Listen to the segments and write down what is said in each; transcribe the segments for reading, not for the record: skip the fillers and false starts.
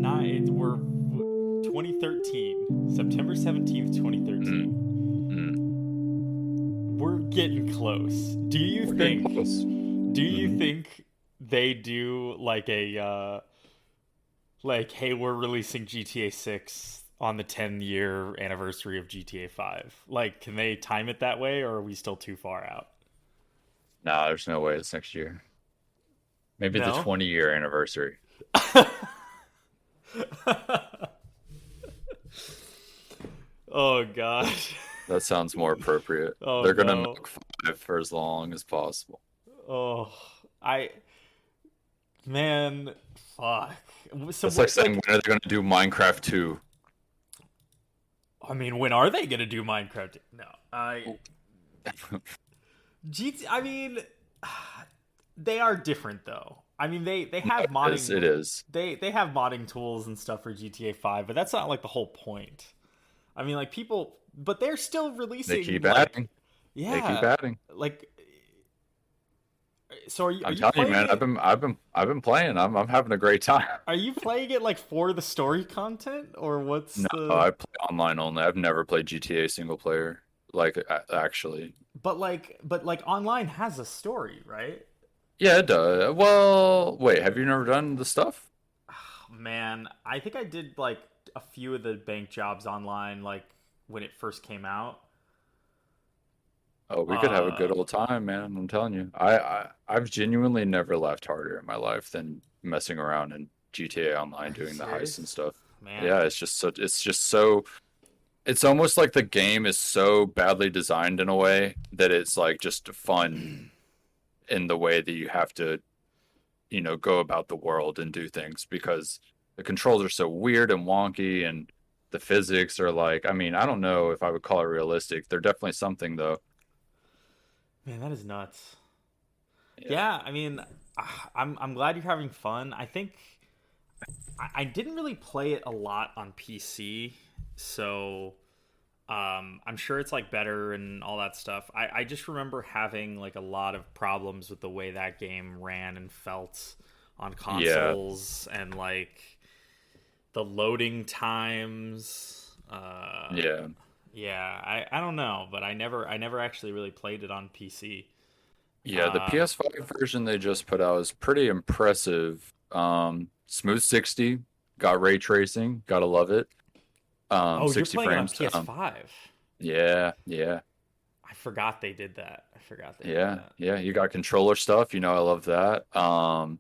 we're 2013, September 17th, 2013. We're getting close. We're getting close. Do you think they do like hey, we're releasing GTA 6 on the 10-year anniversary of GTA 5? Like, can they time it that way, or are we still too far out? Nah, there's no way it's next year. Maybe the No? 20-year anniversary. Oh god. That sounds more appropriate. Oh They're gonna no. milk five for as long as possible. Oh, I man, fuck. So That's like what? saying Like, when are they gonna do Minecraft 2? I mean, when are they gonna do Minecraft? No, GT. I mean, they are different though. I mean, they have It is. modding. It is. They have modding tools and stuff for GTA 5, but that's not like the whole point. I mean, like people, but they're still They releasing keep like, adding. They keep yeah, adding. like. So are I'm you telling you, playing man. I've it? been I've been I've been playing. I'm having a great time. Are you playing it like for the story content, or what's No, the? I play online only. I've never played GTA single player. Like actually, But like online has a story, right? yeah, it does. Well, wait. Have you never done the stuff? Man, I think I did like a few of the bank jobs online, like when it first came out. Oh, we could have a good Uh, old time, man. I'm telling you. I've genuinely never laughed harder in my life than messing around in GTA Online are you doing the heists and serious? stuff. Man, Yeah, it's almost like the game is so badly designed in a way that it's like just fun in the way that you have to, go about the world and do things because the controls are so weird and wonky and the physics are like, I mean, I don't know if I would call it realistic. They're definitely something though. man, that is nuts. Yeah. Yeah, I mean, I'm glad you're having fun. I think I didn't really play it a lot on PC, so I'm sure it's like better and all that stuff. I just remember having like a lot of problems with the way that game ran and felt on Yeah. consoles and like the loading times. Yeah. Yeah, I don't know, but I never actually really played it on PC. Yeah, the Uh, PS5 version they just put out is pretty impressive. Smooth 60, got ray tracing, gotta love it. oh, you're 60 playing it on frames. PS5. Yeah, yeah, I forgot they did that. I forgot they did yeah, that. yeah. You got controller stuff, I love that.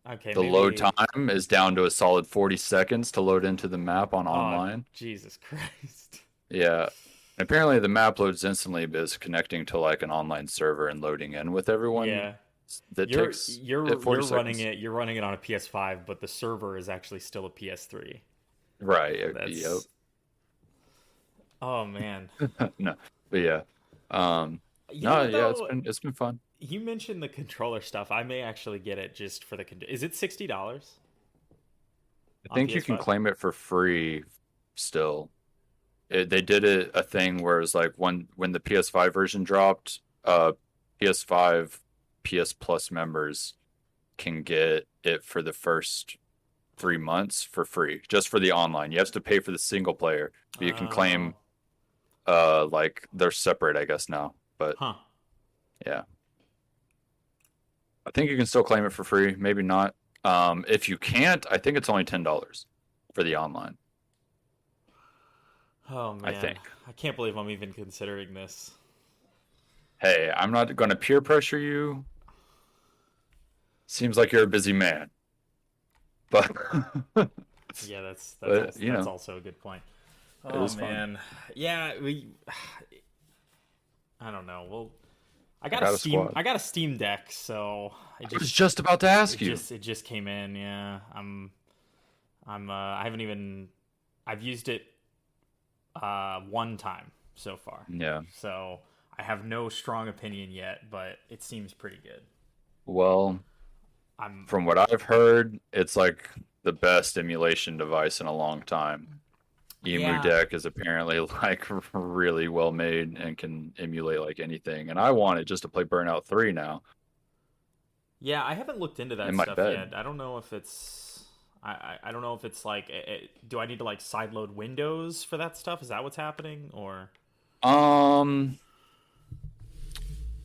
Okay, The load maybe. time is down to a solid 40 seconds to load into the map on Oh, online. Jesus Christ. Yeah. Apparently the map loads instantly, but it's connecting to like an online server and loading in with everyone Yeah, that you're takes you're 40 you're running seconds. it. You're running it on a PS5, but the server is actually still a PS3. Right. Yep. That's oh man. No, but yeah. You No, know yeah, it's though, been fun. you mentioned the controller stuff. I may actually get it just for the Is it $60 I on think you can PS5? claim it for free still. They did a thing where it's like when the PS5 version dropped, PS5 PS Plus members can get it for the first 3 months for free, just for the online. You have to pay for the single player, but you can claim Oh, like they're separate, I guess now. But huh. yeah, I think you can still claim it for free. Maybe not. If you can't, I think it's only $10 for the online. Oh I man, think. I can't believe I'm even considering this. Hey, I'm not going to peer pressure you. Seems like you're a busy man, but Yeah, that's but also that's also a good point. it Oh is fun. man, yeah, we. I don't know. Well, I I got a got a Steam. squad. I got a Steam Deck, so it I was just just about to ask it you. just it just came in. Yeah, I haven't even. I've used it one time so far, Yeah. so I have no strong opinion yet, but it seems pretty good. Well, I'm from what I've heard, it's like the best emulation device in a long time. Emu yeah Deck is apparently like really well made and can emulate like anything. And I want it just to play Burnout 3 now yeah. I haven't looked into in that my stuff bed. yet. I don't know if it's. I don't know if it's like, do I need to like sideload Windows for that stuff? Is that what's happening, or? Um,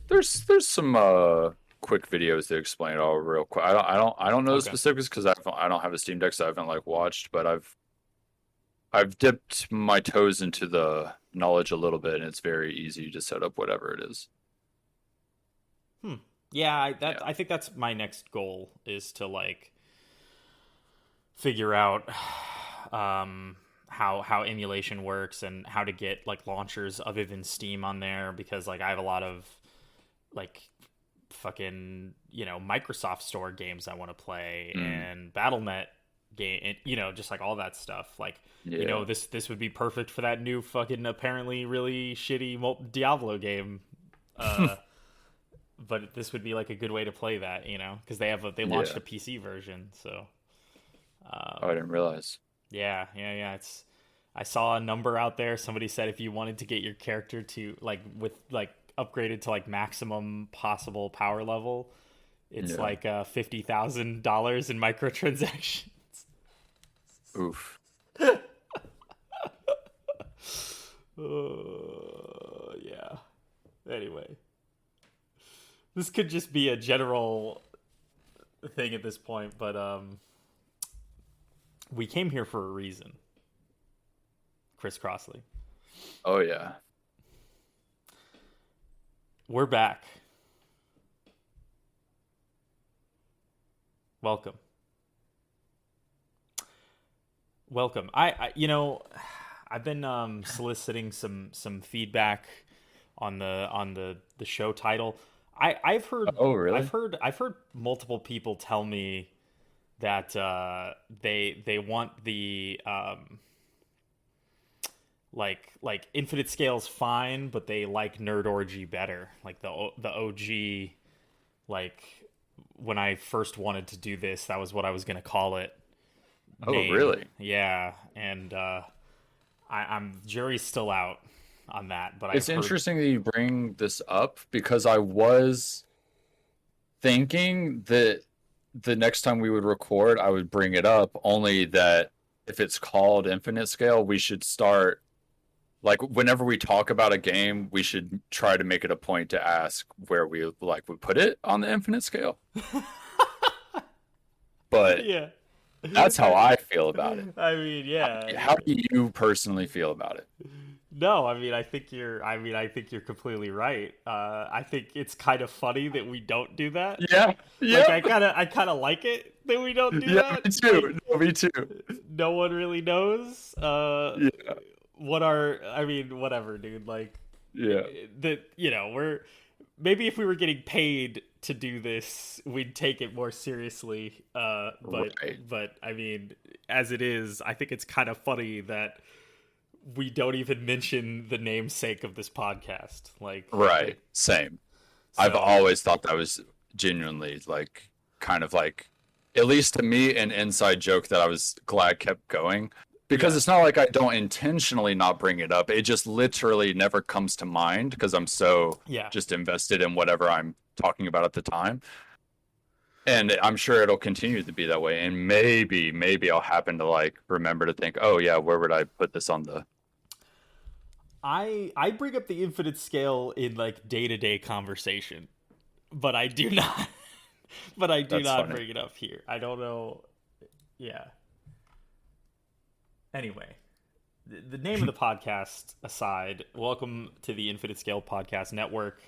there's some quick videos that explain it all real quick. I don't know the Okay. specifics because I don't have a Steam Deck, so I haven't like watched, but I've dipped my toes into the knowledge a little bit, and it's very easy to set up whatever it is. Hmm. Yeah, Yeah. I think that's my next goal is to like figure out how emulation works and how to get like launchers other than Steam on there, because like I have a lot of like fucking Microsoft Store games I want to play, Mm, and BattleNet game, and, just like all that stuff. Like yeah. this would be perfect for that new fucking apparently really shitty Diablo game. Uh, but this would be like a good way to play that, because they launched Yeah. a PC version. So Oh, I didn't realize. yeah. I saw a number out there. Somebody said if you wanted to get your character to like with like upgraded to like maximum possible power level, it's Yeah. like $50,000 in microtransactions. Oof. Yeah. Anyway, this could just be a general thing at this point, but we came here for a reason, Chris Crossley. Oh yeah. We're back. Welcome. Welcome. I've been soliciting some feedback on the show title. I've heard Oh really? I've heard multiple people tell me that they want the like Infinite Scale's fine, but they like Nerd Orgy better. Like the OG, like when I first wanted to do this, that was what I was gonna call it. Oh Name, really? yeah, and I'm jury's still out on that, but I've It's heard. interesting that you bring this up because I was thinking that the next time we would record, I would bring it up, only that if it's called Infinite Scale, we should start like whenever we talk about a game, we should try to make it a point to ask where we like would put it on the Infinite Scale. But Yeah. that's how I feel about it. I mean, yeah. How do you personally feel about it? No, I mean, I think you're completely right. I think it's kind of funny that we don't do that. Yeah, Like, yeah, I kind of like it that we don't do yeah, that. me Like, too. No, me too. no one really knows. Yeah, I mean, whatever, dude. Like, yeah, that, we're maybe if we were getting paid to do this, we'd take it more seriously. right, But I mean, as it is, I think it's kind of funny that we don't even mention the namesake of this podcast. right. Same. I've So always thought that was genuinely like kind of like, at least to me, an inside joke that I was glad kept going because yeah, it's not like I don't intentionally not bring it up. It just literally never comes to mind because I'm so yeah. just invested in whatever I'm talking about at the time. And I'm sure it'll continue to be that way. And maybe I'll happen to like remember to think, oh yeah, where would I put this on the? I bring up the infinite scale in like day to day conversation, but I do not. But I do That's not funny. bring it up here. I don't know. Yeah. Anyway, the name of the podcast aside, welcome to the Infinite Scale Podcast Network.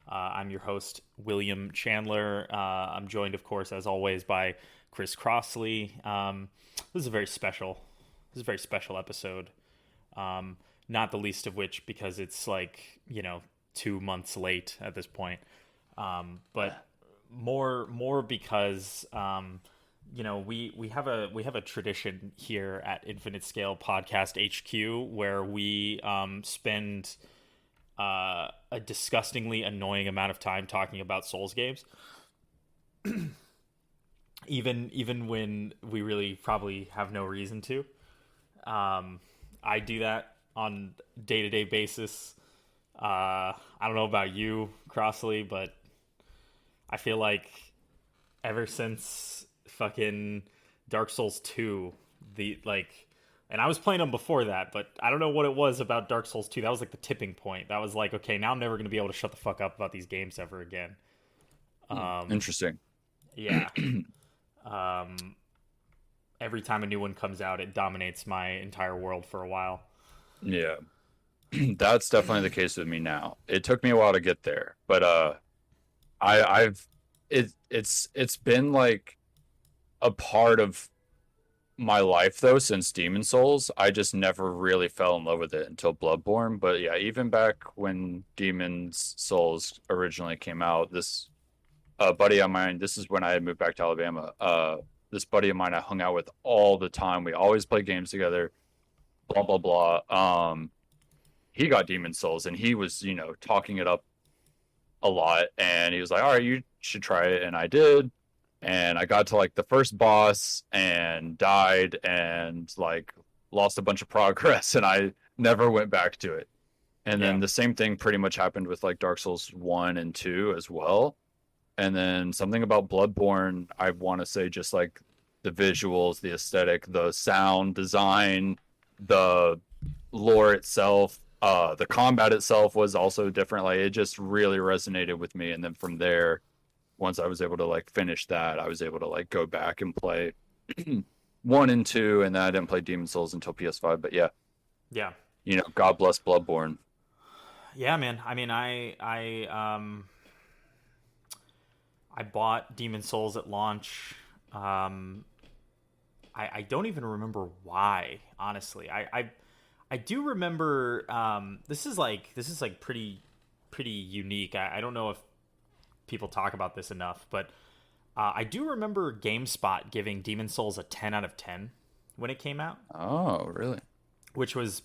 I'm your host, William Chandler. I'm joined, of course, as always, by Chris Crossley. This is a very special. This is a very special episode. Not the least of which because it's like 2 months late at this point. But more because we have a tradition here at Infinite Scale Podcast HQ where we spend a disgustingly annoying amount of time talking about Souls games, even when we really probably have no reason to. I do that on day to day basis. I don't know about you, Crossley, but I feel like ever since fucking Dark Souls 2, the like, and I was playing them before that, but I don't know what it was about Dark Souls 2. That was like the tipping point. That was like, okay, now I'm never going to be able to shut the fuck up about these games ever again. Um, Interesting. yeah. Um, every time a new one comes out, it dominates my entire world for a while. Yeah. That's definitely the case with me now. It took me a while to get there, but I've it's been like a part of my life though since Demon Souls. I just never really fell in love with it until Bloodborne. But yeah, even back when Demon's Souls originally came out, this buddy of mine, this is when I had moved back to Alabama. This buddy of mine I hung out with all the time. We always played games together, blah blah blah. He got Demon Souls and he was, talking it up a lot and he was like, "All right, you should try it." And I did. And I got to like the first boss and died and like lost a bunch of progress and I never went back to it. And Yeah. then the same thing pretty much happened with like Dark Souls 1 and 2 as well. And then something about Bloodborne, I want to say just like the visuals, the aesthetic, the sound design, the lore itself, the combat itself was also different. Like it just really resonated with me. And then from there, once I was able to like finish that, I was able to like go back and play 1 and 2, and then I didn't play Demon Souls until PS5. But yeah, Yeah. God bless Bloodborne. Yeah, man. I mean, I bought Demon Souls at launch. Um, I don't even remember why, honestly. I do remember. This is like pretty unique. I don't know if people talk about this enough, but I do remember GameSpot giving Demon Souls a 10 out of 10 when it came out, Oh, really? which was,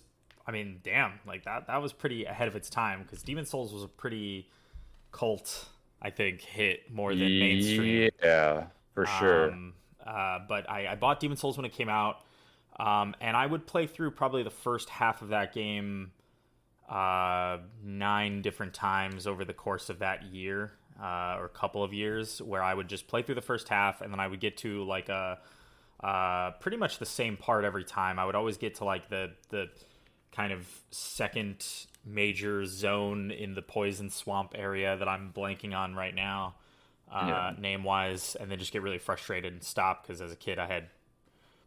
I mean, damn, like that was pretty ahead of its time because Demon Souls was a pretty cult, I think, hit more than mainstream. Yeah, for sure. Um, but I bought Demon Souls when it came out, and I would play through probably the first half of that game 9 different times over the course of that year or a couple of years, where I would just play through the first half, and then I would get to like a pretty much the same part every time. I would always get to like the kind of second major zone in the poison swamp area that I'm blanking on right now, Yeah. name wise, and then just get really frustrated and stop because as a kid I had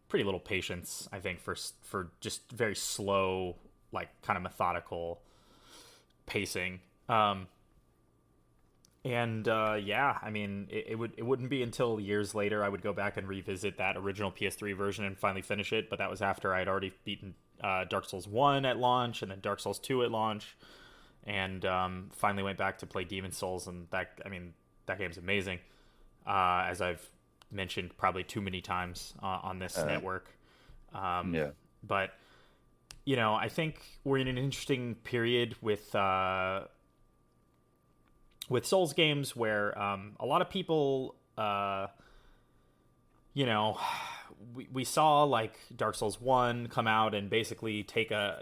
pretty little patience, I think, for just very slow, like kind of methodical pacing. Yeah, I mean, it wouldn't be until years later I would go back and revisit that original PS3 version and finally finish it. But that was after I had already beaten Dark Souls 1 at launch and then Dark Souls 2 at launch, and finally went back to play Demon Souls. And that, I mean, that game's amazing, as I've mentioned probably too many times on this network. Yeah. But I think we're in an interesting period with Souls games where a lot of people, we saw like Dark Souls 1 come out and basically take a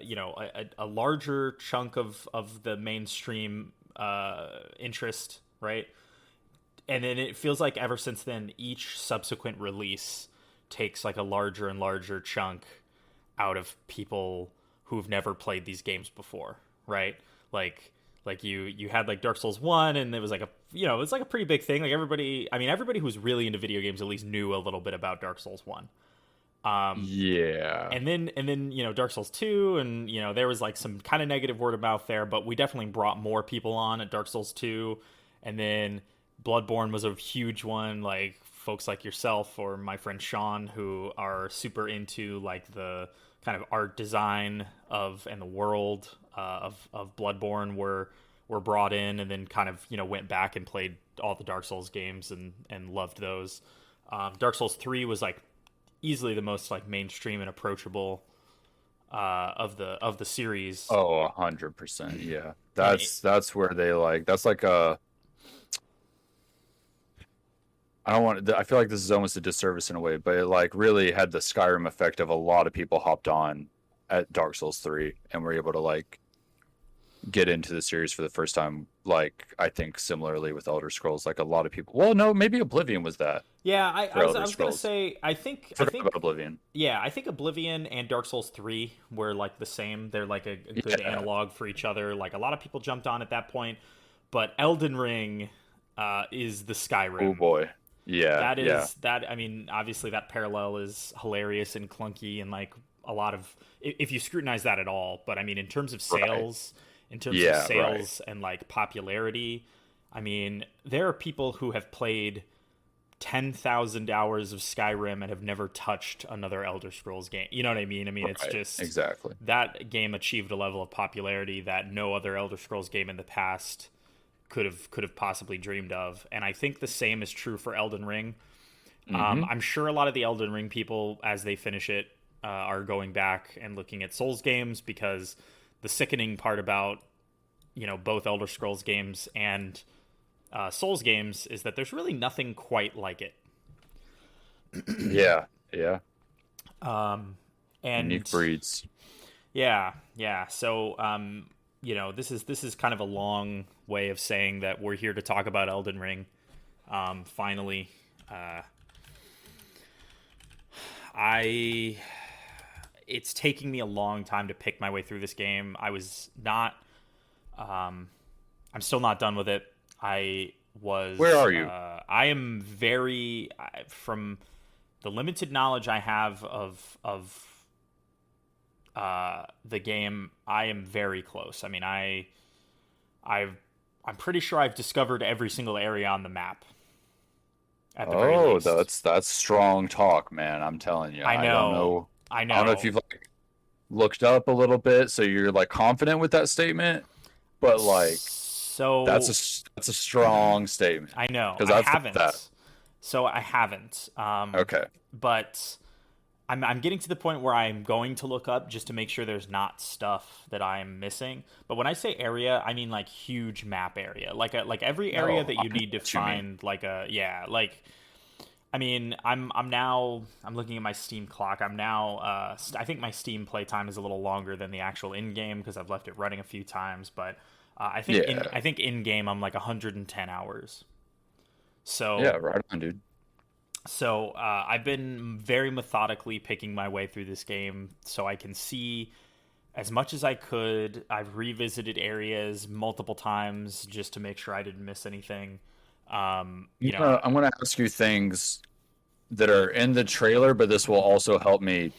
larger chunk of the mainstream interest, right? And then it feels like ever since then, each subsequent release takes like a larger and larger chunk out of people who've never played these games before, right? Like you had like Dark Souls 1 and it was like it's like a pretty big thing. Like everybody who's really into video games at least knew a little bit about Dark Souls 1. Yeah. And then Dark Souls 2 and there was like some kind of negative word of mouth there, but we definitely brought more people on at Dark Souls 2, and then Bloodborne was a huge one, like folks like yourself or my friend Sean who are super into like the kind of art design of and the world of Bloodborne were brought in, and then kind of went back and played all the Dark Souls games and loved those. Dark Souls 3 was like easily the most like mainstream and approachable of the series. Oh, 100%. Yeah. And That's where they like that's like a I don't want I feel like this is almost a disservice in a way, but it like really had the Skyrim effect of a lot of people hopped on at Dark Souls 3 and were able to like get into the series for the first time. Like I think similarly with Elder Scrolls, like a lot of people. Well, no, maybe Oblivion was that. Yeah, for I Elder was gonna Scrolls. say I forgot about Oblivion. yeah, I think Oblivion and Dark Souls 3 were like the same. They're like a good Yeah. analog for each other. Like a lot of people jumped on at that point, but Elden Ring is the Oh Skyrim. boy. Yeah, That yeah. is that. I mean, obviously that parallel is hilarious and clunky and like a lot of if you scrutinize that at all. But I mean, Right. in terms of Yeah, right. sales and like popularity, I mean, there are people who have played 10,000 hours of Skyrim and have never touched another Elder Scrolls game. You know what I mean? I mean, it's Right. just Exactly. that game achieved a level of popularity that no other Elder Scrolls game in the past could have possibly dreamed of. And I think the same is true for Elden Ring. Mm-hmm. I'm sure a lot of the Elden Ring people, as they finish it, are going back and looking at Souls games because the sickening part about both Elder Scrolls games and Souls games is that there's really nothing quite like it. Yeah, yeah. Unique And breeds. yeah. So this is kind of a long way of saying that we're here to talk about Elden Ring. Finally, uh, I it's taking me a long time to pick my way through this game. I was not. I'm still not done with it. I Where was. are you? I am very from the limited knowledge I have of the game. I am very close. I mean, I've I'm pretty sure I've discovered every single area on the map at the very Oh, least. that's strong talk, man. I'm telling you. I I don't know. know. I I don't know if know. you've like looked up a little bit, so you're like confident with that statement, but like So that's a strong statement I know because I I've thought that. haven't. So I haven't. Okay. But I'm getting to the point where I'm going to look up just to make sure there's not stuff that I'm missing. But when I say area, I mean like huge map area, like every area No, that I you know need to what you mean. find like a yeah like. I mean, I'm looking at my Steam clock. I'm now I think my Steam playtime is a little longer than the actual in game because I've left it running a few times. But Yeah. I think in game I'm like 110 hours. Yeah, So right on, dude. I've been very methodically picking my way through this game so I can see as much as I could. I've revisited areas multiple times just to make sure I didn't miss anything. You know, I'm gonna ask you things that are in the trailer, but this will also help me.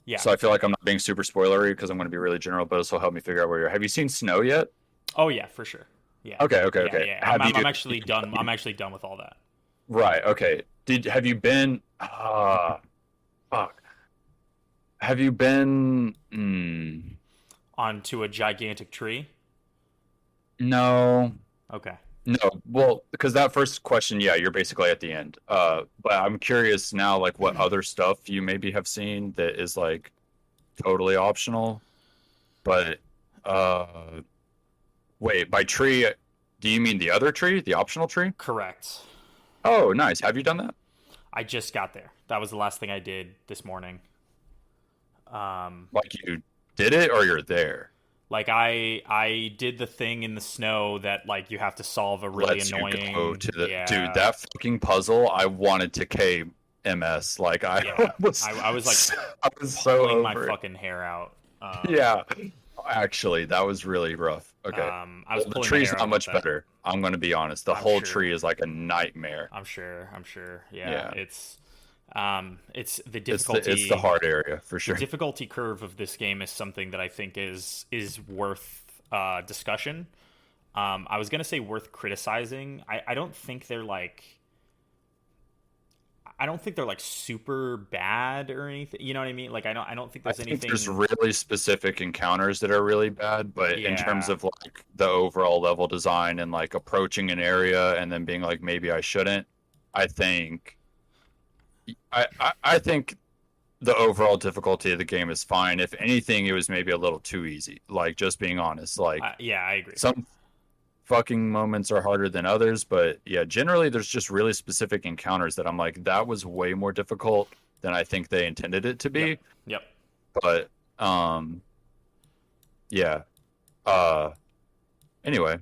yeah. So I feel like I'm not being super spoilery because I'm going to be really general, but this will help me figure out where you're. Have you seen Snow yet? Oh yeah, for sure. Yeah, Okay, okay, yeah, okay. yeah. Have you, I'm actually done. have I'm you actually done with all that. right? Okay. Did have you been? Fuck. Have you been? Onto a gigantic tree. No, Okay. no. Well, because that first question, yeah, you're basically at the end. But I'm curious now, like what other stuff you maybe have seen that is like totally optional. But uh, wait, by tree, do you mean the other tree, the optional tree? Correct. Oh, nice. Have you done that? I just got there. That was the last thing I did this morning. Like you did it or you're there? Like I did the thing in the snow that like you have to solve a really Lets you go annoying. to the dude, Yeah. that fucking puzzle, I wanted to KMS. Like I Yeah. was I was like I was so pulling my over it. fucking hair out. Yeah. Actually, that was really rough. Okay. I was Well, the pulling my tree's hair out not about much that. better. I'm gonna be honest. The I'm whole sure. tree is like a nightmare. I'm sure. I'm sure. Yeah. Yeah. It's the It's the difficulty. hard area for The sure. difficulty curve of this game is something that I think is worth discussion. I was gonna say worth criticizing. I don't think they're like I don't think they're like super bad or anything. You know what I mean? Like I don't think I there's think there's anything. really specific encounters that are really bad, but in terms Yeah, of like the overall level design and like approaching an area and then being like maybe I shouldn't, I think I think the overall difficulty of the game is fine. If anything, it was maybe a little too easy. Like just being honest, like yeah, I agree. some fucking moments are harder than others, but yeah, generally there's just really specific encounters that I'm like that was way more difficult than I think they intended it to Yep, be. yep. But yeah. Uh anyway,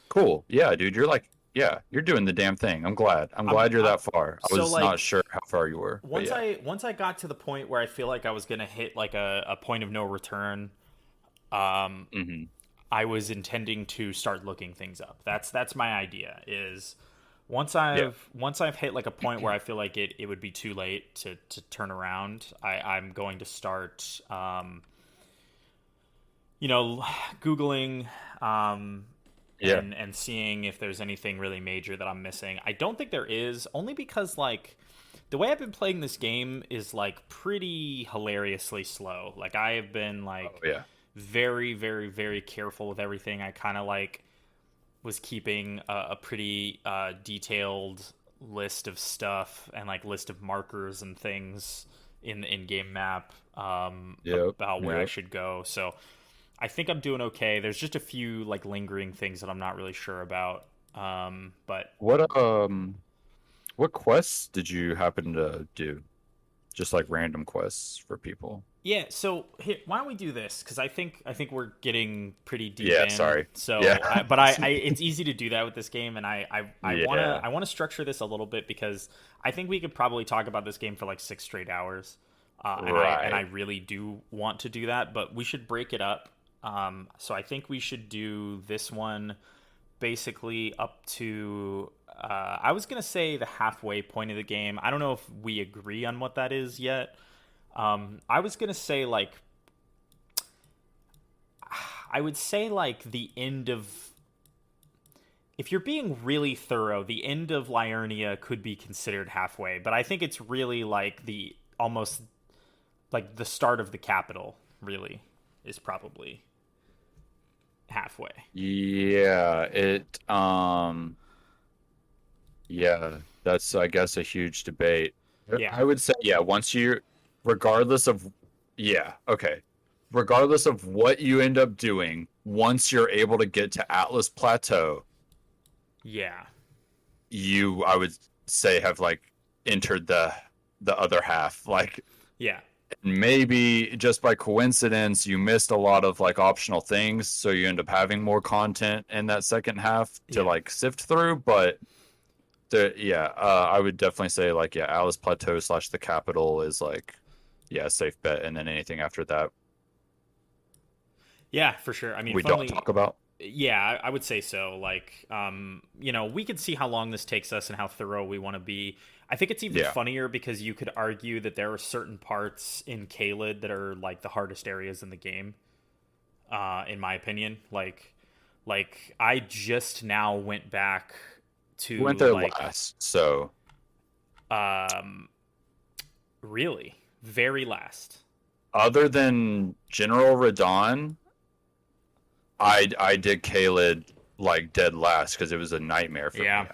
cool. Yeah, dude, you're like Yeah, you're doing the damn thing. I'm glad. I'm I'm, glad you're I'm that far. I so was not like sure how far you were, but yeah. once I got to the point where I feel like I was gonna hit like a point of no return, um, Hmm. I was intending to start looking things up. That's my idea. Is Yeah. once I've hit like a point where I feel like it would be too late to turn around, I'm going to start you know, googling Yeah. and seeing if there's anything really major that I'm missing. I don't think there is, only because like the way I've been playing this game is like pretty hilariously slow. Like I have been Oh like yeah. very careful with everything. I kind of like was keeping a pretty detailed list of stuff and like list of markers and things in the in-game map Yep. about where I Yep. should go. So I think I'm doing okay. There's just a few like lingering things that I'm not really sure about. But What quests did you happen to do? Just like random quests for people. yeah, so here, why don't we do this? Because I think we're getting pretty deep Yeah, in. sorry. Yeah. So, it's easy to do that with this game, and Yeah. I wanna structure this a little bit because I think we could probably talk about this game for like 6 straight hours, and I Right. really do want to do that. But we should break it up. So I think we should do this one basically up to I was gonna say the halfway point of the game. I don't know if we agree on what that is yet. I was gonna say like I would say like the end of if you're being really thorough, the end of Liurnia could be considered halfway, but I think it's really like the almost like the start of the capital really is probably halfway. Yeah, yeah, that's I guess a huge debate. Yeah. I would say yeah, once you regardless of yeah, okay. Regardless of what you end up doing, once you're able to get to Atlas Plateau, Yeah. you I would say have like entered the other half. Like Yeah. maybe just by coincidence you missed a lot of like optional things, so you end up having more content in that second half to Yeah. like sift through, but yeah, I would definitely say like yeah, Alice Plateau slash the capital is like yeah, safe bet, and then anything after that Yeah, for sure. I mean, we if don't only talk about. yeah, I would say so. Like, you know, we could see how long this takes us and how thorough we want to be. I think it's even Yeah. funnier because you could argue that there are certain parts in Caelid that are like the hardest areas in the game, in my opinion. Like I just now went back We went to there like, last, so um, really, very last. other than General Radon, I did Caelid like dead last because it was a nightmare for me. Yeah,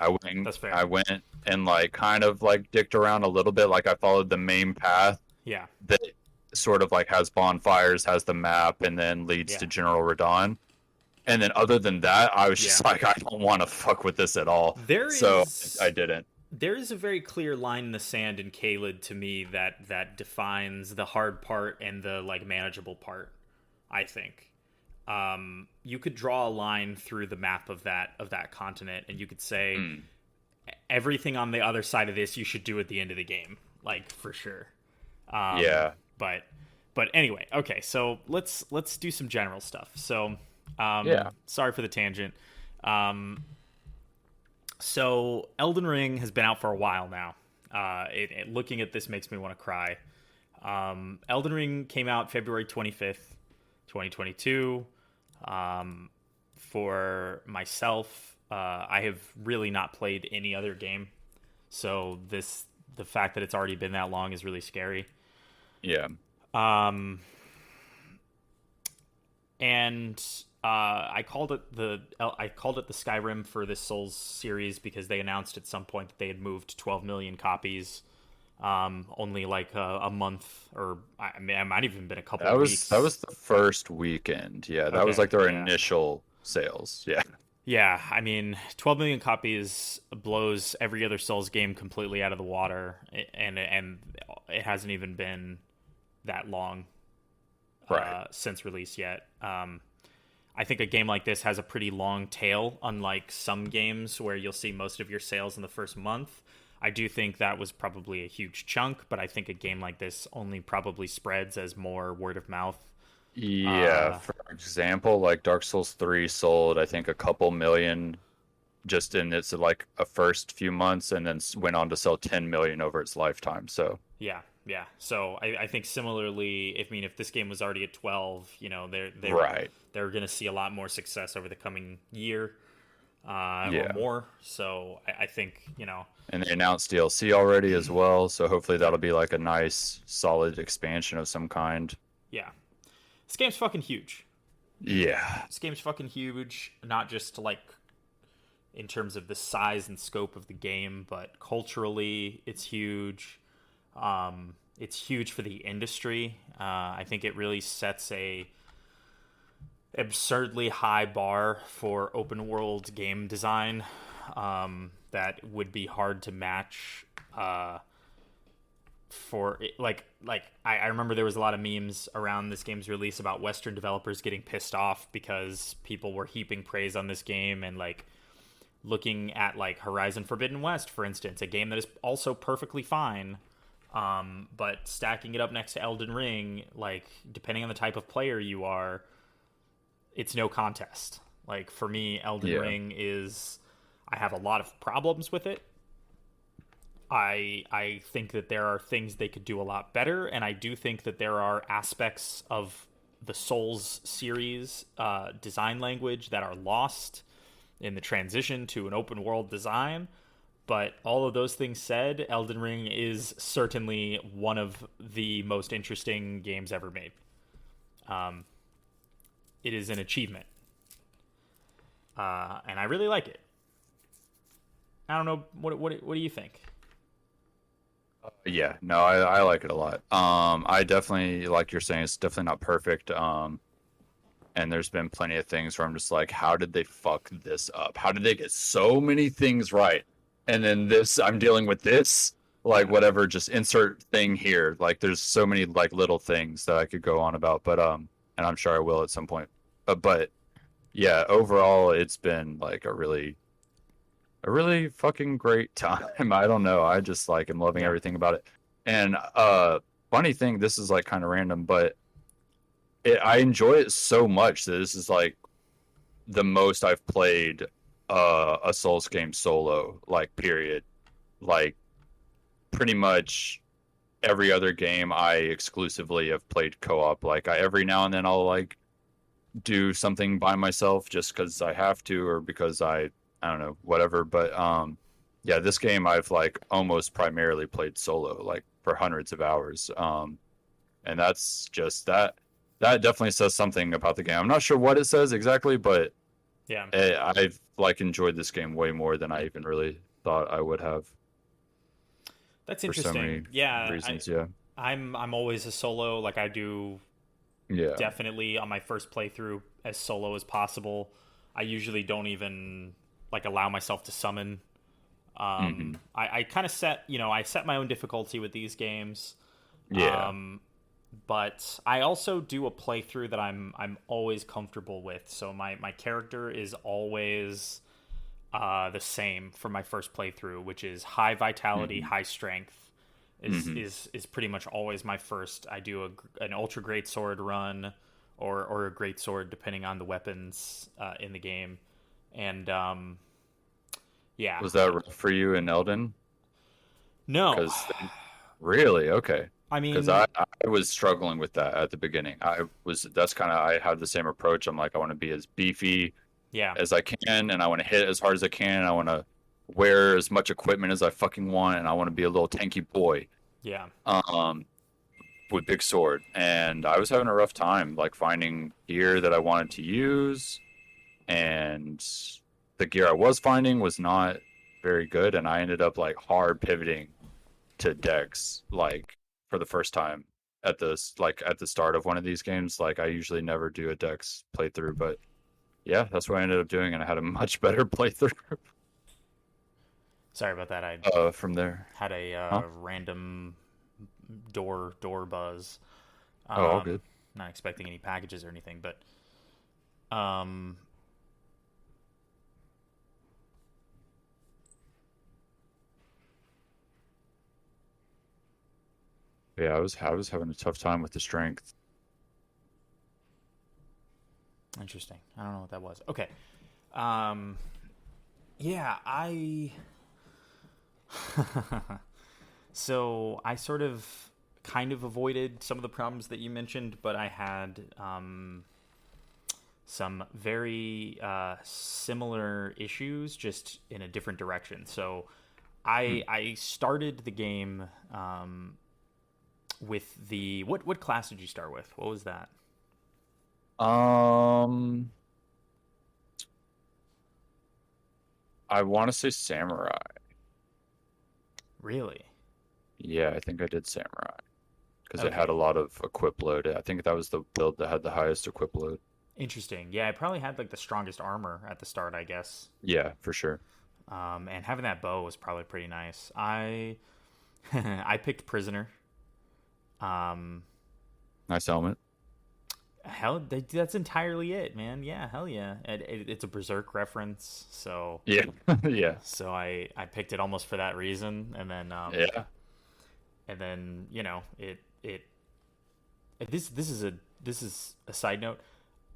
that's fair. I went and like kind of like dicked around a little bit. Like I followed the main path Yeah, that sort of like has bonfires, has the map, and then leads yeah, to General Radon. And then other than that, I was yeah. just like, I don't want to fuck with this at all. There So I is didn't. there is a very clear line in the sand in Caelid to me that defines the hard part and the like manageable part. I think you could draw a line through the map of that continent, and you could say Mm, everything on the other side of this you should do at the end of the game, like for sure. Um, yeah. but anyway, okay. So let's do some general stuff. So Yeah. sorry for the tangent. Um, So Elden Ring has been out for a while now. Looking at this makes me want to cry. Elden Ring came out February 25th, 2022. For myself, I have really not played any other game, so the fact that it's already been that long is really scary. Yeah. Um, and I called it the Skyrim for this Souls series because they announced at some point that they had moved 12 million copies. Only like a month, or I mean, it might have even been a couple of That weeks. was the first weekend. Yeah, that was Okay, like their yeah, initial sales. Yeah. yeah. I mean, 12 million copies blows every other Souls game completely out of the water, and it hasn't even been that long Right. since release yet. I think a game like this has a pretty long tail, unlike some games where you'll see most of your sales in the first month. I do think that was probably a huge chunk, but I think a game like this only probably spreads as more word of mouth. Yeah, Uh, for example, like Dark Souls 3 sold, I think, a couple million just in its like a first few months, and then went on to sell 10 million over its lifetime. So, yeah, yeah. So I think similarly, if this game was already at 12, right. they're going to see a lot more success over the coming year or Yeah. more. So I think And they announced DLC already as well, so hopefully that'll be like a nice, solid expansion of some kind. yeah, this game's fucking huge. Yeah. This game's fucking huge, not just like in terms of the size and scope of the game, but culturally, it's huge. It's huge for the industry. I think it really sets a absurdly high bar for open world game design that would be hard to match. For it, I remember there was a lot of memes around this game's release about Western developers getting pissed off because people were heaping praise on this game and like looking at like Horizon Forbidden West, for instance, a game that is also perfectly fine. But stacking it up next to Elden Ring, like depending on the type of player you are, it's no contest. Like for me, Elden Yeah. Ring is I have a lot of problems with it. I think that there are things they could do a lot better, and I do think that there are aspects of the Souls series design language that are lost in the transition to an open world design. But all of those things said, Elden Ring is certainly one of the most interesting games ever made. Um, it is an achievement, and I really like it. I don't know what do you think? Yeah, no, I like it a lot. I definitely, like you're saying, it's definitely not perfect. And there's been plenty of things where I'm just like, how did they fuck this up? How did they get so many things right? And then this, I'm dealing with this, like Yeah, whatever, just insert thing here. Like there's so many like little things that I could go on about, but and I'm sure I will at some point. But yeah, overall, it's been like a really fucking great time. I don't know. I just like am loving yeah, everything about it. And funny thing, this is like kind of random, but I enjoy it so much that this is like the most I've played a Souls game solo, like period. Like pretty much every other game I exclusively have played co-op. Like every now and then I'll like do something by myself just because I have to or because I don't know, whatever. But yeah, this game I've like almost primarily played solo, like for hundreds of hours. And that's just that definitely says something about the game. I'm not sure what it says exactly, but yeah. I've like enjoyed this game way more than I even really thought I would have That's for so many interesting. Yeah, reasons. Yeah, I'm always a solo. Like I do yeah, definitely on my first playthrough as solo as possible. I usually don't even like allow myself to summon. hmm I kind of I set my own difficulty with these games. yeah, Um, but I also do a playthrough that I'm always comfortable with. So my character is always the same for my first playthrough, which is high vitality, hmm high strength. Is hmm is is pretty much always my first. I do an ultra great sword run, or a great sword depending on the weapons in the game, and yeah, Was that rough for you in Elden? no, Because really, okay. I Because mean, I was struggling with that at the beginning. That's kind of I had the same approach. I'm like I want to be as beefy yeah, as I can, and I want to hit as hard as I can. And I want to wear as much equipment as I fucking want, and I want to be a little tanky boy. yeah, Um, with big sword, and I was having a rough time like finding gear that I wanted to use, and the gear I was finding was not very good, and I ended up like hard pivoting to Dex like for the first time at the start of one of these games. Like I usually never do a Dex playthrough, but yeah, that's what I ended up doing, and I had a much better playthrough sorry about that. I from there. had a Huh? random door buzz. Oh, all good. Not expecting any packages or anything, but Um, Yeah, I was having a tough time with the strength. Interesting. I don't know what that was. Okay. Um, yeah, I. So I sort of kind of avoided some of the problems that you mentioned, but I had some very similar issues, just in a different direction. So Hmm. I started the game with the what class did you start with? What was that? Um, I want to say samurai. Really? Yeah, I think I did samurai because it had a Okay. lot of equip load. I think that was the build that had the highest equip load. Interesting. Yeah, I probably had like the strongest armor at the start, I guess. Yeah, for sure. And having that bow was probably pretty nice. I I picked prisoner. Um, Nice helmet. hell, that's entirely it, man. Yeah, hell yeah. It's a Berserk reference, so Yeah, yeah, I picked it almost for that reason, yeah. and then this is a side note.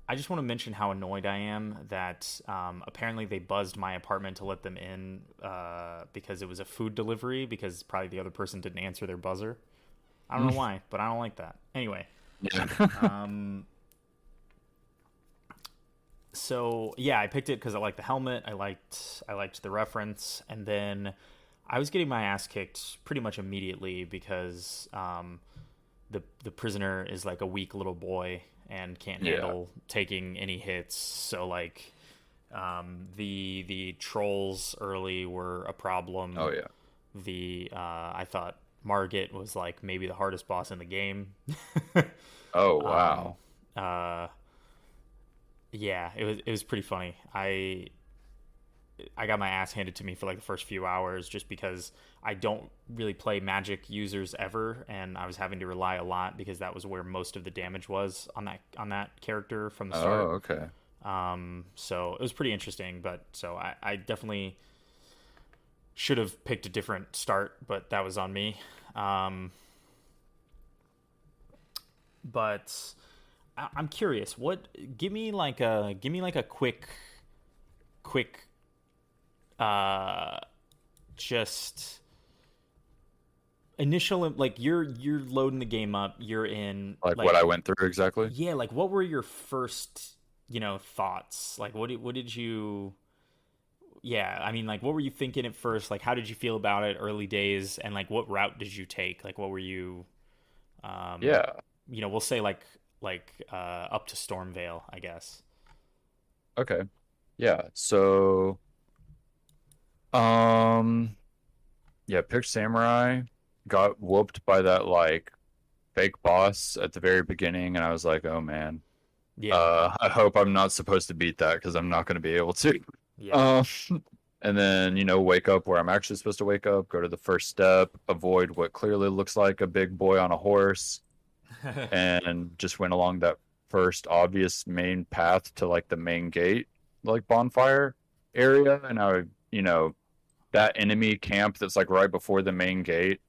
I just want to mention how annoyed I am that apparently they buzzed my apartment to let them in because it was a food delivery because probably the other person didn't answer their buzzer. I don't know Mm, why, but I don't like that. Anyway, yeah. um, so yeah, I picked it because I liked the helmet. I liked the reference, and then I was getting my ass kicked pretty much immediately because the prisoner is like a weak little boy and can't Yeah. handle taking any hits. So like the trolls early were a Oh problem. yeah. I thought Margit was like maybe the hardest boss in the game. Oh um, wow. uh, yeah, it was pretty funny. I got my ass handed to me for like the first few hours just because I don't really play magic users ever, and I was having to rely a lot because that was where most of the damage was on that character from the start. Oh okay. So it was pretty interesting, but so I definitely should have picked a different start, but that was on me. Um, but I'm curious. What give me like a quick uh just initial like you're loading the game up. You're in Like what like I went through exactly. yeah, like what were your first thoughts? Like what did you yeah, I mean like what were you thinking at first? Like how did you feel about it early days and like what route did you take? Like what were you um Yeah. we'll say up to Stormvale, I guess. Okay. Yeah. So um yeah, picked samurai, got whooped by that like fake boss at the very beginning, and I was like, oh man. Yeah. I hope I'm not supposed to beat that because I'm not going to be able to. Yeah. Um, and then, wake up where I'm actually supposed to wake up, go to the first step, avoid what clearly looks like a big boy on a horse, and just went along that first obvious main path to like the main gate, like bonfire area. And that enemy camp that's like right before the main gate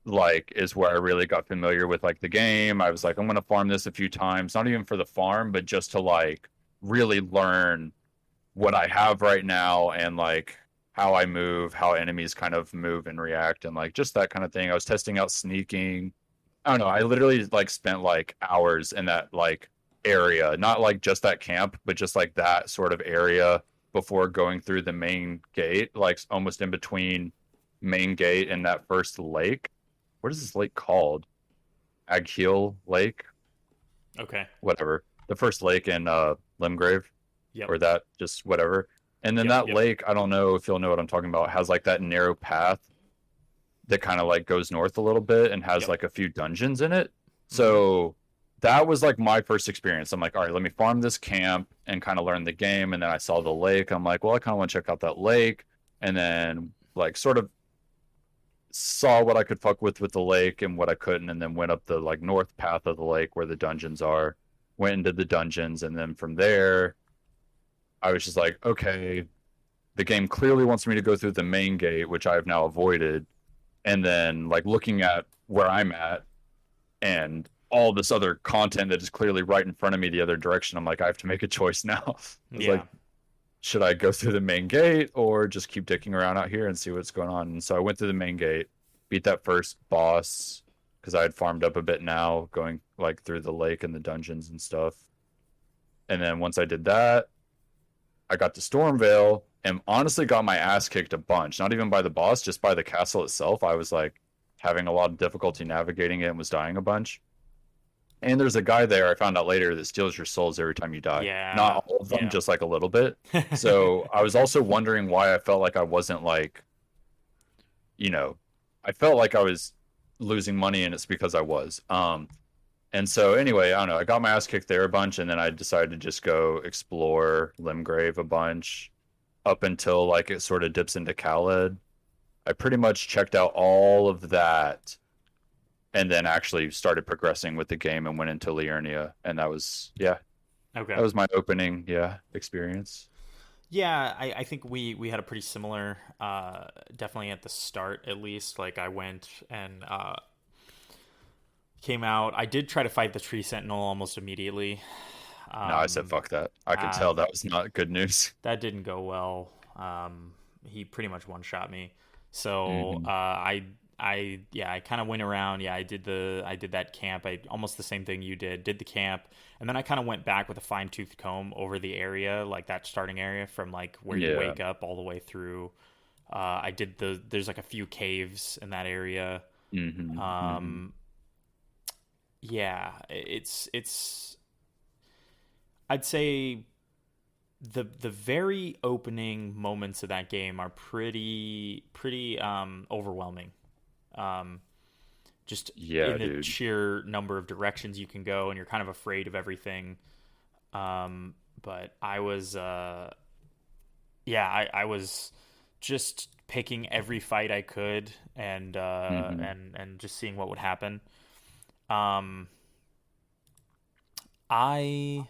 like is where I really got familiar with like the game. I was like, I'm gonna farm this a few times, not even for the farm, but just to like really learn what I have right now and like how I move, how enemies kind of move and react, and like just that kind of thing. I was testing out sneaking. I don't know. I literally like spent like hours in that like area, not like just that camp, but just like that sort of area before going through the main gate, like almost in between main gate and that first lake. What is this lake called? Agheel Lake, Okay. whatever. The first lake in Limgrave, Yep. or that just whatever. And then Yep. that Yep. lake, I don't know if you'll know what I'm talking about, has like that narrow path that kind of like goes north a little bit and has Yep. like a few dungeons in it. Mm-hmm. So that was like my first experience. I'm like, all right, let me farm this camp and kind of learn the game. And then I saw the lake. I'm like, well, I kind of want to check out that lake. And then like sort of saw what I could fuck with the lake and what I couldn't, and then went up the like north path of the lake where the dungeons are. went into the dungeons, and then from there, I was just like, okay, the game clearly wants me to go through the main gate, which I have now avoided, and then like looking at where I'm at and all this other content that is clearly right in front of me the other direction, I'm like, I have to make a choice now. I was like, Yeah. should I go through the main gate or just keep dicking around out here and see what's going on? And so I went through the main gate, beat that first boss because I had farmed up a bit now, going like through the lake and the dungeons and stuff. And then once I did that, I got to Stormvale and honestly got my ass kicked a bunch. Not even by the boss, just by the castle itself. I was like having a lot of difficulty navigating it and was dying a bunch. And there's a guy there I found out later that steals your souls every time you die. Yeah. Not all of them, Yeah. just like a little bit. So I was also wondering why I felt like I wasn't like, you know, I felt like I was losing money and it's because I was. And so anyway, I don't know. I got my ass kicked there a bunch, and then I decided to just go explore Limgrave a bunch up until like it sort of dips into Khaled. I pretty much checked out all of that, and then actually started progressing with the game and went into Liurnia, and that was yeah, Okay. that was my opening experience. Yeah, I think we had a pretty similar, definitely at the start at least. Like I went and came out. I did try to fight the tree sentinel almost immediately. No, I said Um, fuck that. I could uh, tell that was not good news. that didn't go well. He pretty much one shot me. So Hmm. yeah, I kind of went around. Yeah, I did that camp. I almost the same thing you did. Did the camp, and then I kind of went back with a fine tooth comb over the area, like that starting area from like where you Yeah. wake up all the way through. I did there's like a few caves in that area. Hmm. Hmm. Um, yeah, it's I'd say the very opening moments of that game are pretty overwhelming. Um, just Yeah, in the dude. sheer number of directions you can go, and you're kind of afraid of everything. But I was yeah, I was just picking every fight I could and Hmm. and just seeing what would happen. Um, I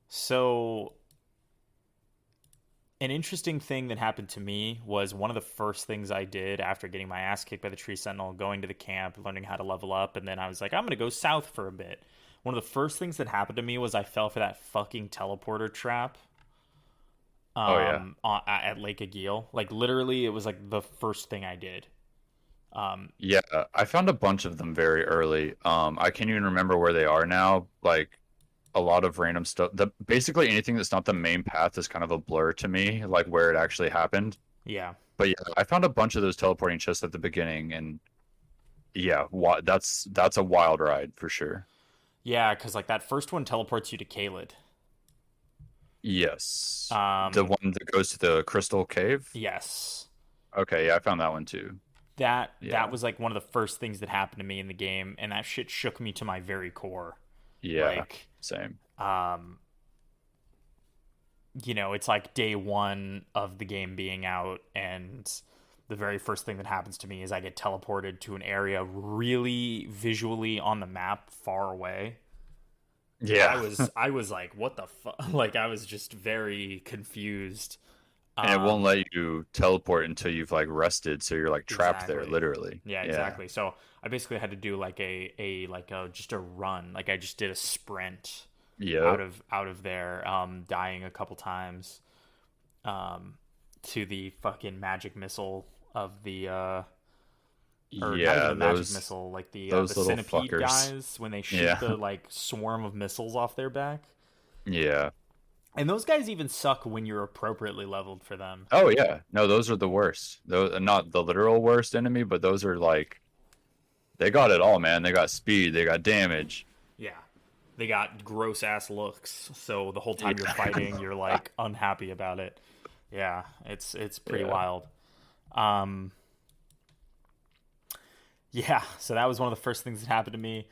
so an interesting thing that happened to me was one of the first things I did after getting my ass kicked by the tree sentinel, going to the camp, learning how to level up, and then I was like, I'm gonna go south for a bit. One of the first things that happened to me was I fell for that fucking teleporter trap Oh yeah. at Lake Agil. Like literally, it was like the first thing I did. Um, Yeah, I found a bunch of them very early. I can't even remember where they are now. Like a lot of random stuff. Basically anything that's not the main path is kind of a blur to me, like where it actually happened. yeah, But yeah, I found a bunch of those teleporting chests at the beginning, and yeah, that's a wild ride for sure. yeah, because like that first one teleports you to Kaled. Yes, the Um, one that goes to the Crystal Cave. yes, Okay, yeah, I found that one too. that Yeah, was like one of the first things that happened to me in the game, and that shit shook me to my very core. yeah, Like, same. um, it's like day one of the game being out, and the very first thing that happens to me is I get teleported to an area really visually on the map far away. And I Yeah. was I was like, what the fuck? Like I was just very confused. And it won't Um, let you teleport until you've like rested, so you're like trapped there, exactly. literally. Yeah, Yeah. exactly. So I basically had to do like a just a run. Like I just did a sprint Yep. out of there, dying a couple times, um, to the fucking magic missile of the or not even Yeah, the magic those missile, like the those little centipede fuckers. guys when they shoot Yeah. the like swarm of missiles off their back. Yeah. And those guys even suck when you're appropriately leveled for them. Oh yeah. No, those are the worst. Those not the literal worst enemy, but those are like they got it all, man. They got speed, they got damage. Yeah. They got gross ass looks. So the whole time you're Yeah. fighting, you're like unhappy about it. Yeah, it's pretty Yeah. wild. Um yeah, so that was one of the first things that happened to me.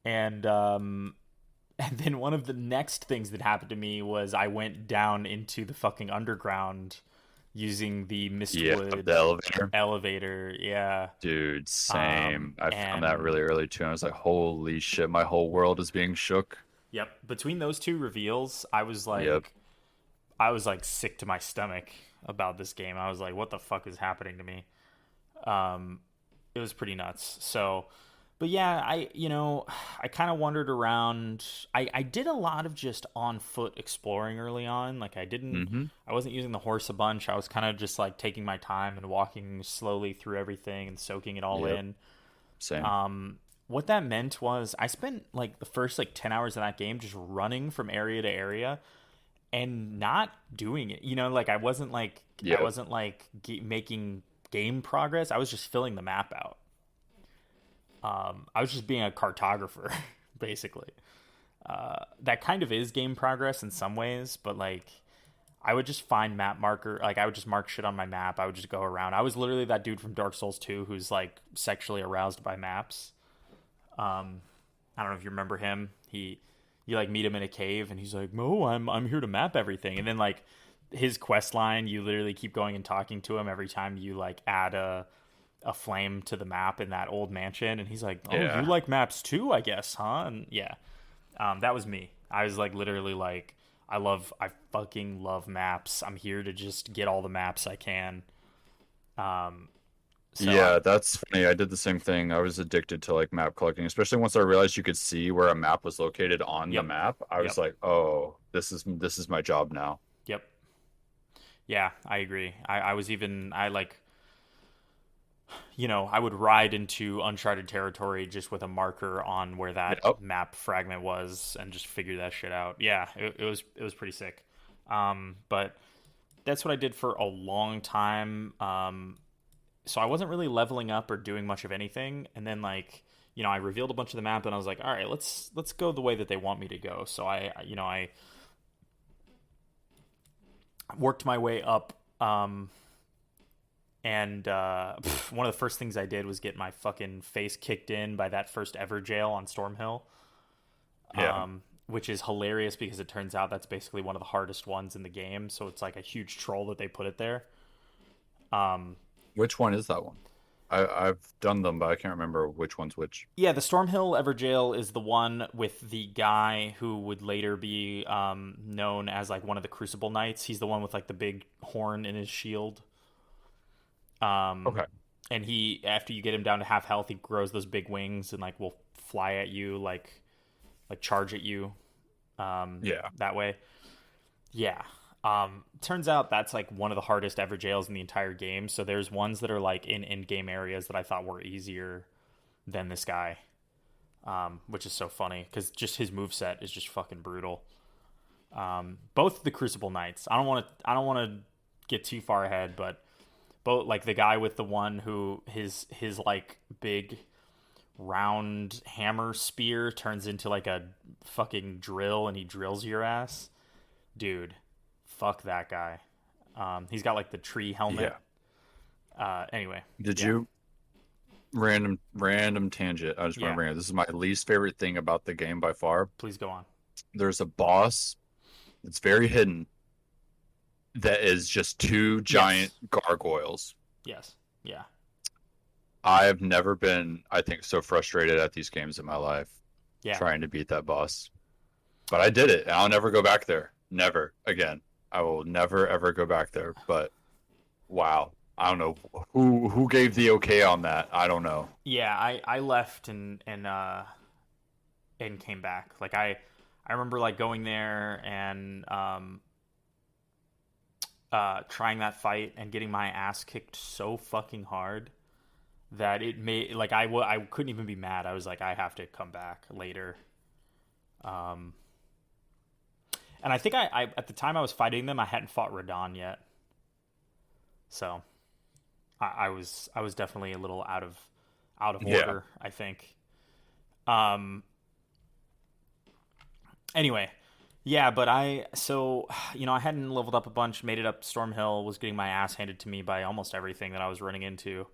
And and then one of the next things that happened to me was I went down into the fucking underground using the Yeah, Mistwood the elevator. elevator. Yeah. Dude, same. I found that And really early too. And I was like, holy shit, my whole world is being shook. yep, between those two reveals, Yep. I was like sick to my stomach about this game. I was like, what the fuck is happening to me? Um, it was pretty nuts. So, but yeah, I kind of wandered around. I did a lot of just on foot exploring early on. Like Mm-hmm. I wasn't using the horse a bunch. I was kind of just like taking my time and walking slowly through everything and soaking it all Yep. in. Same. What that meant was I spent like the first like 10 hours of that game just running from area to area and not doing it. Like I Yep. wasn't like making game progress. I was just filling the map out. I was just being a cartographer, basically. That kind of is game progress in some ways, but like I would just find map marker, like I would just mark shit on my map. I would just go around. I was literally that dude from Dark Souls 2 who's like sexually aroused by maps. I don't know if you remember him. You like meet him in a cave and he's like, "Mo, I'm here to map everything." And then like his quest line, you literally keep going and talking to him every time you like add a flame to the map in that old mansion, and he's like, "Oh, you Yeah. like maps too, I guess, huh?" And yeah, that was me. I was like literally like, I fucking love maps. I'm here to just get all the maps I can. Um, so I, Yeah, that's funny. I did the same thing. I was addicted to like map collecting, especially once I realized you could see where a map was located on the yep, map. I was yep, like, "Oh, this is my job now." yep, yeah, I agree. I was even I like I would ride into uncharted territory just with a marker on where that Yep. map fragment was and just figure that shit out. Yeah, it was pretty sick. But that's what I did for a long time. So I wasn't really leveling up or doing much of anything. And then like I revealed a bunch of the map and I was like, all right, let's go the way that they want me to go. So I worked my way up. And one of the first things I did was get my fucking face kicked in by that first ever jail on Stormhill, Yeah. which is hilarious because it turns out that's basically one of the hardest ones in the game. So it's like a huge troll that they put it there. Which one is that one? I've done them, but I can't remember which one's which. Yeah, the Stormhill Everjail is the one with the guy who would later be known as like one of the Crucible Knights. He's the one with like the big horn in his shield. Okay. And he, after you get him down to half health, he grows those big wings and like will fly at you, like charge at you Yeah. that way. Yeah. Turns out that's like one of the hardest ever jails in the entire game. So there's ones that are like in game areas that I thought were easier than this guy, which is so funny because just his moveset is just fucking brutal. Both the Crucible Knights. I don't want to get too far ahead, but both like the guy with the one who his like big round hammer spear turns into like a fucking drill and he drills your ass, dude. Fuck that guy. He's got like the tree helmet. Yeah. Anyway, Did yeah, you random tangent? I just want to yeah. bring it. This is my least favorite thing about the game by far. Please go on. There's a boss that's very hidden that is just two giant Yes, gargoyles. yes, yeah, I have never been, I think, so frustrated at these games in my life yeah, trying to beat that boss. But I did it, and I'll never go back there. Never again. I will never ever go back there. But wow, I don't know who gave the okay on that. I don't know. yeah. I left and came back. Like I remember like going there and trying that fight and getting my ass kicked so fucking hard that it made like I couldn't even be mad. I was like I have to come back later. Um, and I think I at the time I was fighting them, I hadn't fought Radon yet, so I was definitely a little out of Yeah, order. I think. Um. Anyway, yeah, but I hadn't leveled up a bunch, made it up Stormhill, was getting my ass handed to me by almost everything that I was running into.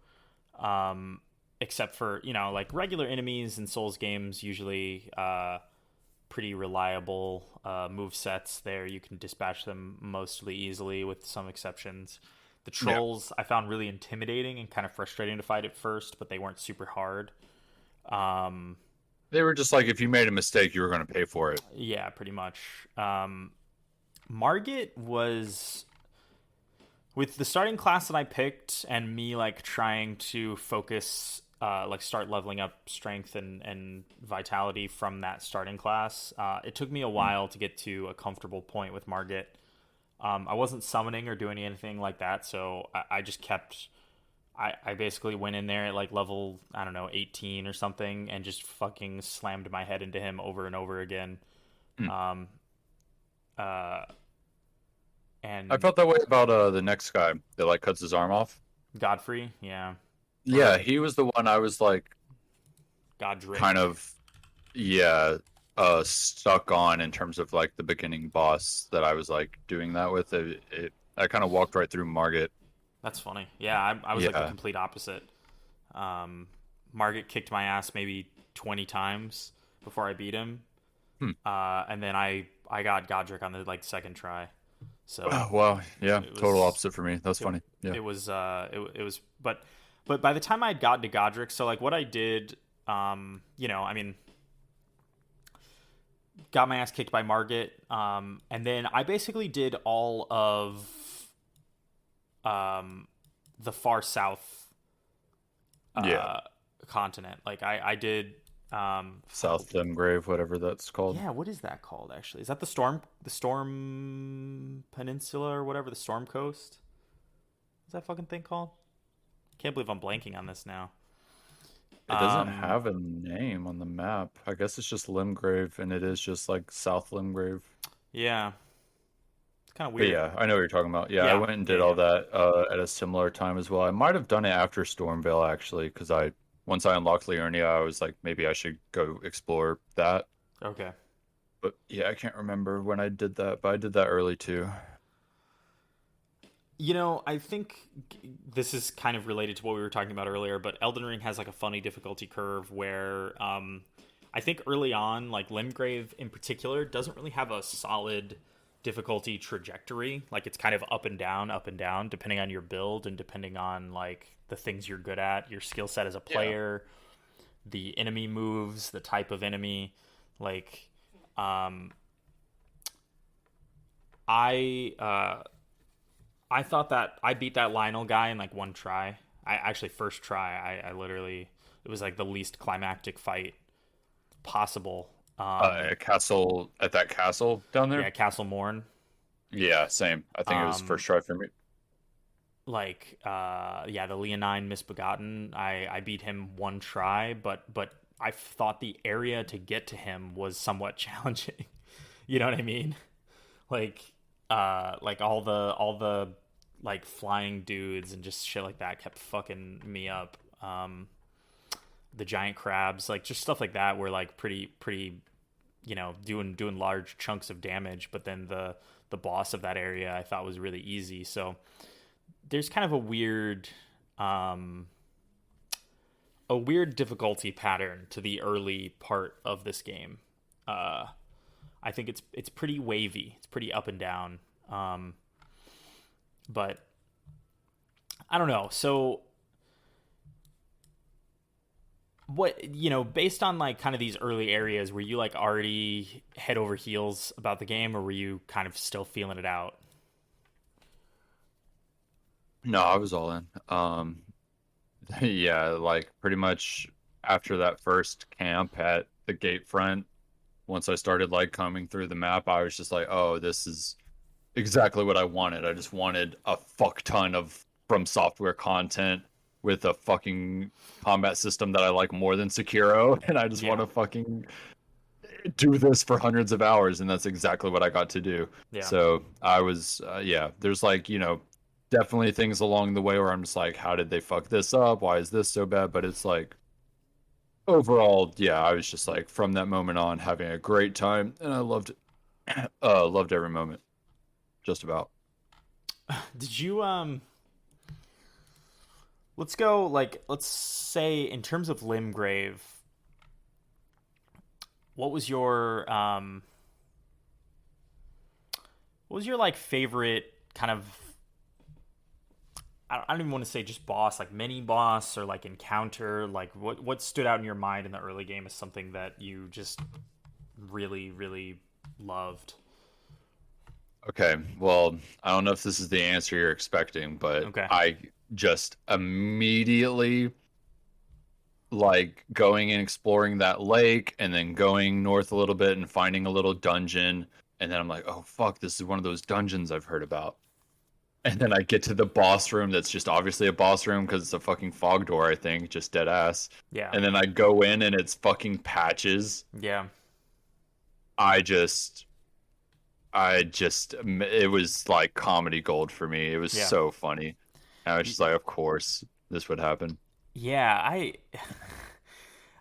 Except for like regular enemies in Souls games, usually pretty reliable move sets. There, you can dispatch them mostly easily, with some exceptions. The Yeah. trolls I found really intimidating and kind of frustrating to fight at first, but they weren't super hard. Um, They were just like, if you made a mistake, you were going to pay for it. yeah, pretty much. Margit was with the starting class that I picked, and me like trying to focus, like start leveling up strength and vitality from that starting class. It took me a Mm. while to get to a comfortable point with Margit. I wasn't summoning or doing anything like that, so I just kept. I basically went in there at like level, I don't know, 18 or something, and just fucking slammed my head into him over and over again. Mm. Um, uh, I and felt that way about the next guy that like cuts his arm off. Godfrey, yeah, Yeah, or he was the one I was like kind Godric. of yeah stuck on in terms of like the beginning boss that I was like doing that with. I kind of walked right through Margit. That's funny. Yeah, I was like the Yeah. complete opposite. Um, Margit kicked my ass maybe 20 times before I beat him, Hmm. and then I got Godric on the like second try. So Oh, well, yeah, it total was opposite for me. That's it funny. Yeah. it was it was but by the time I had gotten to Godric, so like what I did, I mean, got my ass kicked by Margit, and then I basically did all of um the far south Yeah. uh continent. Like I did fuck, South Limgrave, whatever that's called. yeah, what is that called actually? Is that the Storm Peninsula or whatever, the Storm Coast? Is that fucking thing called? Can't believe I'm blanking on this now. It doesn't Um have a name on the map. I guess it's just Limgrave, and it is just like South Limgrave. yeah, it's kind of But weird. yeah, I know what you're talking about. Yeah, I Yeah, went and yeah, did all yeah. that at a similar time as well. I might have done it after Stormvale actually, because I once I unlocked Liurnia, I was like, maybe I should go explore that. Okay. But yeah, I can't remember when I did that, but I did that early too. I think this is kind of related to what we were talking about earlier, but Elden Ring has like a funny difficulty curve where I think early on, like Limgrave in particular, doesn't really have a solid difficulty trajectory. Like it's kind of up and down, depending on your build and depending on like the things you're good at, your skill set as a Yeah. player, the enemy moves, the type of enemy. Like, um, I I thought that I beat that Lionel guy in like one try. I actually first try. I literally it was like the least climactic fight possible. A castle at that castle down there. Yeah, Castle Morn. Yeah, same. I think it was Um, first try for me. yeah, the Leonine Misbegotten. I beat him one try, but I thought the area to get to him was somewhat challenging. You know what I mean? Like like all the like flying dudes and just shit like that kept fucking me up. The giant crabs, like just stuff like that were like pretty doing large chunks of damage, but then the boss of that area I thought was really easy. So there's kind of um a weird difficulty pattern to the early part of this game. uh I think it's pretty wavy, it's pretty up and down. But I don't know. So what, based on like kind of these early areas, were you like already head over heels about the game, or were you kind of still feeling it out? No, I was all in. Yeah, like pretty much after that first camp at the gate front, once I started like coming through the map, I was just like, oh, this is exactly what I wanted. I just wanted a fuck ton of From Software content with a fucking combat system that I like more than Sekiro, and I just want Yeah, to fucking do this for hundreds of hours, and that's exactly what I got to do. yeah. So I was, yeah, there's like, definitely things along the way where I'm just like, how did they fuck this up? Why is this so bad? But it's like, overall, yeah, I was just like, from that moment on, having a great time, and I loved it. Loved every moment, just about. Did you let's go, like, let's say in terms of Limgrave, what was your like favorite kind of I don't even want to say just boss, like mini boss or like encounter. Like what stood out in your mind in the early game is something that you just really really loved. Okay, well, I don't know if this is the answer you're expecting, but Okay. I just immediately like going and exploring that lake and then going north a little bit and finding a little dungeon. And then I'm like, oh, fuck, this is one of those dungeons I've heard about. And then I get to the boss room that's just obviously a boss room because it's a fucking fog door, I think, just dead ass. Yeah. And then I go in and it's fucking Patches. Yeah. I just, it was like comedy gold for me. It was Yeah. so funny. And I was just like, of course, this would happen. Yeah,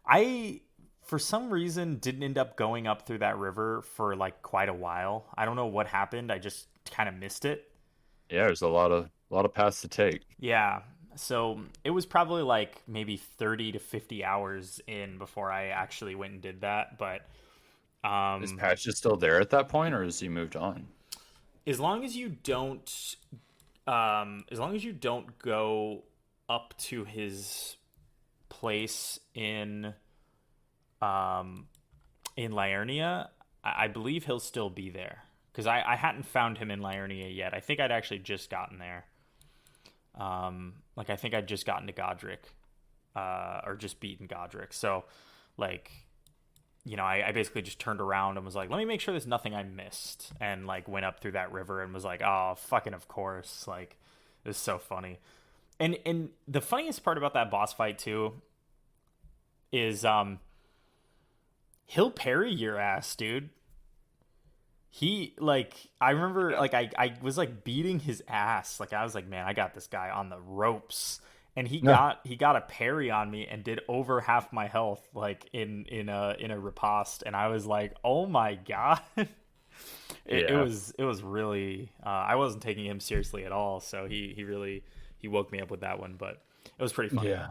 I for some reason didn't end up going up through that river for like quite a while. I don't know what happened. I just kind of missed it. Yeah, there's a lot of paths to take. Yeah. So it was probably like maybe 30 to 50 hours in before I actually went and did that. But Is um, Patches still there at that point, or has he moved on? as long as you don't, as long as you don't go up to his place um, in Liurnia, I believe he'll still be there because I hadn't found him in Liurnia yet. I think I'd actually just gotten there. Like I think I'd just gotten to Godric, or just beaten Godric. So, like, I basically just turned around and was like, let me make sure there's nothing I missed, and like went up through that river and was like, oh, fucking of course, like, it was so funny. And the funniest part about that boss fight too is he'll parry your ass, dude. He like I remember Yeah. like I was like beating his ass. Like I was like, man, I got this guy on the ropes. And No. he got a parry on me and did over half my health like in a riposte, and I was like, oh my god. Yeah. It was really I wasn't taking him seriously at all, so he really he woke me up with that one, but it was pretty funny. Yeah.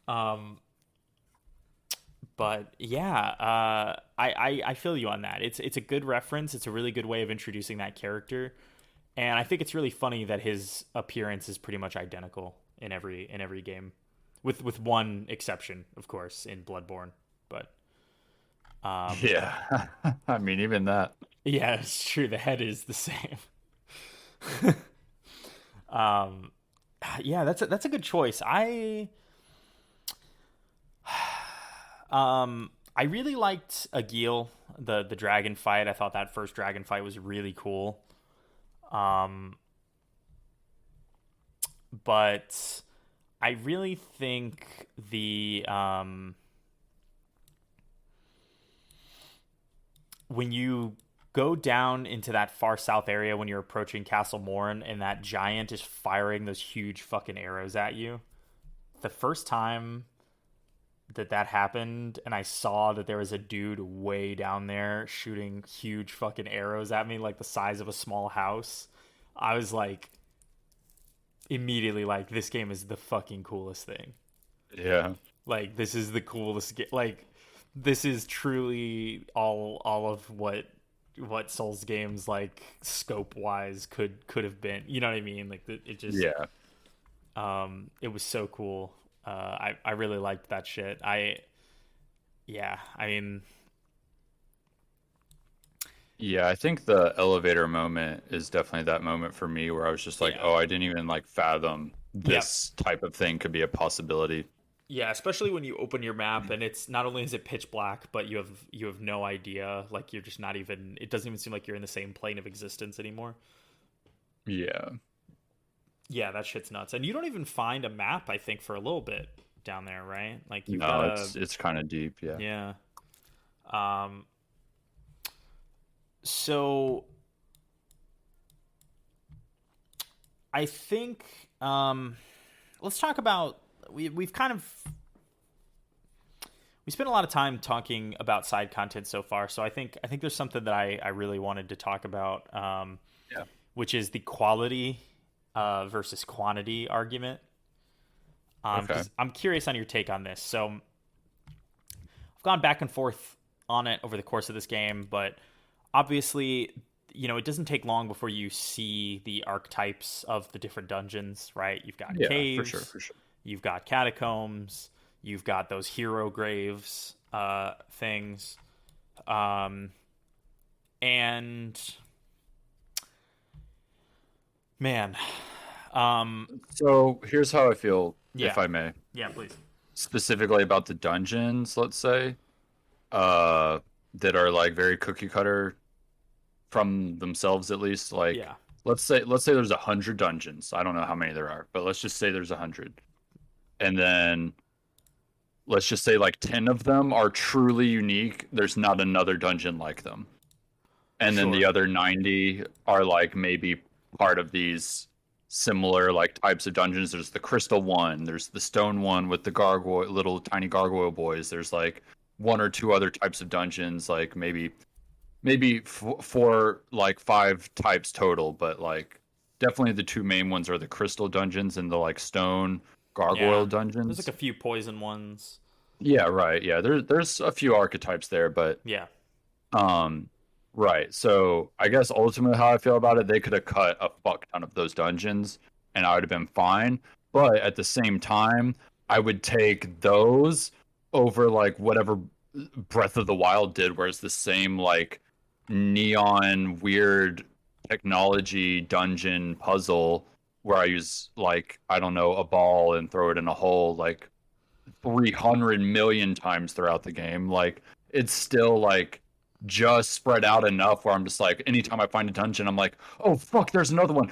Um but yeah, I feel you on that. It's a good reference. It's a really good way of introducing that character, and I think it's really funny that his appearance is pretty much identical in every game, with one exception, of course, in Bloodborne. But Yeah. I mean, even that. yeah, it's true. The head is the same. um, yeah, that's a good choice. I really liked Agil, the dragon fight. I thought that first dragon fight was really cool. Um, but I really think the when you go down into that far south area when you're approaching Castle Morn and that giant is firing those huge fucking arrows at you. The first time that happened and I saw that there was a dude way down there shooting huge fucking arrows at me like the size of a small house, I was like immediately like, this game is the fucking coolest thing. Yeah. Like this is the coolest like this is truly all of what Souls games like scope wise could have been. You know what I mean? Like it just Yeah. it was so cool. I really liked that shit. Yeah, I mean, Yeah, I think the elevator moment is definitely that moment for me where I was just like, yeah. oh, I didn't even like fathom Yep. this type of thing could be a possibility. Yeah, especially when you open your map and it's not only is it pitch black, but you have no idea. Like you're just not even. It doesn't even seem like you're in the same plane of existence anymore. Yeah. Yeah, that shit's nuts. And you don't even find a map, I think, for a little bit down there, right? Like you've No, gotta. it's kind of deep, yeah. Yeah. Um. So I think let's talk about we've kind of we spent a lot of time talking about side content so far, so I think there's something that I really wanted to talk about, Yeah. which is the quality versus quantity argument. Okay. 'Cause I'm curious on your take on this. So I've gone back and forth on it over the course of this game, but obviously it doesn't take long before you see the archetypes of the different dungeons, right? You've got Yeah, for sure, caves, for sure. you've got catacombs, you've got those hero graves things, um, and man, um, So here's how I feel, if yeah, I may, yeah, please, specifically about the dungeons, let's say, uh, that are like very cookie cutter from themselves at least. Like, yeah, let's say there's 100 dungeons. I don't know how many there are, but let's just say there's 100, and then let's just say like 10 of them are truly unique. There's not another dungeon like them. And then the sure, other 90 are like maybe part of these similar like types of dungeons. There's the crystal one, there's the stone one with the gargoyle, little tiny gargoyle boys. There's like one or two other types of dungeons, like maybe four, like five types total, but like definitely the two main ones are the crystal dungeons and the like stone gargoyle yeah. There's like dungeons. a few poison ones, Yeah, right. Yeah, there's a few archetypes there, but yeah, um, right. So I guess ultimately how I feel about it, they could have cut a fuck ton of those dungeons and I would have been fine. But at the same time, I would take those over like whatever Breath of the Wild did, where it's the same like neon weird technology dungeon puzzle where I use like, I don't know, a ball and throw it in a hole like 300 million times throughout the game. Like it's still like just spread out enough where I'm just like, anytime I find a dungeon, I'm like, oh fuck, there's another one.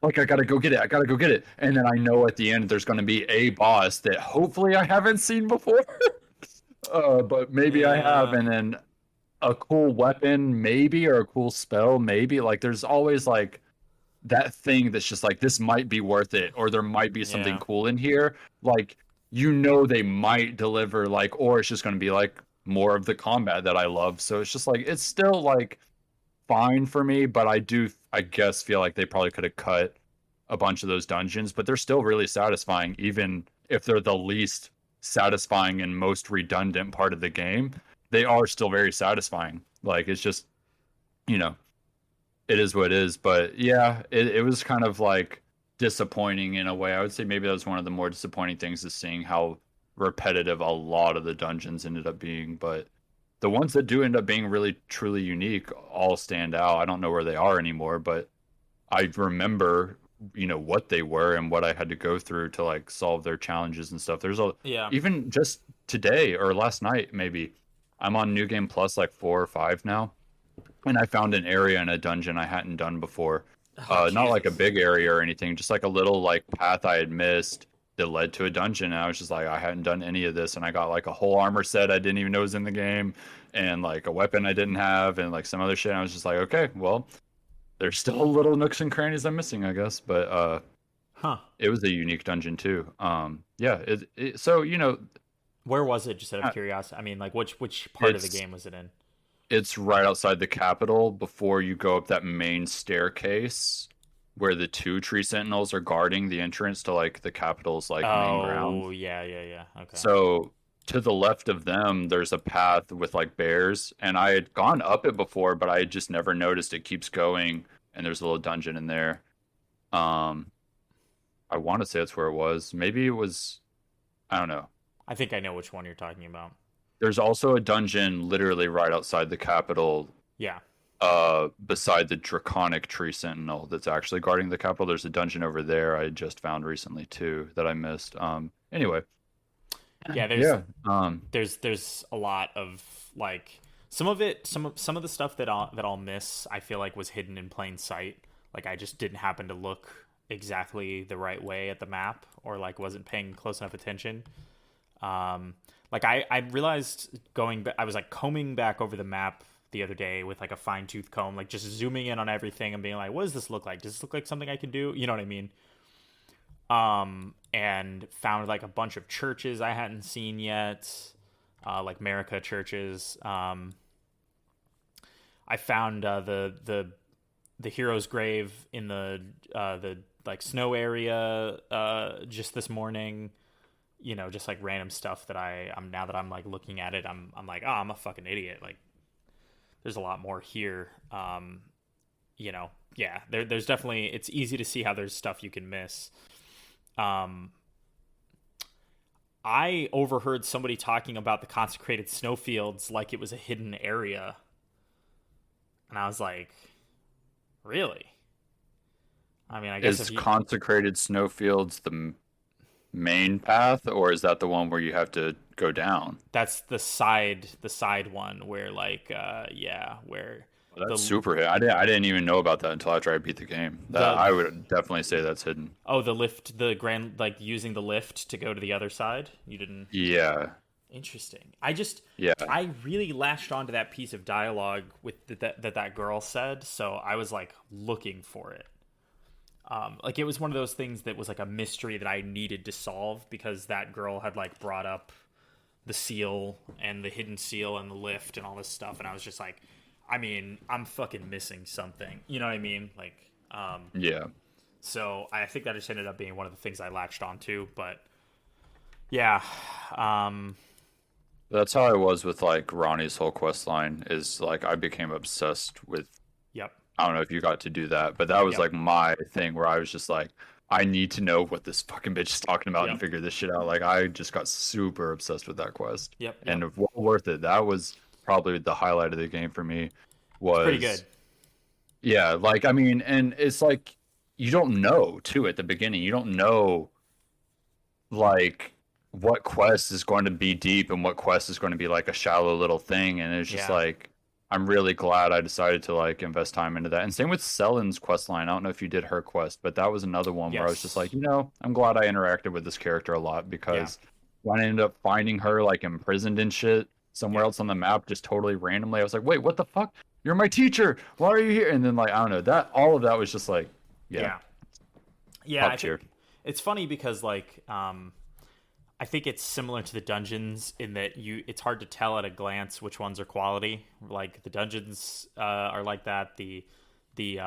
Like I gotta go get it. I gotta go get it. And then I know at the end there's gonna be a boss that hopefully I haven't seen before. But maybe I have, yeah, and then a cool weapon, maybe, or a cool spell, maybe. Like there's always like that thing that's just like this might be worth it, or there might be something yeah, cool in here. Like they might deliver, like, or it's just gonna be like more of the combat that I love. So it's just like it's still like fine for me, but I guess feel like they probably could have cut a bunch of those dungeons, but they're still really satisfying, even if they're the least satisfying and most redundant part of the game. They are still very satisfying. Like it's just, you know, it is what it is. But yeah, it was kind of like disappointing in a way. I would say maybe that was one of the more disappointing things is seeing how repetitive a lot of the dungeons ended up being. But the ones that do end up being really truly unique all stand out. I don't know where they are anymore, but I remember, what they were and what I had to go through to like solve their challenges and stuff. There's a yeah. even just today or last night maybe. I'm on New Game Plus like 4 or 5 now, and I found an area in a dungeon I hadn't done before. Oh Not like a Jesus, big area or anything, just like a little like path I had missed that led to a dungeon. And I was just like, I hadn't done any of this, and I got like a whole armor set I didn't even know was in the game, and like a weapon I didn't have, and like some other shit. And I was just like, okay, well, there's still little nooks and crannies I'm missing, I guess. But huh? it was a unique dungeon too. Yeah. So Where was it? Just out of uh, curiosity. I mean, like which part of the it's game was it in? it's right outside the Capitol before you go up that main staircase where the two tree sentinels are guarding the entrance to like the Capitol's like main Oh grounds. yeah, yeah, yeah. Okay. So to the left of them, there's a path with like bears, and I had gone up it before, but I had just never noticed it keeps going, and there's a little dungeon in there. Um, I want to say that's where it was. Maybe it was. I don't know. I think I know which one you're talking about. There's also a dungeon literally right outside the Capitol Yeah. beside the draconic tree sentinel that's actually guarding the capital. There's a dungeon over there I just found recently too that I missed. Anyway, Yeah, yeah. there's a lot of like some of it some of the stuff that I'll miss, I feel like was hidden in plain sight. Like I just didn't happen to look exactly the right way at the map, or like wasn't paying close enough attention. Um, like I realized I was like combing back over the map the other day with like a fine tooth comb, like just zooming in on everything and being like, what does this look like? Does this look like something I can do? You know what I mean? And found like a bunch of churches I hadn't seen yet, like America churches. I found the hero's grave in the like snow area just this morning. Just like random stuff that I'm now that I'm like looking at it, I'm like, oh, I'm a fucking idiot. Like there's a lot more here. Yeah, there's definitely, it's easy to see how there's stuff you can miss. Um, I overheard somebody talking about the consecrated snowfields like it was a hidden area, and I was like, really? I mean, I guess if Is you, consecrated snowfields the main path, or is that the one where you have to go down? that's the side one where like yeah, where Well, that's the super hidden. I didn't even know about that until after I beat the game. That the I would definitely say that's hidden. oh, the lift, the grand, like using the lift to go to the other side. You didn't. Yeah, Interesting. I just, yeah, I really latched onto that piece of dialogue with that girl said, so I was like looking for it. Like it was one of those things that was like a mystery that I needed to solve because that girl had like brought up the seal and the hidden seal and the lift and all this stuff, and I was just like, I mean, I'm fucking missing something. You know what I mean? Like, yeah. so I think that just ended up being one of the things I latched onto. But yeah, um, That's how I was with like Ronnie's whole quest line. Is like I became obsessed with. yep, I don't know if you got to do that, but that was yep, like my thing where I was just like, I need to know what this fucking bitch is talking about and yep, figure this shit out. Like I just got super obsessed with that quest, yep, yep. and well worth it. That was probably the highlight of the game for me. It's pretty good. Was yeah, like I mean, and it's like you don't know too at the beginning. You don't know like what quest is going to be deep and what quest is going to be like a shallow little thing. And it's just Yeah. like I'm really glad I decided to like invest time into that. And same with Sellen's quest line. I don't know if you did her quest, but that was another one where I was just Yes. like, I'm glad I interacted with this character a lot Yeah. because when I ended up finding her like imprisoned and shit somewhere Yeah. else on the map, just totally randomly, I was like, wait, what the fuck? You're my teacher. Why are you here? And then like I don't know that all of that was just like, yeah, Yeah. Yeah. top I tier. think it's funny because like, I think it's similar to the dungeons in that it's hard to tell at a glance which ones are quality. Like the dungeons are like that. The the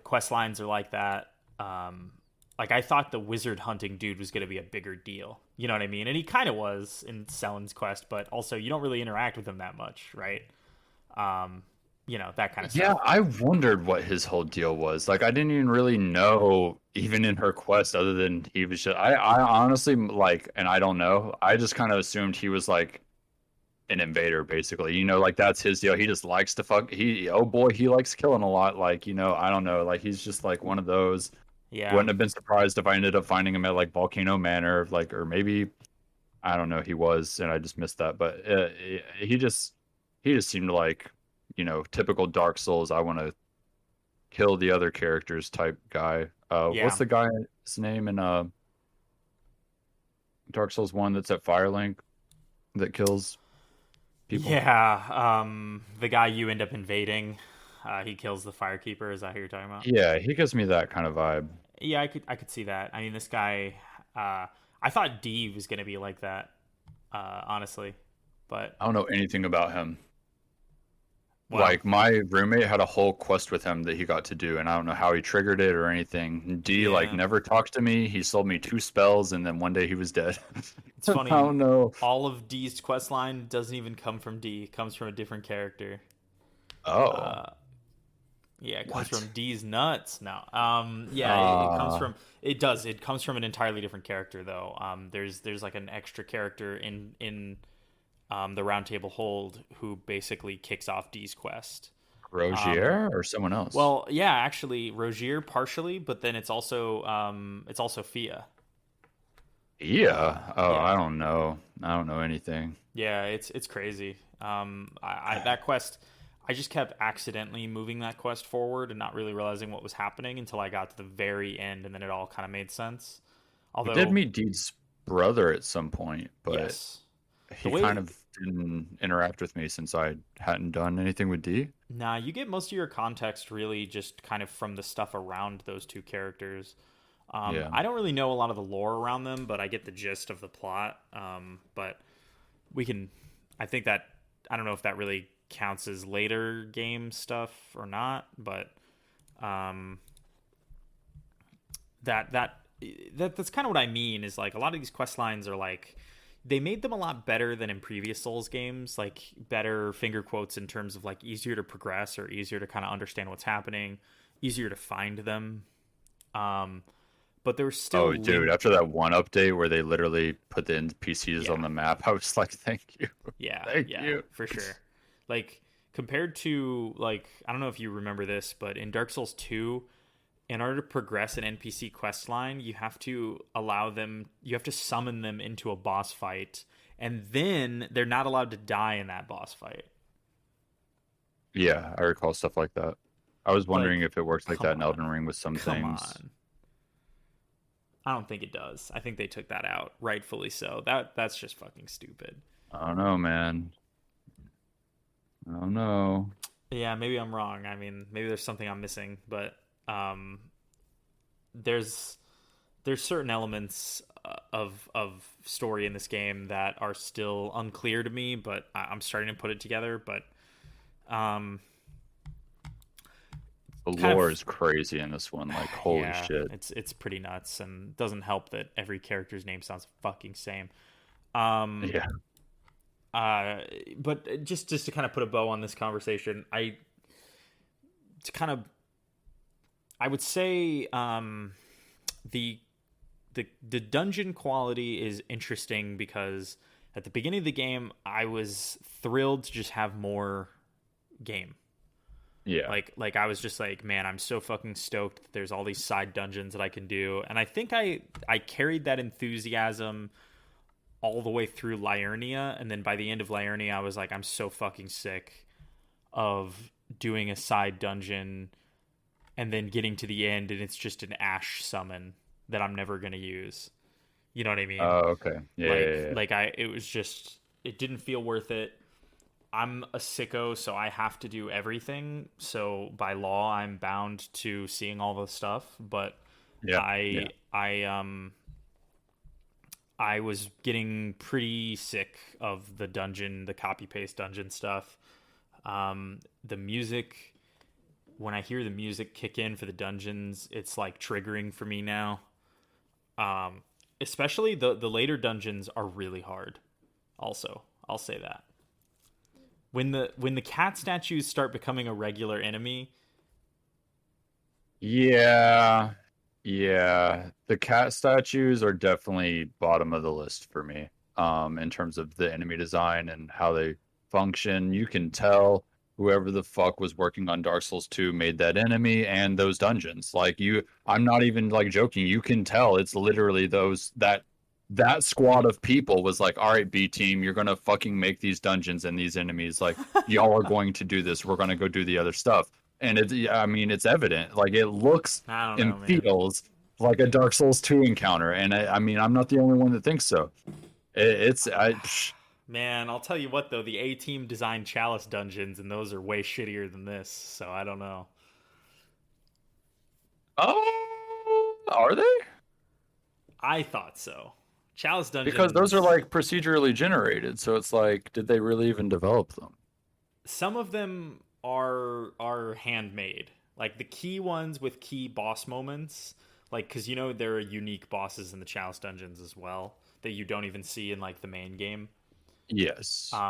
quest lines are like that. Like I thought the wizard hunting dude was going to be a bigger deal. You know what I mean? And he kind of was in Sellen's quest, but also you don't really interact with him that much, right? Um, that kind of Yeah, stuff. I wondered what his whole deal was. Like, I didn't even really know, even in her quest, other than he was just. I honestly like, and I don't know. I just kind of assumed he was like an invader, basically. Like that's his deal. He just likes to fuck. Oh boy, he likes killing a lot. Like, I don't know. Like, he's just like one of those. Yeah. Wouldn't have been surprised if I ended up finding him at like Volcano Manor, like, or maybe I don't know. He was, and I just missed that. But he just seemed like typical Dark Souls. I want to kill the other characters type guy. What's Yeah. the guy's name in Dark Souls 1 that's at Firelink that kills people? Yeah. The guy you end up invading, he kills the firekeeper. Is that who you're talking about? Yeah, he gives me that kind of vibe. Yeah, I could see that. I mean, this guy, uh, I thought D was gonna be like that, honestly, but I don't know anything about him. well, Like my roommate had a whole quest with him that he got to do, and I don't know how he triggered it or anything. D like yeah, never talked to me. He sold me two spells, and then one day he was dead. it's I funny. don't know. All of D's quest line doesn't even come from D. It comes from a different character. Oh, Uh, yeah, it comes what? from D's nuts. No, yeah, it comes Uh, from. It does. It comes from an entirely different character, though. There's like an extra character in the Round Table Hold who basically kicks off D's quest. Um, Rogier or someone else? well, yeah, actually, Rogier partially, but then it's also Fia. Yeah. Oh, Yeah, I don't know. I don't know anything. yeah, it's crazy. I that quest, I just kept accidentally moving that quest forward and not really realizing what was happening until I got to the very end, and then it all kind of made sense. We did Although, meet Deed's brother at some point, but yes, the he kind way of didn't interact with me since I hadn't done anything with D. nah, you get most of your context really just kind of from the stuff around those two characters. Yeah. I don't really know a lot of the lore around them, but I get the gist of the plot. But we can, I think that, I don't know if that really counts as later game stuff or not, but um, that that's kind of what I mean is like a lot of these quest lines are like they made them a lot better than in previous Souls games, like better finger quotes in terms of like easier to progress or easier to kind of understand what's happening, easier to find them. Um, but there was Oh, still dude, after that one update where they literally put the NPCs on yeah, the map, I was like, thank you. yeah, Thank yeah, you. for sure. Like compared to like I don't know if you remember this, but in Dark Souls 2, in order to progress an NPC quest line, you have to you have to summon them into a boss fight, and then they're not allowed to die in that boss fight. Yeah, I recall stuff like that. I was wondering Like, if it works like come that in on. Elden Ring with some Come things. on. I don't think it does. I think they took that out, rightfully so. That's just fucking stupid. I don't know, man. I don't know. Yeah, maybe I'm wrong. I mean, maybe there's something I'm missing, but um there's there's certain elements of story in this game that are still unclear to me, but I'm starting to put it together. But um, The kind lore of is crazy in this one. Like, holy yeah, shit. it's pretty nuts, and it doesn't help that every character's name sounds fucking same. Um, Yeah. uh, but just to kind of put a bow on this conversation, to kind of I would say the the dungeon quality is interesting because at the beginning of the game I was thrilled to just have more game. Yeah. Like I was just like, man, I'm so fucking stoked that there's all these side dungeons that I can do. And I think I carried that enthusiasm all the way through Liurnia, and then by the end of Liurnia I was like, I'm so fucking sick of doing a side dungeon and then getting to the end and it's just an ash summon that I'm never going to use. You know what I mean? Oh, okay. Yeah, yeah, yeah. It was just it didn't feel worth it. I'm a sicko, so I have to do everything. So by law, I'm bound to seeing all the stuff. But Yeah, yeah. I I was getting pretty sick of the copy paste dungeon stuff. The music, when I hear the music kick in for the dungeons, it's like triggering for me now. Um, Especially the later dungeons are really hard. Also, I'll say that when the cat statues start becoming a regular enemy, Yeah. Yeah. The cat statues are definitely bottom of the list for me. In terms of the enemy design and how they function. You can tell whoever the fuck was working on Dark Souls 2 made that enemy and those dungeons. Like you I'm not even like joking. You can tell it's literally that squad of people was like, all right, B team, you're gonna fucking make these dungeons and these enemies. Like, y'all are going to do this. We're gonna go do the other stuff. And I mean, it's evident. Like, it looks I don't know, and man. feels like a Dark Souls 2 encounter. And I mean, I'm not the only one that thinks so. Man, I'll tell you what though, the A team designed Chalice dungeons, and those are way shittier than this. So I don't know. Oh, are they? I thought so. Chalice Because those are dungeons, like procedurally generated. So it's like, did they really even develop them? some of them are handmade. Like the key ones with key boss moments, like because you know there are unique bosses in the Chalice dungeons as well that you don't even see in like the main game. Yes.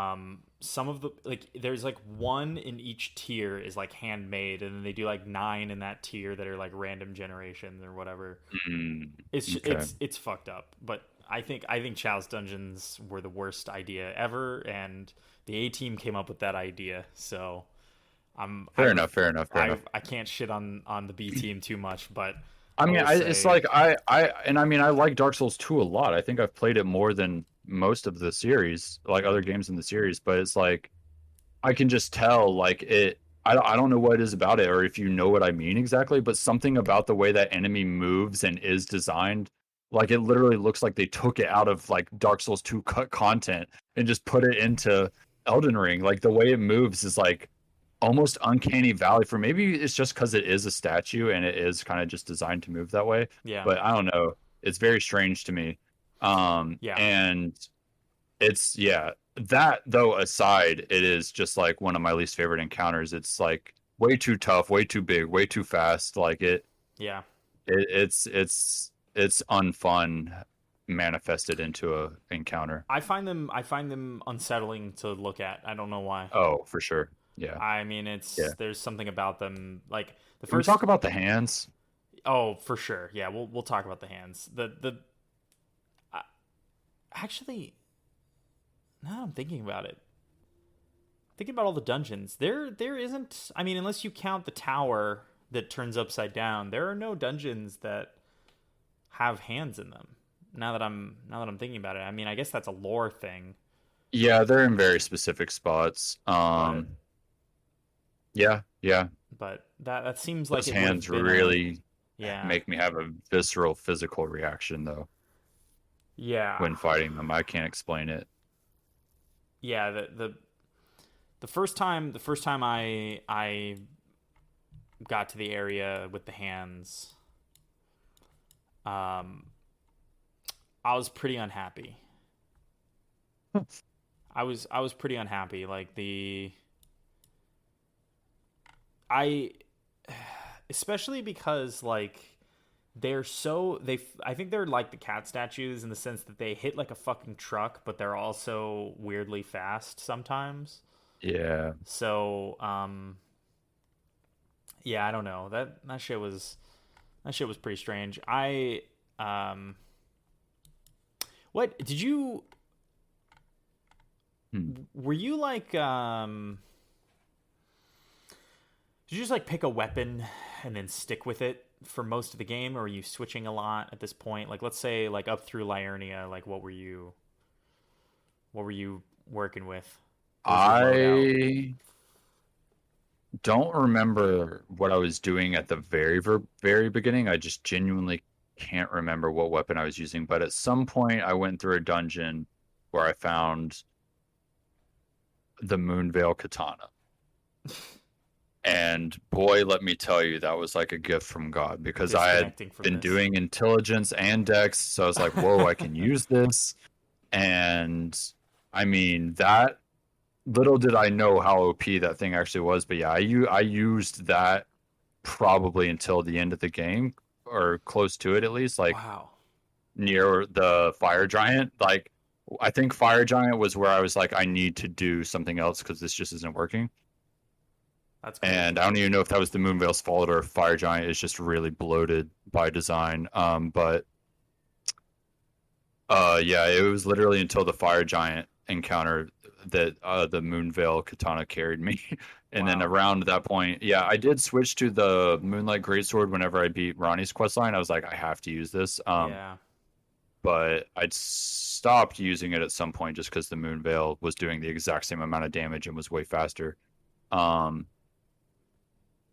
Some of the like there's like one in each tier is like handmade, and then they do like nine in that tier that are like random generations or whatever. Mm, okay. It's fucked up, but I think Chalice dungeons were the worst idea ever, and the A team came up with that idea. So I'm Fair enough. Fair enough. Fair enough. I can't shit on the B team too much, but I I mean, will it's say like and I mean, I like Dark Souls 2 a lot. I think I've played it more than most of the series, like other games in the series, but it's like I can just tell like I don't know what it is about it or if you know what I mean exactly, but something about the way that enemy moves and is designed, like it literally looks like they took it out of like Dark Souls 2 cut content and just put it into Elden Ring. Like the way it moves is like almost uncanny valley for maybe it's just because it is a statue and it is kind of just designed to move that way, yeah, but I don't know, it's very strange to me. yeah, And it's yeah, that though aside, it is just like one of my least favorite encounters. It's like way too tough, way too big, way too fast. Like yeah. it's unfun. manifested into a encounter. I find them unsettling to look at. I don't know why. Oh, for sure. Yeah. I mean, it's Yeah. there's something about them like the Can we talk first. about the hands? Oh, for sure. Yeah, we'll talk about the hands. The uh, actually, now I'm thinking about it. Thinking about all the dungeons, there isn't. I mean, unless you count the tower that turns upside down, there are no dungeons that have hands in them. Now that I'm thinking about it, I mean, I guess that's a lore thing, Yeah, they're in very specific spots. but Yeah, yeah. that seems like Those it would hands have been a really yeah make me have a visceral physical reaction though yeah when fighting them. I can't explain it. yeah the first time I got to the area with the hands, um, I was pretty unhappy. I was pretty unhappy. Like I especially because like I think they're like the cat statues in the sense that they hit like a fucking truck, but they're also weirdly fast sometimes. Yeah. So yeah, I don't know. That shit was pretty strange. I um what did you Hmm. were you like did you just like pick a weapon and then stick with it for most of the game, or are you switching a lot at this point? Like, let's say like up through Liurnia, like what were you working with? What was your loadout? I don't remember what I was doing at the very beginning. I just genuinely can't remember what weapon I was using. But at some point, I went through a dungeon where I found the Moonveil Katana. And boy, let me tell you, that was like a gift from God because I had Disconnecting from been this. doing intelligence and dex. So I was like, whoa, I can use this. And I mean, that little did I know how OP that thing actually was. But yeah, I used that probably until the end of the game or close to it at least, like Wow, near the fire giant. Like, I think fire giant was where I was like, I need to do something else because this just isn't working. that's And crazy. I don't even know if that was the Moonveil's fault or if Fire Giant is just really bloated by design. But yeah, it was literally until the Fire Giant encounter that the Moonveil Katana carried me. And then Wow. around that point, yeah, I did switch to the Moonlight Greatsword whenever I beat Ronnie's questline. I was like, I have to use this. Yeah. But I'd stopped using it at some point just because the Moonveil was doing the exact same amount of damage and was way faster. Um,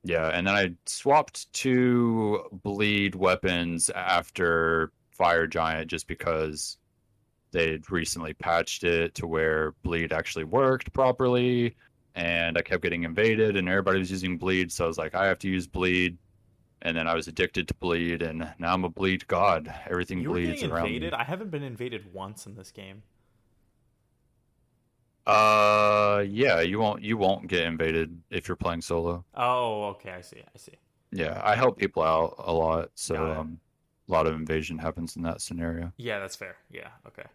Yeah, and then I swapped to bleed weapons after Fire Giant just because they'd recently patched it to where bleed actually worked properly. And I kept getting invaded and everybody was using bleed. So I was like, I have to use bleed. And then I was addicted to bleed. And now I'm a bleed god. Everything You were getting bleeds around me. invaded? I haven't been invaded once in this game. Yeah, you won't get invaded if you're playing solo. Oh, okay. I see. I see. Yeah, I help people out a lot, so Got it. a lot of invasion happens in that scenario. Yeah, that's fair. Yeah. Okay.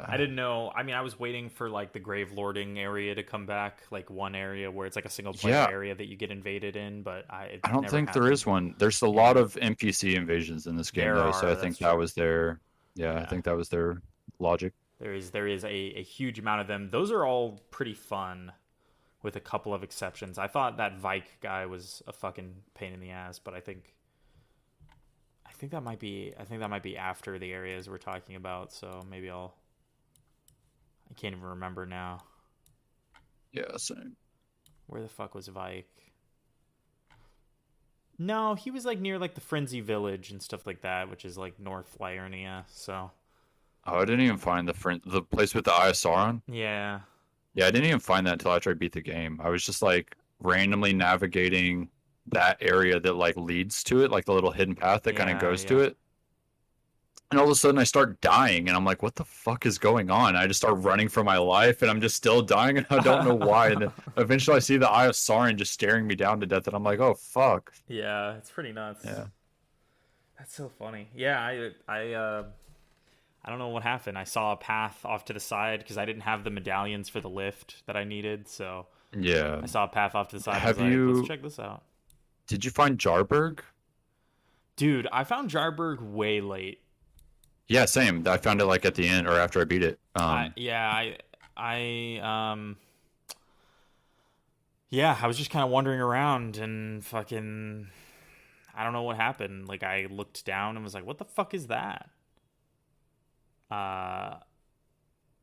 I Yeah. didn't know. I mean, I was waiting for like the grave lording area to come back, like one area where it's like a single player Yeah, area that you get invaded in, but it I don't never think there is happened. one. There's a lot Yeah. of NPC invasions in this game There though, so I are. That's think that true. was their yeah, I Yeah. think that was their logic. There is a huge amount of them. Those are all pretty fun, with a couple of exceptions. I thought that Vike guy was a fucking pain in the ass, but I think that might be after the areas we're talking about. So maybe I can't even remember now. Yeah, same. Where the fuck was Vike? No, he was like near like the Frenzy Village and stuff like that, which is like North Liurnia. So Oh, I didn't even find the place with the Eye of Sauron. yeah, Yeah, I didn't even find that until after I beat the game. I was just like randomly navigating that area that like leads to it, like the little hidden path that kind of yeah, goes to yeah. it. And all of a sudden I start dying and I'm like, what the fuck is going on? I just start running for my life and I'm just still dying and I don't know why. And then eventually I see the Eye of Sauron just staring me down to death and I'm like, oh fuck. Yeah, it's pretty nuts. Yeah. That's so funny. Yeah, I don't know what happened. I saw a path off to the side because I didn't have the medallions for the lift that I needed. So Yeah. I saw a path off to the side. And I was Have like, let's you? check this out. Did you find Jarberg? Dude, I found Jarberg way late. Yeah, same. I found it like at the end or after I beat it. Yeah, I yeah, I was just kind of wandering around and fucking I don't know what happened. Like I looked down and was like, "What the fuck is that?" Uh,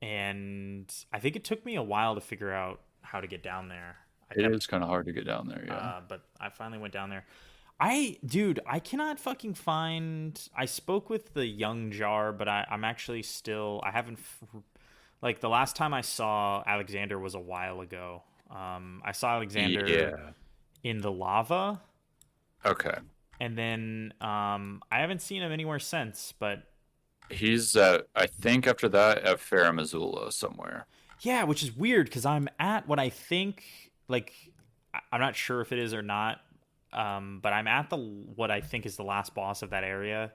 and I think it took me a while to figure out how to get down there. I It kept, is kind of hard to get down there. Yeah. but I finally went down there. Dude, I cannot fucking find. I spoke with the young Jar, but I'm actually still. I haven't. Like the last time I saw Alexander was a while ago. I saw Alexander Yeah. in the lava, Okay. and then I haven't seen him anywhere since. But He's at, I think after that at Farum Azula somewhere. yeah, which is weird because I'm at what I think like I'm not sure if it is or not, but I'm at the what I think is the last boss of that area,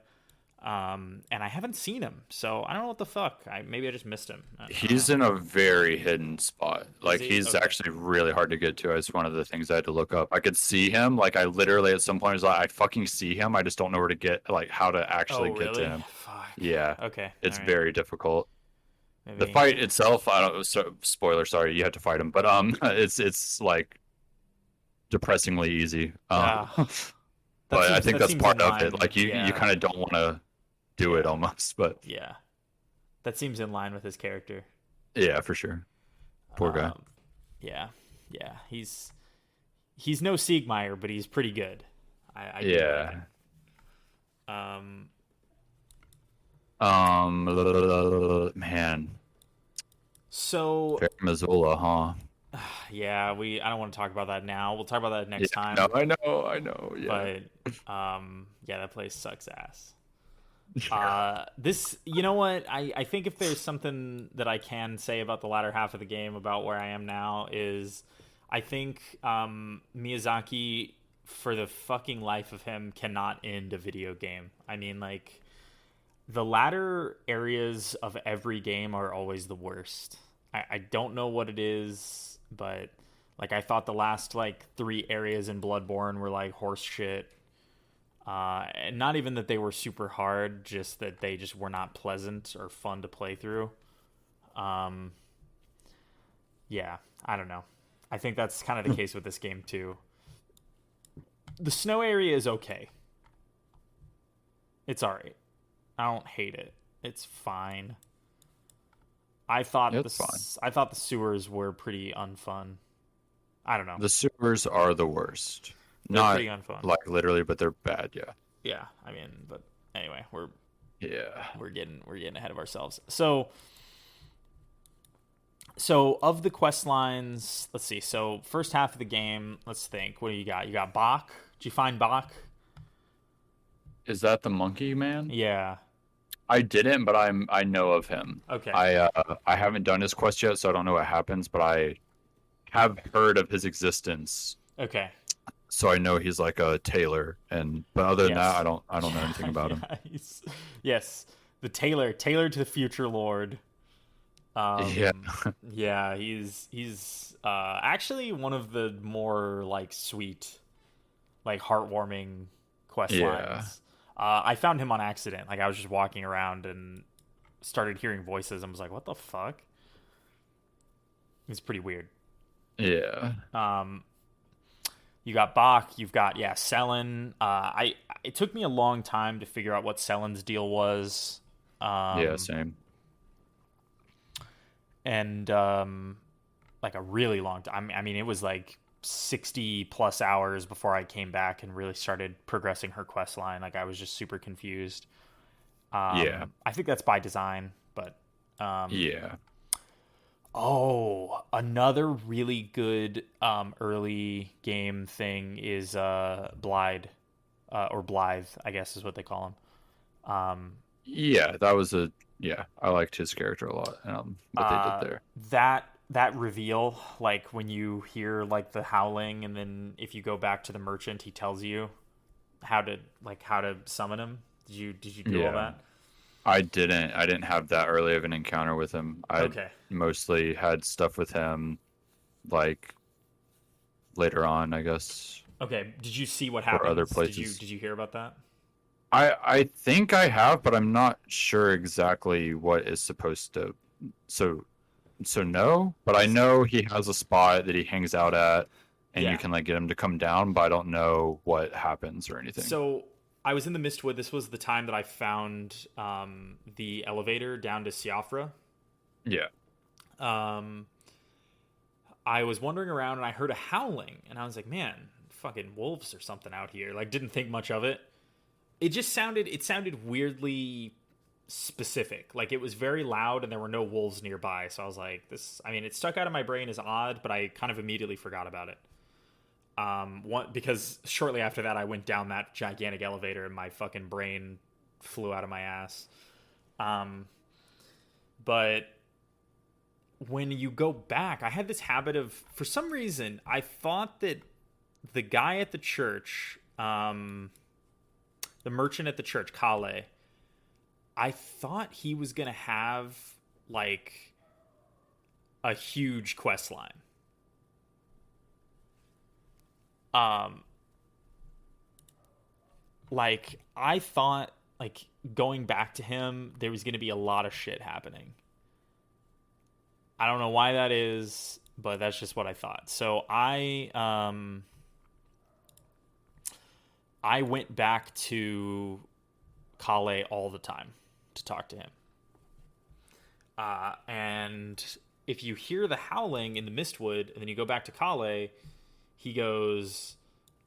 and I haven't seen him, so I don't know what the fuck. Maybe I just missed him. I don't He's know. in a very hidden spot. Is Like he he's okay? actually really hard to get to. It's one of the things I had to look up. I could see him. Like I literally at some point was like, I fucking see him. I just don't know where to get, like how to Oh actually get to really? him. Fuck. Yeah, Okay. All it's right. very difficult. The Maybe. fight itself, I don't. Spoiler, sorry, you have to fight him, but it's like depressingly easy. Uh, But I think that that's seems in part of it. line. Like you Yeah. kind of don't want to do it Yeah. almost, but Yeah. That seems in line with his character. yeah, for sure. Poor guy. Um, yeah. Yeah. He's no Siegmeyer, but he's pretty good. I do like Yeah. him. Um, Man, so Fair Missoula, huh? yeah, I don't want to talk about that now. We'll talk about that Yeah, next no, time. I know, yeah. But yeah, that place sucks ass. This, you know what? I think if there's something that I can say about the latter half of the game about where I am now is I think Miyazaki, for the fucking life of him, cannot end a video game. I mean, like, the latter areas of every game are always the worst. I don't know what it is, but like I thought the last like three areas in Bloodborne were like horse shit. And not even that they were super hard, just that they just were not pleasant or fun to play through. Um, yeah, I don't know. I think that's kind of the case with this game too. The snow area is okay. It's alright. I don't hate it. It's fine. It's fine. I thought the sewers were pretty unfun. I don't know. The sewers are the worst. They're Not pretty unfun. like literally, but they're bad, yeah. Yeah, I mean, but anyway, Yeah. we're getting ahead of ourselves. So of the quest lines, let's see. So first half of the game, let's think. What do you got? You got Bach. Did you find Bach? Is that the monkey man? Yeah. I didn't, but I know of him. Okay. I haven't done his quest yet, so I don't know what happens, but I have heard of his existence. Okay. So I know he's like a tailor, and but other than that, Yes. I don't know anything about him. Yeah, yes, the tailor to the future lord. Yeah. Yeah, he's actually one of the more like sweet, like heartwarming quest Yeah. lines. I found him on accident. Like I was just walking around and started hearing voices and was like, "What the fuck?" It's pretty weird. Yeah. You got Bach. You've got Selen. It took me a long time to figure out what Selen's deal was. Yeah, same. And like a really long time. I mean, it was like 60 plus hours before I came back and really started progressing her quest line. Like I was just super confused. Yeah. I think that's by design, but Yeah. oh, another really good early game thing is Blythe, or Blythe, I guess is what they call him. Yeah, that was a yeah, I liked his character a lot. What they did there. That reveal, like when you hear like the howling, and then if you go back to the merchant, he tells you how to summon him. Did you do all Yeah. that? I didn't have that early of an encounter with him. I Okay. mostly had stuff with him like later on, I guess, Okay. Did you see what or other happens? places. Did you hear about that? I think I have, but I'm not sure exactly what is supposed to. So so no, but I know he has a spot that he hangs out at, and you Yeah. can like get him to come down, but I don't know what happens or anything. So I was in the Mistwood. This was the time that I found the elevator down to Siafra. Yeah. Um, I was wandering around and I heard a howling, and I was like, "Man, fucking wolves or something out here." Like, didn't think much of it. It sounded weirdly specific. Like it was very loud and there were no wolves nearby. So I was like, this. I mean, it stuck out of my brain as odd, but I kind of immediately forgot about it. Because shortly after that, I went down that gigantic elevator and my fucking brain flew out of my ass. Um, but when you go back, I had this habit of, for some reason, I thought that the guy at the church, the merchant at the church, Kale, I thought he was gonna have like a huge quest line. Um, like I thought, like going back to him, there was gonna be a lot of shit happening. I don't know why that is, but that's just what I thought. So I went back to Kale all the time to talk to him. And if you hear the howling in the Mistwood, and then you go back to Kale, he goes,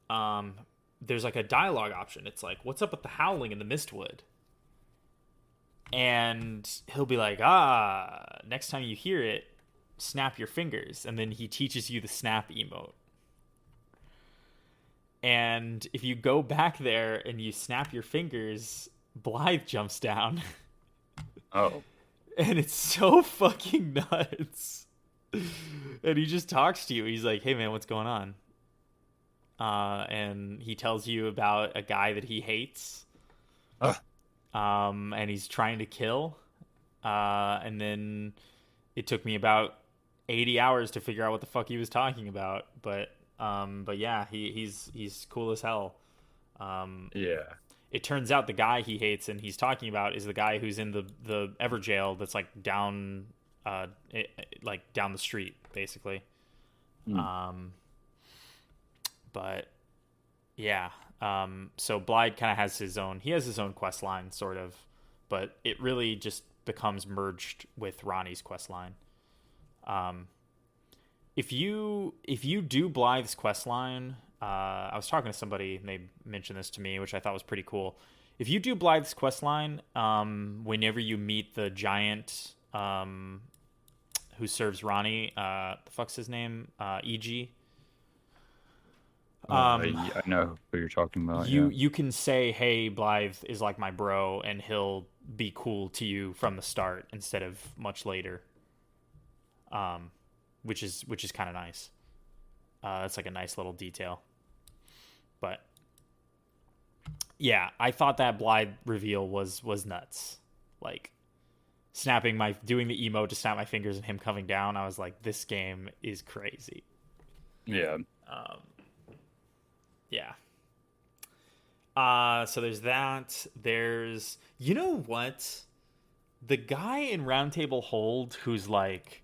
there's like a dialogue option. It's like, "What's up with the howling in the Mistwood?" And he'll be like, next time you hear it, snap your fingers. And then he teaches you the snap emote. And if you go back there and you snap your fingers, Blythe jumps down. Oh. And it's so fucking nuts. And he just talks to you. He's like, "Hey man, what's going on?" And he tells you about a guy that he hates. Uh, And he's trying to kill. And then it took me about 80 hours to figure out what the fuck he was talking about. But yeah, he's cool as hell. yeah. It turns out the guy he hates and he's talking about is the guy who's in the Ever jail that's like down like down the street basically. Hmm. But yeah, so Blythe kind of has his own quest line sort of, but it really just becomes merged with Ronnie's quest line. If you do Blythe's quest line, I was talking to somebody and they mentioned this to me, which I thought was pretty cool. If you do Blythe's quest line, whenever you meet the giant who serves Ronnie, the fuck's his name? EG. I know who you're talking about. You Yeah. you can say, "Hey, Blythe is like my bro," and he'll be cool to you from the start instead of much later. Which is kind of nice. That's like a nice little detail. But yeah, I thought that Blythe reveal was nuts. Like doing the emote to snap my fingers and him coming down. I was like, this game is crazy. Yeah. Yeah. So there's that. You know what? The guy in Roundtable Hold who's like,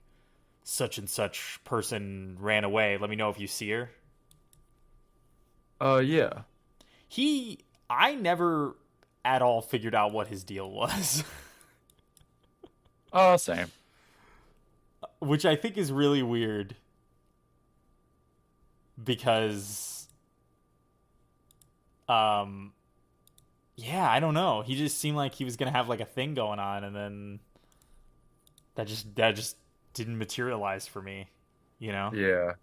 "Such and such person ran away. Let me know if you see her." Yeah. I never at all figured out what his deal was, Same. which I think is really weird because, yeah, I don't know. He just seemed like he was gonna have like a thing going on, and then that just didn't materialize for me, you know? Yeah.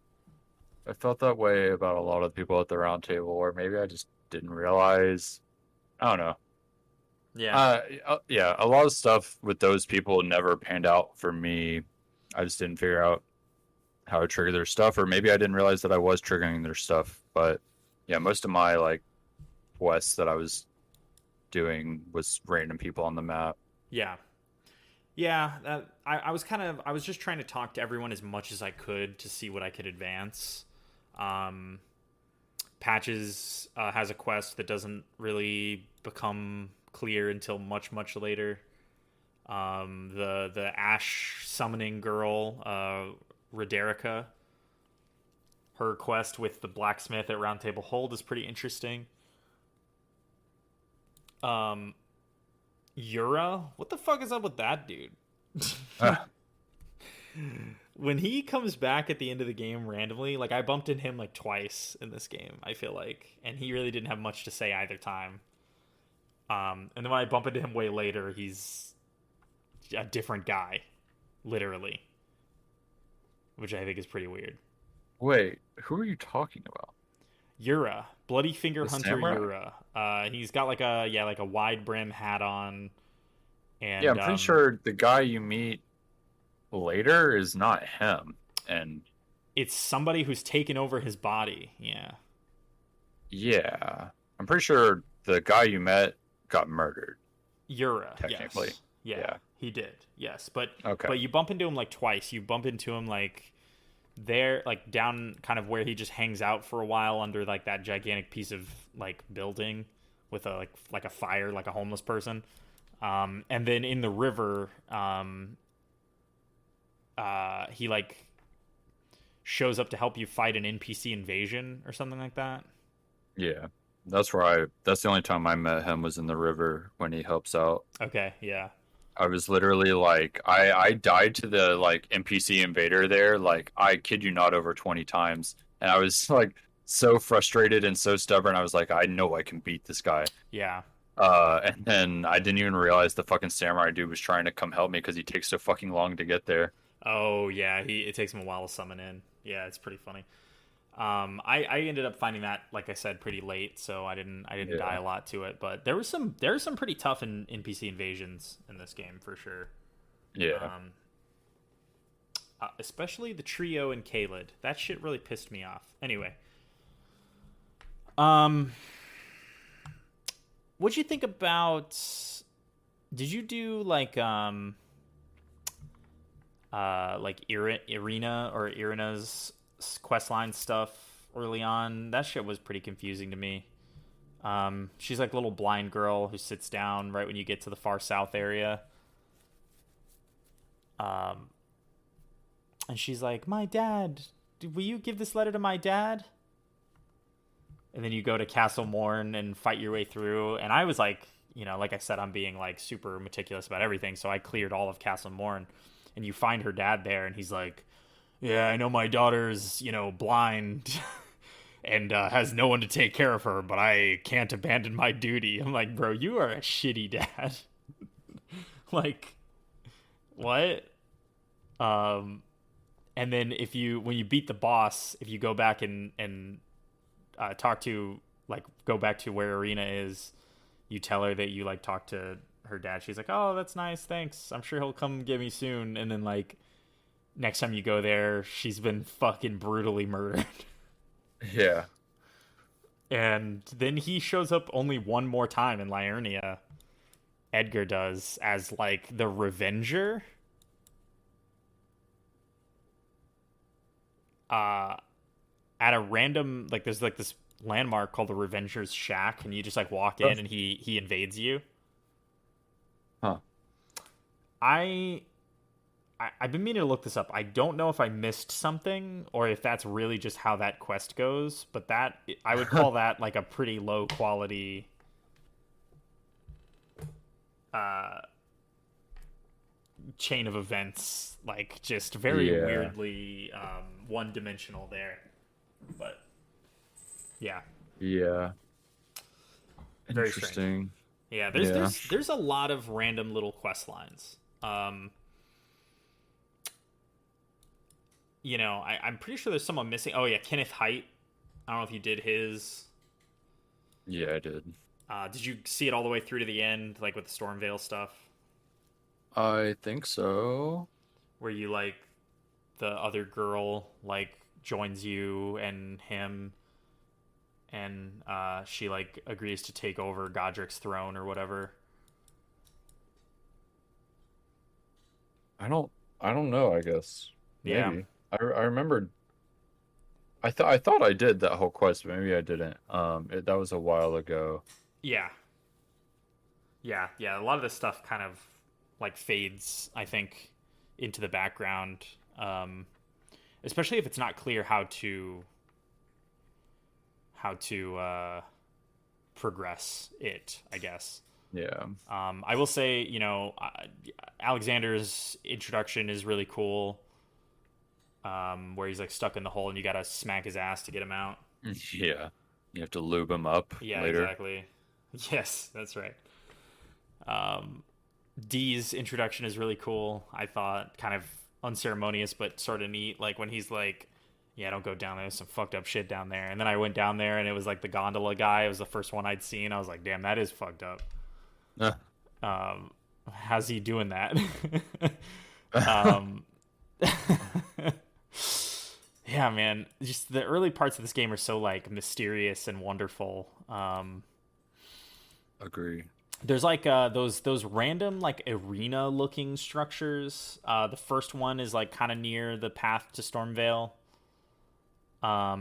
I felt that way about a lot of people at the round table, or maybe I just didn't realize. I don't know. Yeah. Yeah, a lot of stuff with those people never panned out for me. I just didn't figure out how to trigger their stuff, or maybe I didn't realize that I was triggering their stuff. But yeah, most of my like quests that I was doing was random people on the map. Yeah. Yeah, I was I was just trying to talk to everyone as much as I could to see what I could advance. Um, Patches has a quest that doesn't really become clear until much later. The Ash summoning girl, Roderica, her quest with the blacksmith at Round Table Hold is pretty interesting. Um, Yura, what the fuck is up with that dude? Ah, When he comes back at the end of the game randomly, like I bumped into him like twice in this game, I feel like, and he really didn't have much to say either time. And then when I bump into him way later, he's a different guy, literally, which I think is pretty weird. wait, who are you talking about? Yura, Bloody Finger The Hunter samurai? Yura. He's got like a wide brim hat on, Yeah, and I'm pretty sure the guy you meet later is not him. And it's somebody who's taken over his body. Yeah, yeah, I'm pretty sure the guy you met got murdered, Yura. technically. Yes, yeah, Yeah. he did. Yes, but Okay. you bump into him like twice. You bump into him like there, like down kind of where he just hangs out for a while under like that gigantic piece of like building with a like a fire, like a homeless person. And then in the river, he like shows up to help you fight an NPC invasion or something like that. Yeah. That's the only time I met him was in the river when he helps out. Okay, yeah, I was literally like I died to the like NPC invader there, like I kid you not over 20 times. And I was like so frustrated and so stubborn. I was like, I know I can beat this guy. yeah. And then I didn't even realize the fucking samurai dude was trying to come help me because he takes so fucking long to get there. Oh yeah, he it takes him a while to summon in. Yeah, it's pretty funny. I ended up finding that, like I said, pretty late, so I didn't die Yeah. a lot to it. But there was some pretty tough NPC invasions in this game for sure. Yeah. Um, Especially the trio and Kaled. That shit really pissed me off. Anyway, um, what'd you think about? Did you do like Irina or Irina's questline stuff early on? That shit was pretty confusing to me. She's like a little blind girl who sits down right when you get to the far south area. Um, and she's like, "My dad, will you give this letter to my dad?" And then you go to Castle Morn and fight your way through. And I was like, like I said, I'm being like super meticulous about everything, so I cleared all of Castle Morn. And you find her dad there, and he's like, "Yeah, I know my daughter's, blind." And has no one to take care of her, but I can't abandon my duty. I'm like, bro, you are a shitty dad. Like, what? Um, and then when you beat the boss, if you go back and talk to like go back to where Arena is, you tell her that you like talked to her dad. She's like, "Oh, that's nice, thanks. I'm sure he'll come get me soon." And then like next time you go there, she's been fucking brutally murdered. Yeah. And then he shows up only one more time in Liurnia. Edgar does as like the Revenger. Uh, at a random like there's like this landmark called the Revenger's Shack, and you just like walk Huh. in and he invades you. Huh. I I've been meaning to look this up. I don't know if I missed something or if that's really just how that quest goes, but that I would call that like a pretty low quality uh chain of events, like just very Yeah. weirdly one dimensional there. But yeah, Yeah. very strange. Interesting. Yeah, Yeah. there's a lot of random little quest lines. I'm pretty sure there's someone missing. Oh yeah, Kenneth Height. I don't know if you did his. Yeah, I did. Did you see it all the way through to the end, like with the Stormveil stuff, I think so. where you like the other girl like joins you and him, and she like agrees to take over Godric's throne or whatever. I don't I don't know, I guess. Yeah, Maybe. I remembered I thought I did that whole quest, but maybe I didn't. That was a while ago. yeah, yeah. A lot of this stuff kind of like fades, I think, into the background, um, especially if it's not clear how to progress it, I guess. Yeah. I will say, Alexander's introduction is really cool, where he's like stuck in the hole and you gotta smack his ass to get him out. Yeah. You have to lube him up Yeah, later. exactly. Yes, that's right. Um, D's introduction is really cool. I thought kind of unceremonious, but sort of neat. Like when he's like, "Yeah, don't go down there. There's some fucked up shit down there." And then I went down there, and it was like the gondola guy. It was the first one I'd seen. I was like, "Damn, that is fucked up." Um, how's he doing that? um, yeah, man. Just the early parts of this game are so like mysterious and wonderful. Agree. There's like those random like arena looking structures. The first one is like kind of near the path to Stormvale. I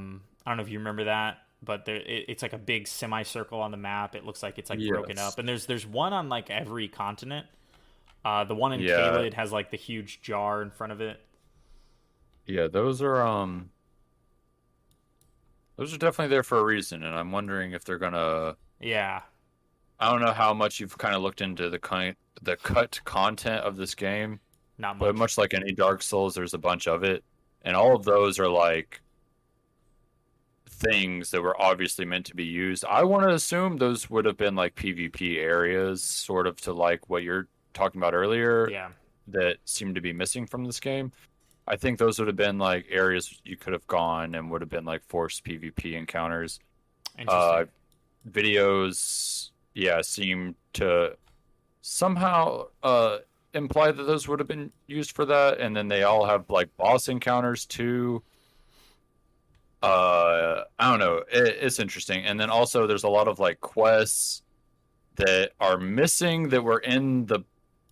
don't know if you remember that, but it's like a big semicircle on the map. It looks like it's like broken Yes. up, and there's one on like every continent. The one in Yeah. Caelid has like the huge jar in front of it. Yeah, those are definitely there for a reason, and I'm wondering if they're gonna Yeah, I don't know how much you've kind of looked into the cut content of this game, not but much. much like any Dark Souls, there's a bunch of it, and all of those are like things that were obviously meant to be used. I want to assume those would have been like PvP areas, sort of to like what you're talking about earlier, Yeah, that seem to be missing from this game. I think those would have been like areas you could have gone and would have been like forced PvP encounters. interesting. Uh, Videos, yeah, seem to somehow imply that those would have been used for that, and then they all have like boss encounters too. I don't know. It's interesting, and then also there's a lot of like quests that are missing that were in the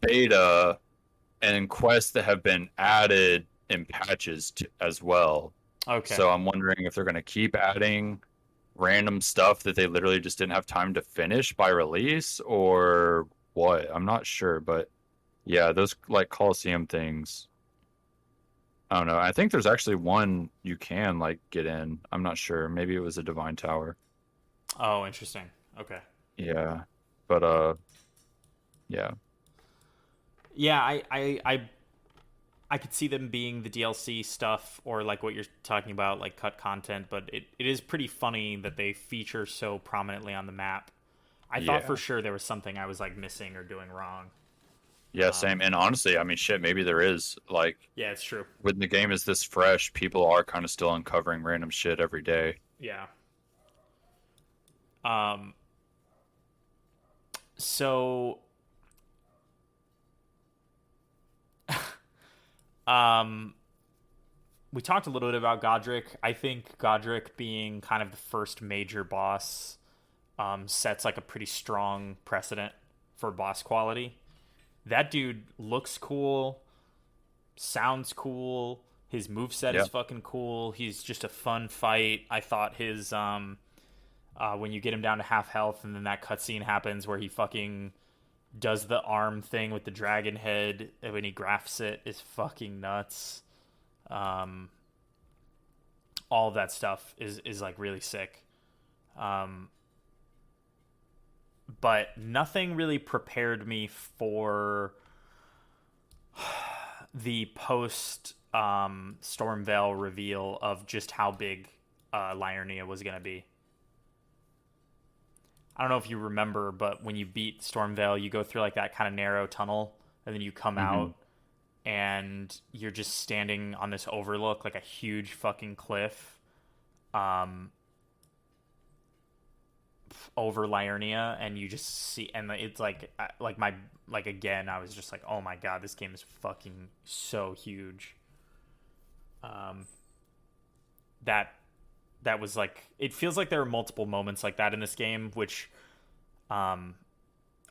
beta, and quests that have been added in patches as well. Okay, So I'm wondering if they're going to keep adding random stuff that they literally just didn't have time to finish by release or what. I'm not sure, but yeah, those like Coliseum things. I don't know. I think there's actually one you can like get in. I'm not sure. Maybe it was a Divine Tower. oh, interesting. Okay. Yeah. But yeah. Yeah, I could see them being the DLC stuff or like what you're talking about, like cut content, but it is pretty funny that they feature so prominently on the map. I thought for Yeah. sure there was something I was like missing or doing wrong. Yeah, same. And honestly, I mean shit, maybe there is like Yeah, it's true. when the game is this fresh, people are kind of still uncovering random shit every day. Yeah. Um. So, um, we talked a little bit about Godric. I think Godric being kind of the first major boss sets like a pretty strong precedent for boss quality. That dude looks cool, sounds cool. His moveset is Yeah. fucking cool. He's just a fun fight. I thought his when you get him down to half health and then that cutscene happens where he fucking does the arm thing with the dragon head when he grafts it is fucking nuts. Um, all of that stuff is like really sick. Um, but nothing really prepared me for the post Stormveil reveal of just how big Liurnia was going to be. I don't know if you remember, but when you beat Stormveil, you go through like that kind of narrow tunnel, and then you come Hmm. out, and you're just standing on this overlook, like a huge fucking cliff, um, over Liurnia, and you just see, and it's like my like again, I was just like, oh my god, this game is fucking so huge. Um, that that was like, it feels like there are multiple moments like that in this game, which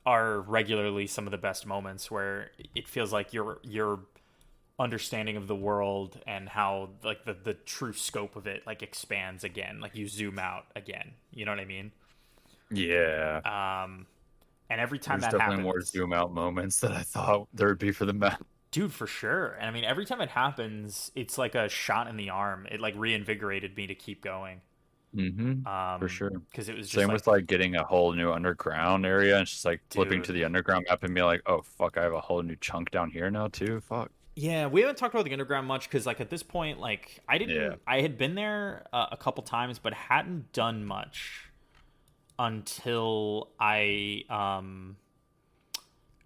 are regularly some of the best moments where it feels like you're understanding of the world and how like the true scope of it like expands again. Like you zoom out again. You know what I mean? Yeah. Um, and every time There's that definitely more happens, zoom out moments than I thought there would be for the map. dude, for sure. And I mean, every time it happens, it's like a shot in the arm. It like reinvigorated me to keep going. Mm-hmm. For sure. Because it was just Same like, with like getting a whole new underground area and just like flipping to dude. the underground map and being like, oh fuck, I have a whole new chunk down here now too. Fuck. Yeah, we haven't talked about the underground much because, like, at this point, like, Yeah. I had been there a couple times, but hadn't done much until I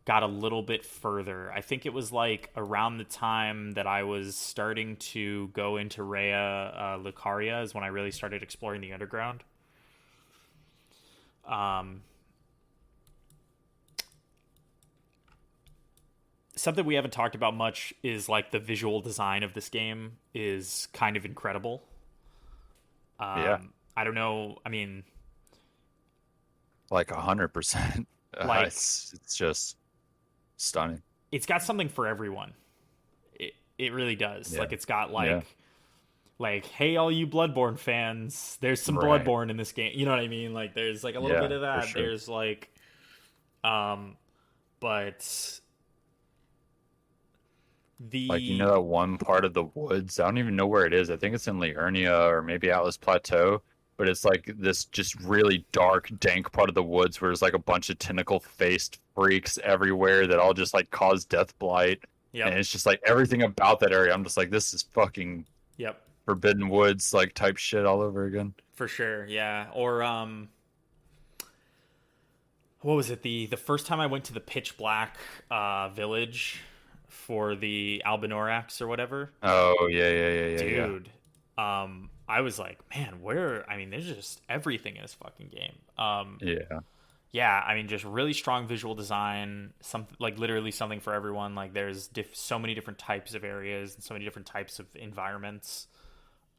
got a little bit further. I think it was like around the time that I was starting to go into Rhea Lucaria is when I really started exploring the underground. Um, Something we haven't talked about much is like the visual design of this game is kind of incredible. Yeah. I don't know. I mean, Like 100%. like It's just stunning. it's got something for everyone. It really does. Yeah. Like it's got Yeah. like hey all you Bloodborne fans, there's some Right. Bloodborne in this game. You know what I mean? Like there's like a little Yeah, bit of for that. sure. There's like um but Like you the know that one part of the woods, I don't even know where it is. I think it's in Liurnia or maybe Atlas Plateau, but it's like this just really dark, dank part of the woods where there's like a bunch of tentacle-faced freaks everywhere that all just like cause death blight. And yep, it's just like everything about that area. I'm just like, this is fucking yep, Forbidden Woods like type shit all over again. for sure. Yeah. Or what was it? The first time I went to the pitch black village for the Albinorax or whatever, Oh yeah, yeah, yeah, yeah, yeah. dude. I was like, man, where? I mean, there's just everything in this fucking game. Yeah. Yeah, I mean, just really strong visual design. Some like literally something for everyone. Like there's so many different types of areas and so many different types of environments.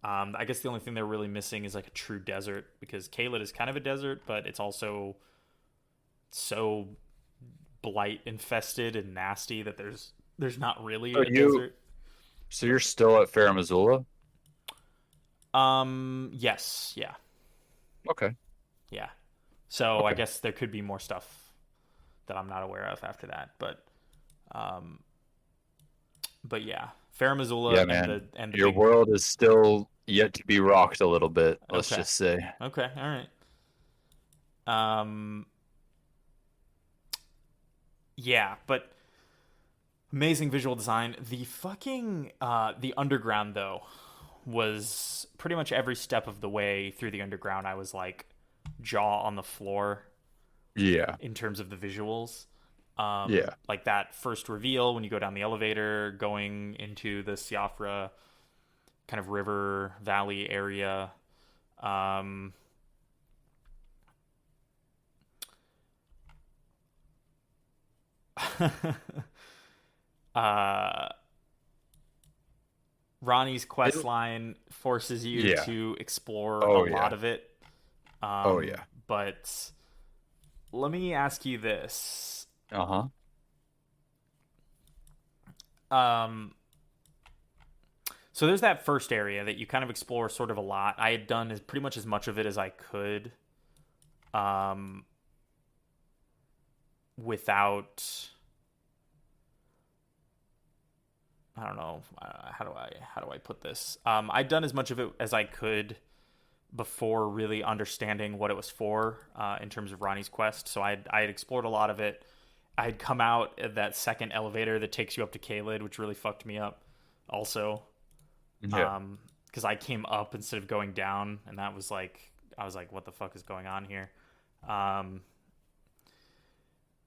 I guess the only thing they're really missing is like a true desert because Caelid is kind of a desert, but it's also so blight infested and nasty that there's not really So a desert. you're still at Farum Azula? Yes, yeah, Okay. yeah. So I Okay. guess there could be more stuff that I'm not aware of after that, um, but yeah, Farum Yeah, Azula and man. the Your big. world is still yet to be rocked a little bit, let's Okay, just say. okay, all right. Um, yeah, but amazing visual design. The fucking the underground though was pretty much every step of the way through the underground. I was like jaw on the floor Yeah. in terms of the visuals. Yeah. Like that first reveal when you go down the elevator, going into the Siafra kind of river valley area. Um, uh, Ronnie's It, quest line forces you yeah. to explore a Oh lot yeah. of it. Oh yeah. But let me ask you this. Uh-huh. Um, so there's that first area that you kind of explore sort of a lot. I had done as pretty much as much of it as I could, um, without I don't know how do I put this. I'd done as much of it as I could before really understanding what it was for in terms of Ronnie's quest. So I had explored a lot of it. I had come out of that second elevator that takes you up to Caelid, which really fucked me up. Also, Yeah. because I came up instead of going down, and that was like I was like, what the fuck is going on here? Um,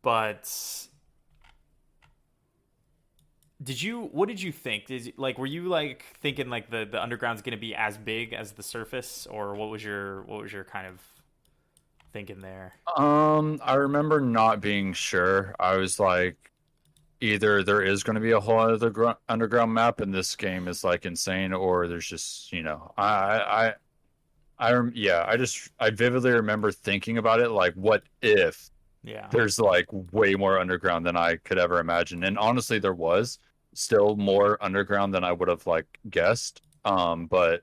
but what did you think? Like were you like thinking like the underground's gonna be as big as the surface, or what was your kind of thinking there? I remember not being sure. I was like, either there is going to be a whole other underground map and this game is like insane, or there's just, yeah, I vividly remember thinking about it, like, what if Yeah. there's like way more underground than I could ever imagine? And honestly, there was. still more underground than I would have like guessed. But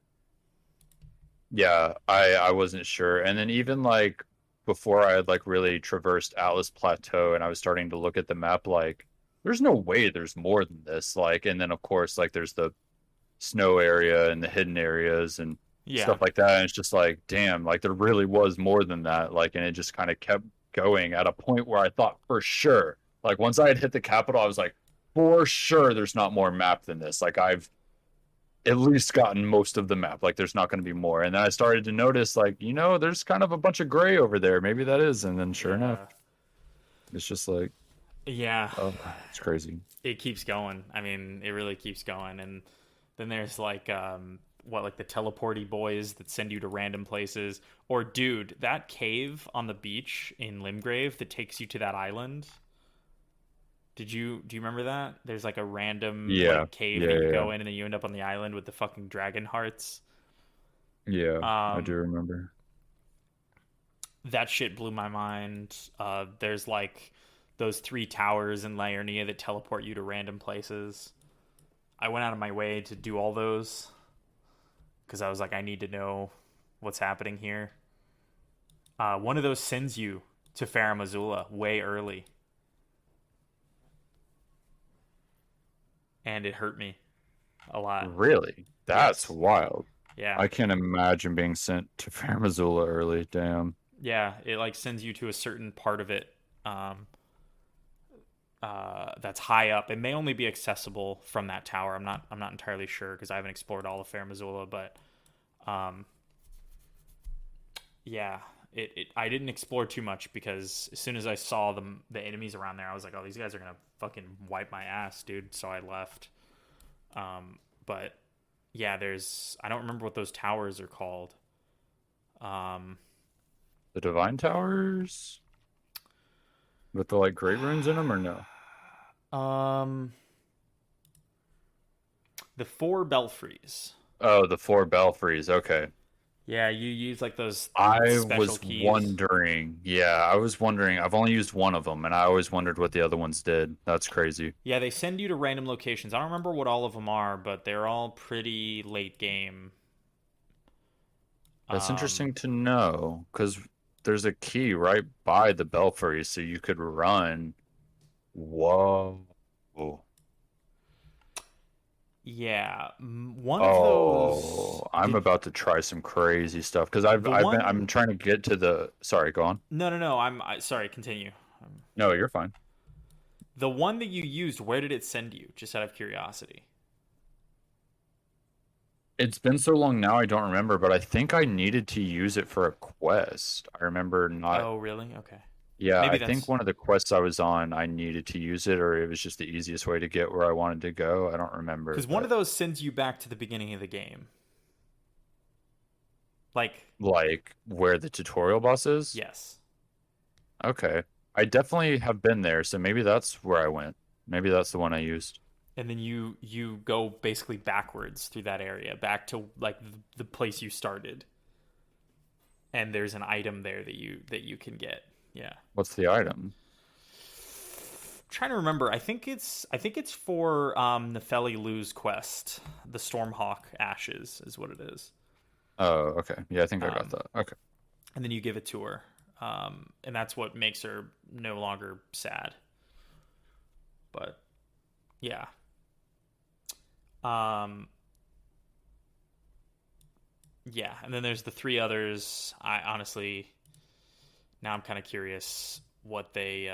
yeah, I wasn't sure. And then even like before I had like really traversed Atlas Plateau and I was starting to look at the map, like there's no way there's more than this. Like, and then of course like there's the snow area and the hidden areas and Yeah. stuff like that. And it's just like, damn, like there really was more than that. Like, and it just kind of kept going at a point where I thought for sure, like once I had hit the capital, I was like, for sure there's not more map than this. Like I've at least gotten most of the map. Like there's not going to be more. And then I started to notice, like, there's kind of a bunch of gray over there. Maybe that is. And then sure enough, Yeah. it's just like, Yeah. oh, it's crazy. It keeps going. I mean, it really keeps going. And then there's like like the teleporty boys that send you to random places. Or dude, that cave on the beach in Limgrave that takes you to that island. Do you remember that? There's like a random Yeah. like cave Yeah. that you Yeah. go in and then you end up on the island with the fucking dragon hearts. Yeah. I do Um remember. that shit blew my mind. There's like those three towers in Liurnia that teleport you to random places. I went out of my way to do all those because I was like, I need to know what's happening here. One of those sends you to Farum Azula way early, and it hurt me a lot. Really? That's Yes. wild. Yeah. I can't imagine being sent to Faramazula early. Damn. Yeah. It like sends you to a certain part of it. Um, that's high up. It may only be accessible from that tower. I'm not entirely sure because I haven't explored all of Farum Azula, but um, yeah, I didn't explore too much because as soon as I saw the enemies around there, I was like, oh, these guys are gonna fucking wipe my ass, dude. So I left. But yeah, I don't remember what those towers are called. Um, The Divine Towers with the like great runes in them, or no? um, the four belfries. Oh, the four belfries. Okay. Yeah, you use like those I special was keys. wondering. Yeah, I was wondering. I've only used one of them, and I always wondered what the other ones did. That's crazy. Yeah, they send you to random locations. I don't remember what all of them are, but they're all pretty late game. That's Um, interesting to know because there's a key right by the belfry, so you could run. Whoa. yeah, one of those. Oh, I'm Did about to try some crazy stuff because I've the I'm one? trying to get to the. Sorry, go on. No. Sorry. Continue. No, you're fine. The one that you used. Where did it send you? Just out of curiosity. It's been so long now, I don't remember, but I think I needed to use it for a quest. I remember not. Oh, really? Okay. Yeah, Maybe I think that's one of the quests I was on, I needed to use it, or it was just the easiest way to get where I wanted to go. I don't remember, because one but of those sends you back to the beginning of the game. Like, like where the tutorial boss is? yes. Okay. I definitely have been there, so maybe that's where I went. Maybe that's the one I used. And then you go basically backwards through that area, back to like the place you started. And there's an item there that you can get. Yeah. What's the item? Trying to remember. I think it's for Nefeli Lu's quest. The Stormhawk Ashes is what it is. Oh, okay. Yeah, I think I got Um, that. Okay. and then you give it to her. And that's what makes her no longer sad. But yeah. Um, yeah, and then there's the three others. I honestly now I'm kind of curious what they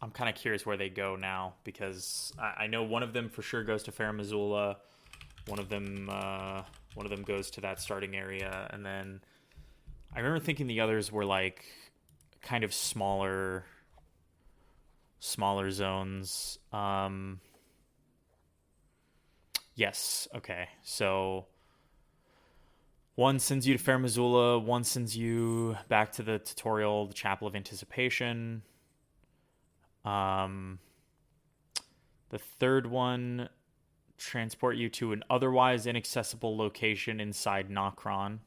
I'm kind of curious where they go now because I know one of them for sure goes to Farum Azula. One of them one of them goes to that starting area, and then I remember thinking the others were like kind of smaller zones. Yes, okay. So one sends you to Fair Missoula, one sends you back to the tutorial, the Chapel of Anticipation. Um, the third one transport you to an otherwise inaccessible location inside Nokron.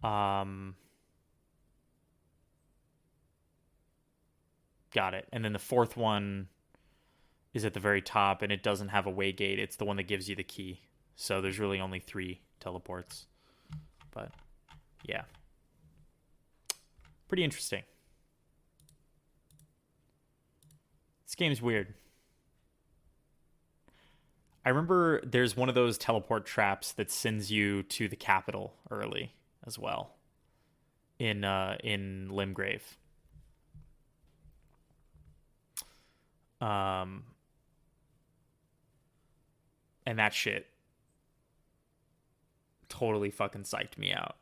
Um, Got it. And then the fourth one is at the very top, and it doesn't have a way gate. It's the one that gives you the key. So there's really only 3 teleports. But yeah, pretty interesting. This game's weird. I remember there's one of those teleport traps that sends you to the capital early as well in Limgrave. Um, and that shit totally fucking psyched me out.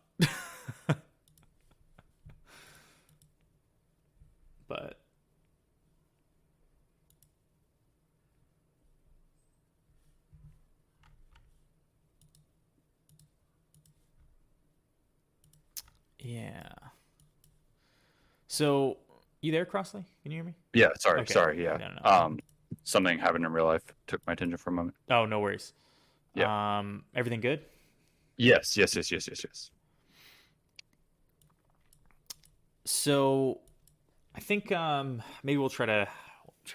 But yeah. So, you there, Crossley? Can you hear me? Yeah, sorry, Okay. yeah. No, no, no. Something happened in real life took my attention for a moment. Oh, no worries. Yeah. Everything good? Yes. So, I think maybe we'll try to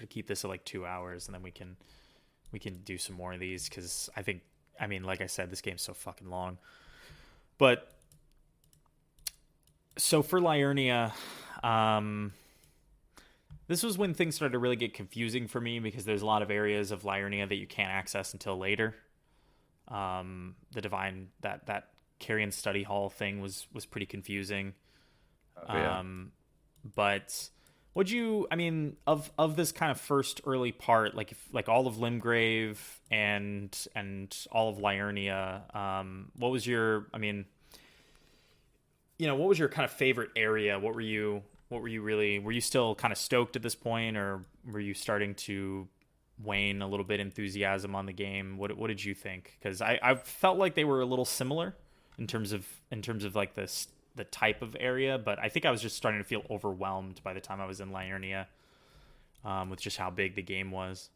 keep this at like 2 hours, and then we can do some more of these because I mean, like I said, this game's so fucking long. But so for Liurnia, um, this was when things started to really get confusing for me because there's a lot of areas of Liurnia that you can't access until later. The divine that Carrion study hall thing was pretty confusing. Oh, yeah. But would you? I mean, of this kind of first early part, like like all of Limgrave and all of Liurnia, what was your? I mean, what was your kind of favorite area? What were you really? Were you still kind of stoked at this point, or were you starting to wane a little bit enthusiasm on the game? What did you think? Because I felt like they were a little similar in terms of like this the type of area, but I think I was just starting to feel overwhelmed by the time I was in Liurnia, with just how big the game was.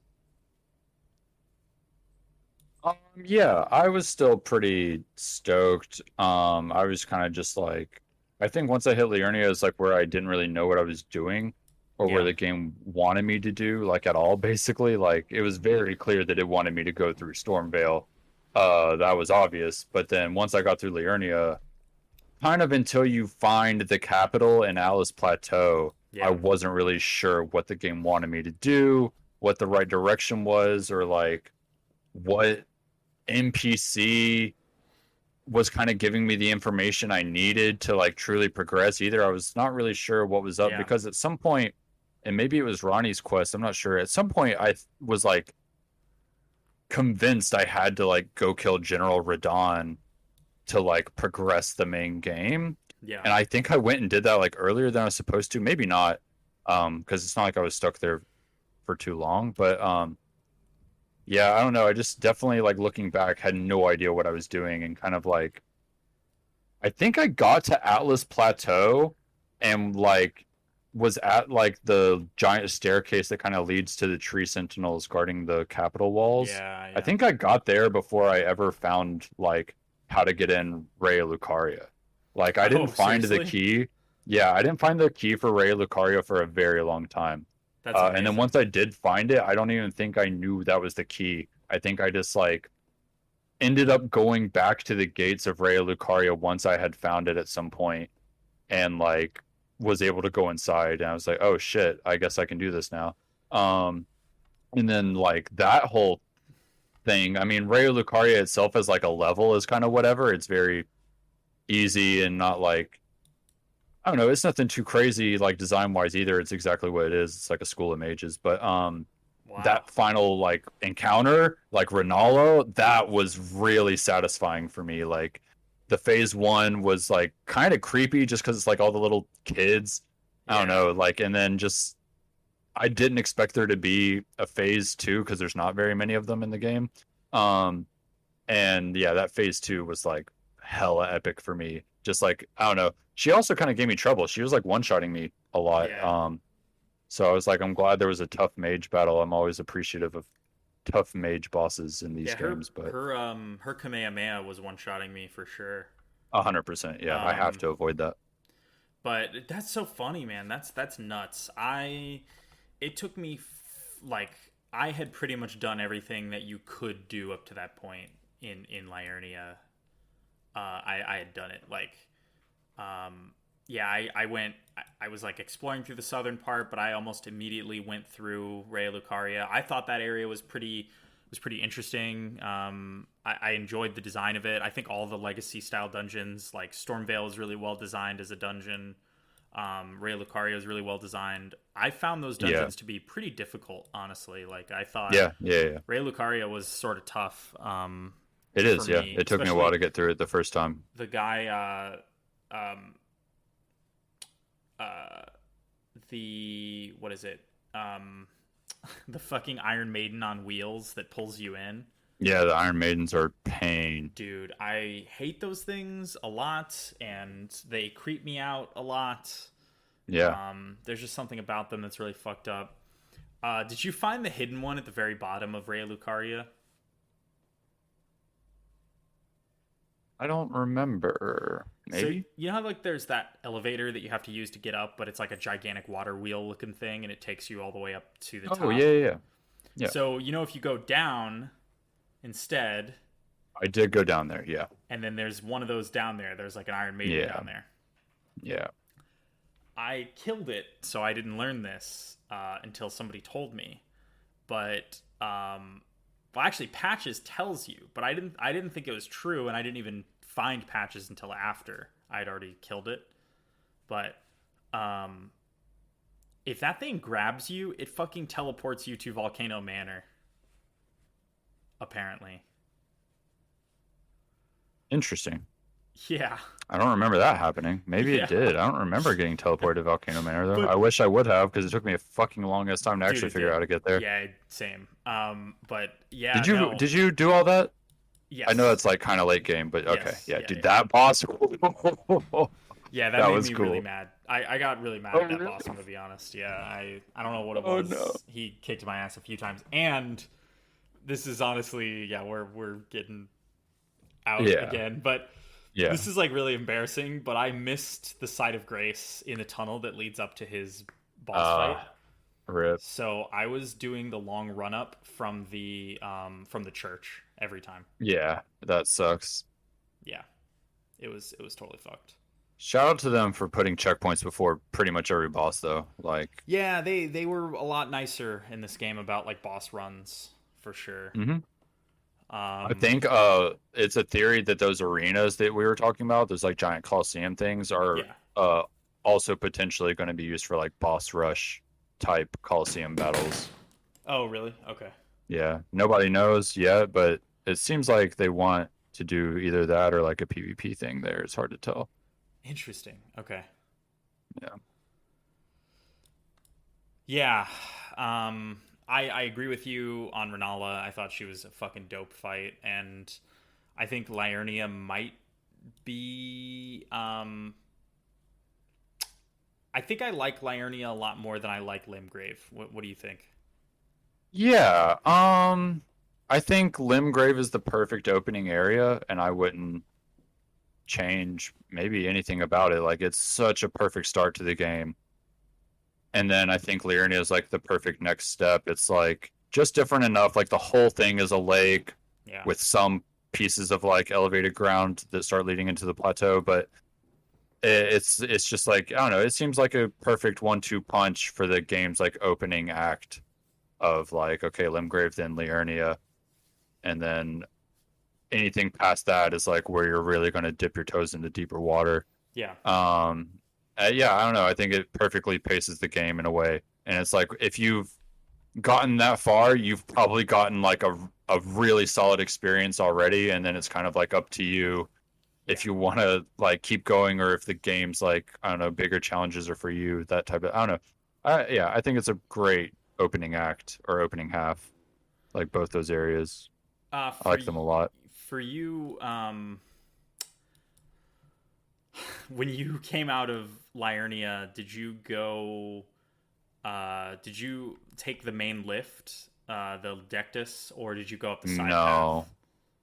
Yeah, I was still pretty stoked. I was kind of just like, I think once I hit Liurnia is like where I didn't really know what I was doing or where Yeah, the game wanted me to do, like at all, basically. Like it was very clear that it wanted me to go through Stormvale. That was obvious. But then once I got through Liurnia, kind of until you find the capital in Alice Plateau, I yeah, wasn't really sure what the game wanted me to do, what the right direction was, or like what NPC was kind of giving me the information I needed to like truly progress either. I was not really sure what was up yeah. because at some point, and maybe it was Ronnie's quest, I'm not sure. At some point, I was like convinced I had to like go kill General Radon to like progress the main game. Yeah. And I think I went and did that like earlier than I was supposed to. Maybe not, because it's not like I was stuck there for too long. But yeah, I don't know. I just definitely like looking back had no idea what I was doing and kind of like I think I got to Atlas Plateau and like was at like the giant staircase that kind of leads to the tree sentinels guarding the capital walls. Yeah, I yeah. think I got there before I ever found like how to get in Ray Lucaria. Like I didn't Oh, find the seriously? key. Yeah, I didn't find the key for Ray Lucaria for a very long time. That's And then amazing. once I did find it, I don't even think I knew that was the key. I think I just like ended up going back to the gates of Ray Lucaria once I had found it at some point and like was able to go inside and I was like, oh shit, I guess I can do this now. Um and then like that whole thing, I mean Ray Lucaria itself as like a level is kind of whatever. It's very easy and not like I don't know, it's nothing too crazy like design wise either. It's exactly what it is. It's like a school of mages. But Wow. that final like encounter, like Ronaldo, that was really satisfying for me. Like the phase 1 was like kind of creepy just because it's like all the little kids. I don't Yeah. know, like and then just I didn't expect there to be a phase 2 because there's not very many of them in the game. Um and yeah, that phase 2 was like hella epic for me. Just like I don't know. She also kind of gave me trouble. She was like one-shotting me a lot. Yeah. So I was like, I'm glad there was a tough mage battle. I'm always appreciative of tough mage bosses in these Yeah, games, but her Kamehameha was one-shotting me for sure. 100%, yeah, I have Um to avoid that. but that's so funny, man. That's nuts. it took me like I had pretty much done everything that you could do up to that point in Liurnia. I had done it like yeah, I went. I was like exploring through the southern part, but I almost immediately went through Raya Lucaria. I thought that area was pretty interesting. I enjoyed the design of it. I think all the legacy style dungeons, like Stormveil, is really well designed as a dungeon. Raya Lucaria is really well designed. I found those Yeah. dungeons to be pretty difficult, honestly. Like I thought Yeah. Yeah. Yeah. Raya Lucaria was sort of tough It for is. Yeah. me, It took me a while especially to get through it the first time. the guy. Uh, the what is it? The fucking Iron Maiden on wheels that pulls you in. Yeah. The Iron Maidens are pain. Dude, I hate those things a lot, and they creep me out a lot. Yeah. There's just something about them that's really fucked up. Did you find the hidden one at the very bottom of Raya Lucaria? I don't remember. So Maybe. you know how like there's that elevator that you have to use to get up, but it's like a gigantic water wheel looking thing, and it takes you all the way up to the Oh top. yeah. Yeah. Yeah. Yeah. So you know if you go down instead, I did go down there. Yeah. and then there's one of those down there. There's like an Iron Maiden Yeah. down there. Yeah. I killed it, so I didn't learn this until somebody told me. But well, actually, Patches tells you, but I didn't. I didn't think it was true, and I didn't even find Patches until after I'd already killed it. But um, if that thing grabs you, it fucking teleports you to Volcano Manor. Apparently, Interesting. yeah, I don't remember that happening. Maybe yeah. it did. I don't remember getting teleported to Volcano Manor though. But I wish I would have because it took me a fucking longest time to dude, actually it figure did. out how to get there. Yeah, same. But yeah, Did you no, did you do all that? I know yes, it's like kind of late game, but okay. yes, Yeah, yeah, dude, yeah. that boss. Yeah, that That made was me really cool. mad. I got really mad Oh, at that really? boss, to be honest. Yeah, I don't know what it Oh was. no. He kicked my ass a few times, and this is honestly, yeah, we're getting out Yeah. again, but Yeah. this is like really embarrassing. But I missed the site of grace in the tunnel that leads up to his boss fight. Rip. So I was doing the long run up from the church every time. Yeah, that sucks. Yeah, it was totally fucked. Shout out to them for putting checkpoints before pretty much every boss though. Like, Yeah, they were a lot nicer in this game about like boss runs for sure. mhm. I Um, think it's a theory that those arenas that we were talking about, those like giant Coliseum things, are yeah. uh also potentially going to be used for like boss rush type Coliseum battles. Oh, really? Okay. Yeah, nobody knows yet, but it seems like they want to do either that or like a PvP thing there. It's hard to tell. Interesting. Okay. Yeah. Yeah. I agree with you on Renala. I thought she was a fucking dope fight, and I think Liurnia might be. I think I like Liurnia a lot more than I like Limgrave. What do you think? Yeah, I think Limgrave is the perfect opening area, and I wouldn't change maybe anything about it. Like it's such a perfect start to the game. And then I think Liurnia is like the perfect next step. It's like just different enough. Like the whole thing is a lake Yeah. with some pieces of like elevated ground that start leading into the plateau, but it's just like I don't know. It seems like a perfect 1-2 punch for the game's like opening act of like okay, Limgrave, then Liurnia, and then anything past that is like where you're really going to dip your toes into deeper water. Yeah. Yeah, I don't know. I think it perfectly paces the game in a way, and it's like if you've gotten that far, you've probably gotten like a really solid experience already, and then it's kind of like up to you if you want to like keep going or if the game's like I don't know, bigger challenges are for you. That type of I don't know. Yeah, I think it's a great opening act or opening half, like both those areas. I For like them a lot. for you, when you came out of Liurnia, did you go? Did you take the main lift, the Dectus, or did you go up the side No, path?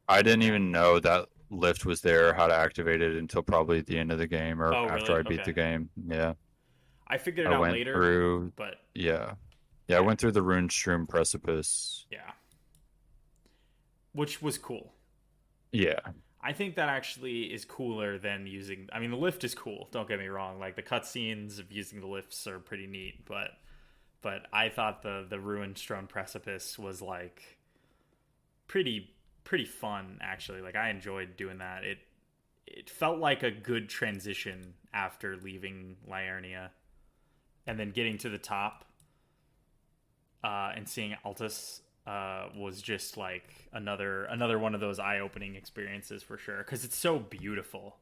I didn't Okay. even know that lift was there, how to activate it until probably the end of the game or Oh, after really? I beat Okay. the game. Yeah, I figured it I out went later, through. but Yeah, Yeah, I Yeah, went through the Runestream precipice. yeah, which was cool. Yeah. I think that actually is cooler than using. I mean, the lift is cool. Don't get me wrong. Like the cutscenes of using the lifts are pretty neat, but I thought the ruined strewn precipice was like pretty pretty fun actually. Like I enjoyed doing that. It felt like a good transition after leaving Liurnia and then getting to the top and seeing Altus was just like another one of those eye opening experiences for sure because it's so beautiful.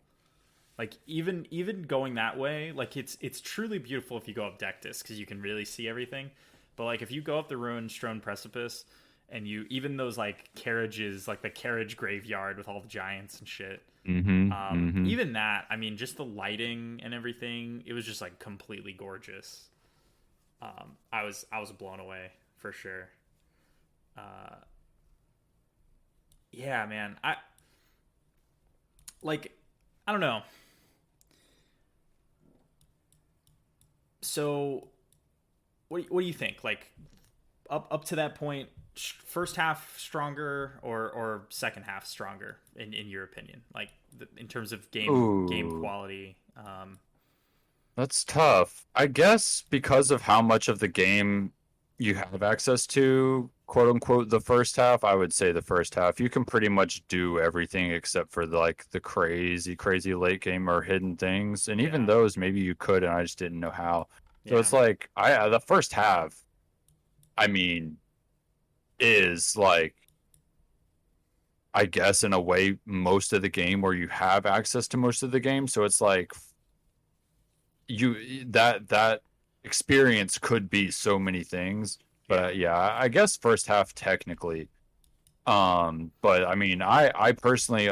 Like even going that way, like it's truly beautiful if you go up Dectus because you can really see everything. But like if you go up the ruined strewn precipice and you even those like carriages, like the carriage graveyard with all the giants and shit. Mm-hmm. Mm-hmm. Even that, I mean, just the lighting and everything, it was just like completely gorgeous. I was blown away for sure. Uh, yeah, man. Like I don't know. So what do you think? Like up to that point, first half stronger or second half stronger in your opinion? Like in terms of game Ooh, quality. that's tough. I guess because of how much of the game you have access to, quote unquote, the first half, I would say the first half. You can pretty much do everything except for like the crazy, crazy late game or hidden things. And even Yeah, those, maybe you could, and I just didn't know how. So yeah, it's like I the first half, I mean, is like I guess in a way most of the game where you have access to most of the game. So it's like that experience could be so many things. yeah. But yeah, I guess first half technically. But I mean, I personally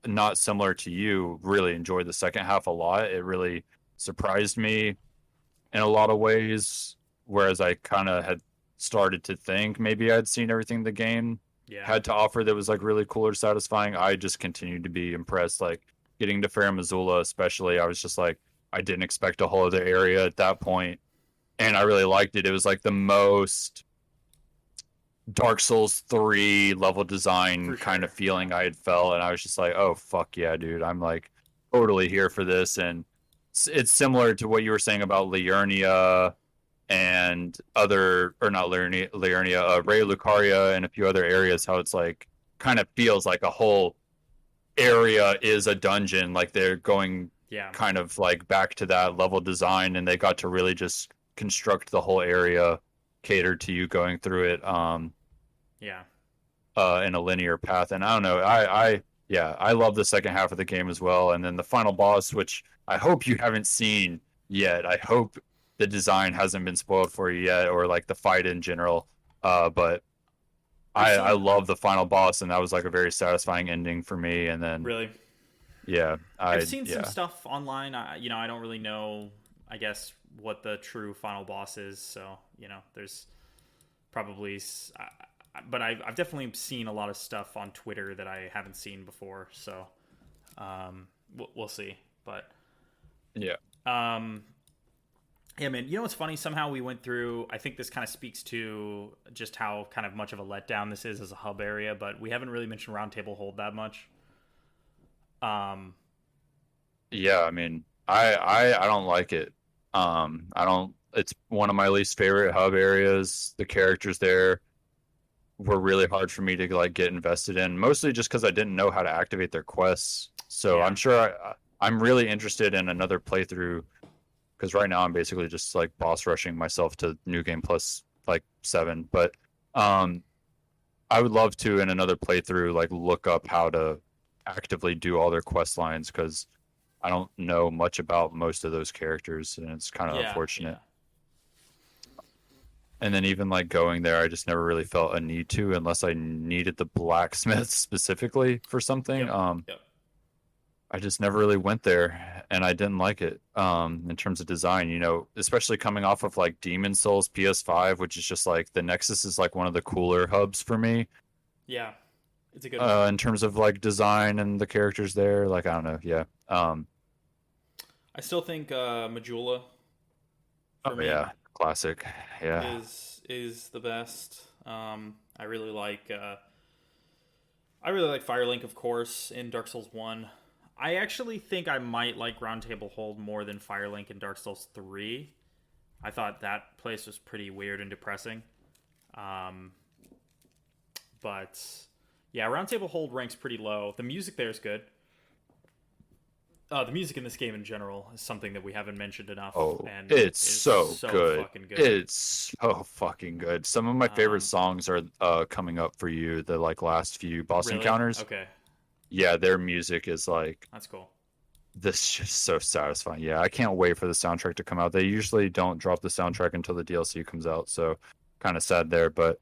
not similar to you, really enjoyed the second half a lot. It really surprised me in a lot of ways, whereas I kind of had started to think maybe I'd seen everything the game Yeah. had to offer that was like really cool or satisfying. I just continued to be impressed. Like getting to Fair Missoula, especially, I was just like, I didn't expect a whole other area at that point, and I really liked it. It was like the most Dark Souls 3 level design For kind sure. of Yeah. feeling I had felt, and I was just like, oh fuck yeah, dude, I'm like totally here for this. And it's similar to what you were saying about Liurnia and other, or not Liurnia, Ray Lucaria and a few other areas, how it's like kind of feels like a whole area is a dungeon, like they're going Yeah. kind of like back to that level design, and they got to really just construct the whole area catered to you going through it Yeah. in a linear path. And I don't know, yeah, I love the second half of the game as well. And then the final boss, which I hope you haven't seen yet. I hope the design hasn't been spoiled for you yet, or like the fight in general. But I've I seen love the final boss, and that was like a very satisfying ending for me. And then really. yeah, I've seen some yeah. stuff online. I don't really know. I guess what the true final boss is. So there's probably. But I've definitely seen a lot of stuff on Twitter that I haven't seen before. So we'll see. But Yeah. um, yeah, man. You know what's funny? Somehow we went through. I think this kind of speaks to just how kind of much of a letdown this is as a hub area. But we haven't really mentioned Roundtable Hold that much. Um, Yeah, I mean, I don't like it. I don't. It's one of my least favorite hub areas. The characters there were really hard for me to like get invested in, mostly just because I didn't know how to activate their quests. So yeah, I'm sure I'm really interested in another playthrough because right now I'm basically just like boss rushing myself to New Game Plus like 7. But um, I would love to in another playthrough like look up how to actively do all their quest lines because I don't know much about most of those characters, and it's kind of yeah, unfortunate. yeah. And then even like going there, I just never really felt a need to unless I needed the blacksmith specifically for something. Yep, yep. I just never really went there, and I didn't like it. In terms of design, especially coming off of like Demon Souls PS5, which is just like the Nexus is like one of the cooler hubs for me. Yeah, it's a good one. In terms of like design and the characters there, like I don't know, yeah. I still think Majula for Oh me. yeah, Classic. Yeah. is the best. I really like Firelink, of course, in Dark Souls 1. I actually think I might like Roundtable Hold more than Firelink in Dark Souls 3. I thought that place was pretty weird and depressing. Um, but yeah, Roundtable Hold ranks pretty low. The music there is good. The music in this game in general is something that we haven't mentioned enough, Oh, and it's is so so good. fucking good. It's so fucking good. Some of my favorite Um, songs are coming up for you, the like last few boss really? encounters. Okay, Yeah, their music is like that's cool. this is just so satisfying. Yeah, I can't wait for the soundtrack to come out. They usually don't drop the soundtrack until the DLC comes out, so kind of sad there, but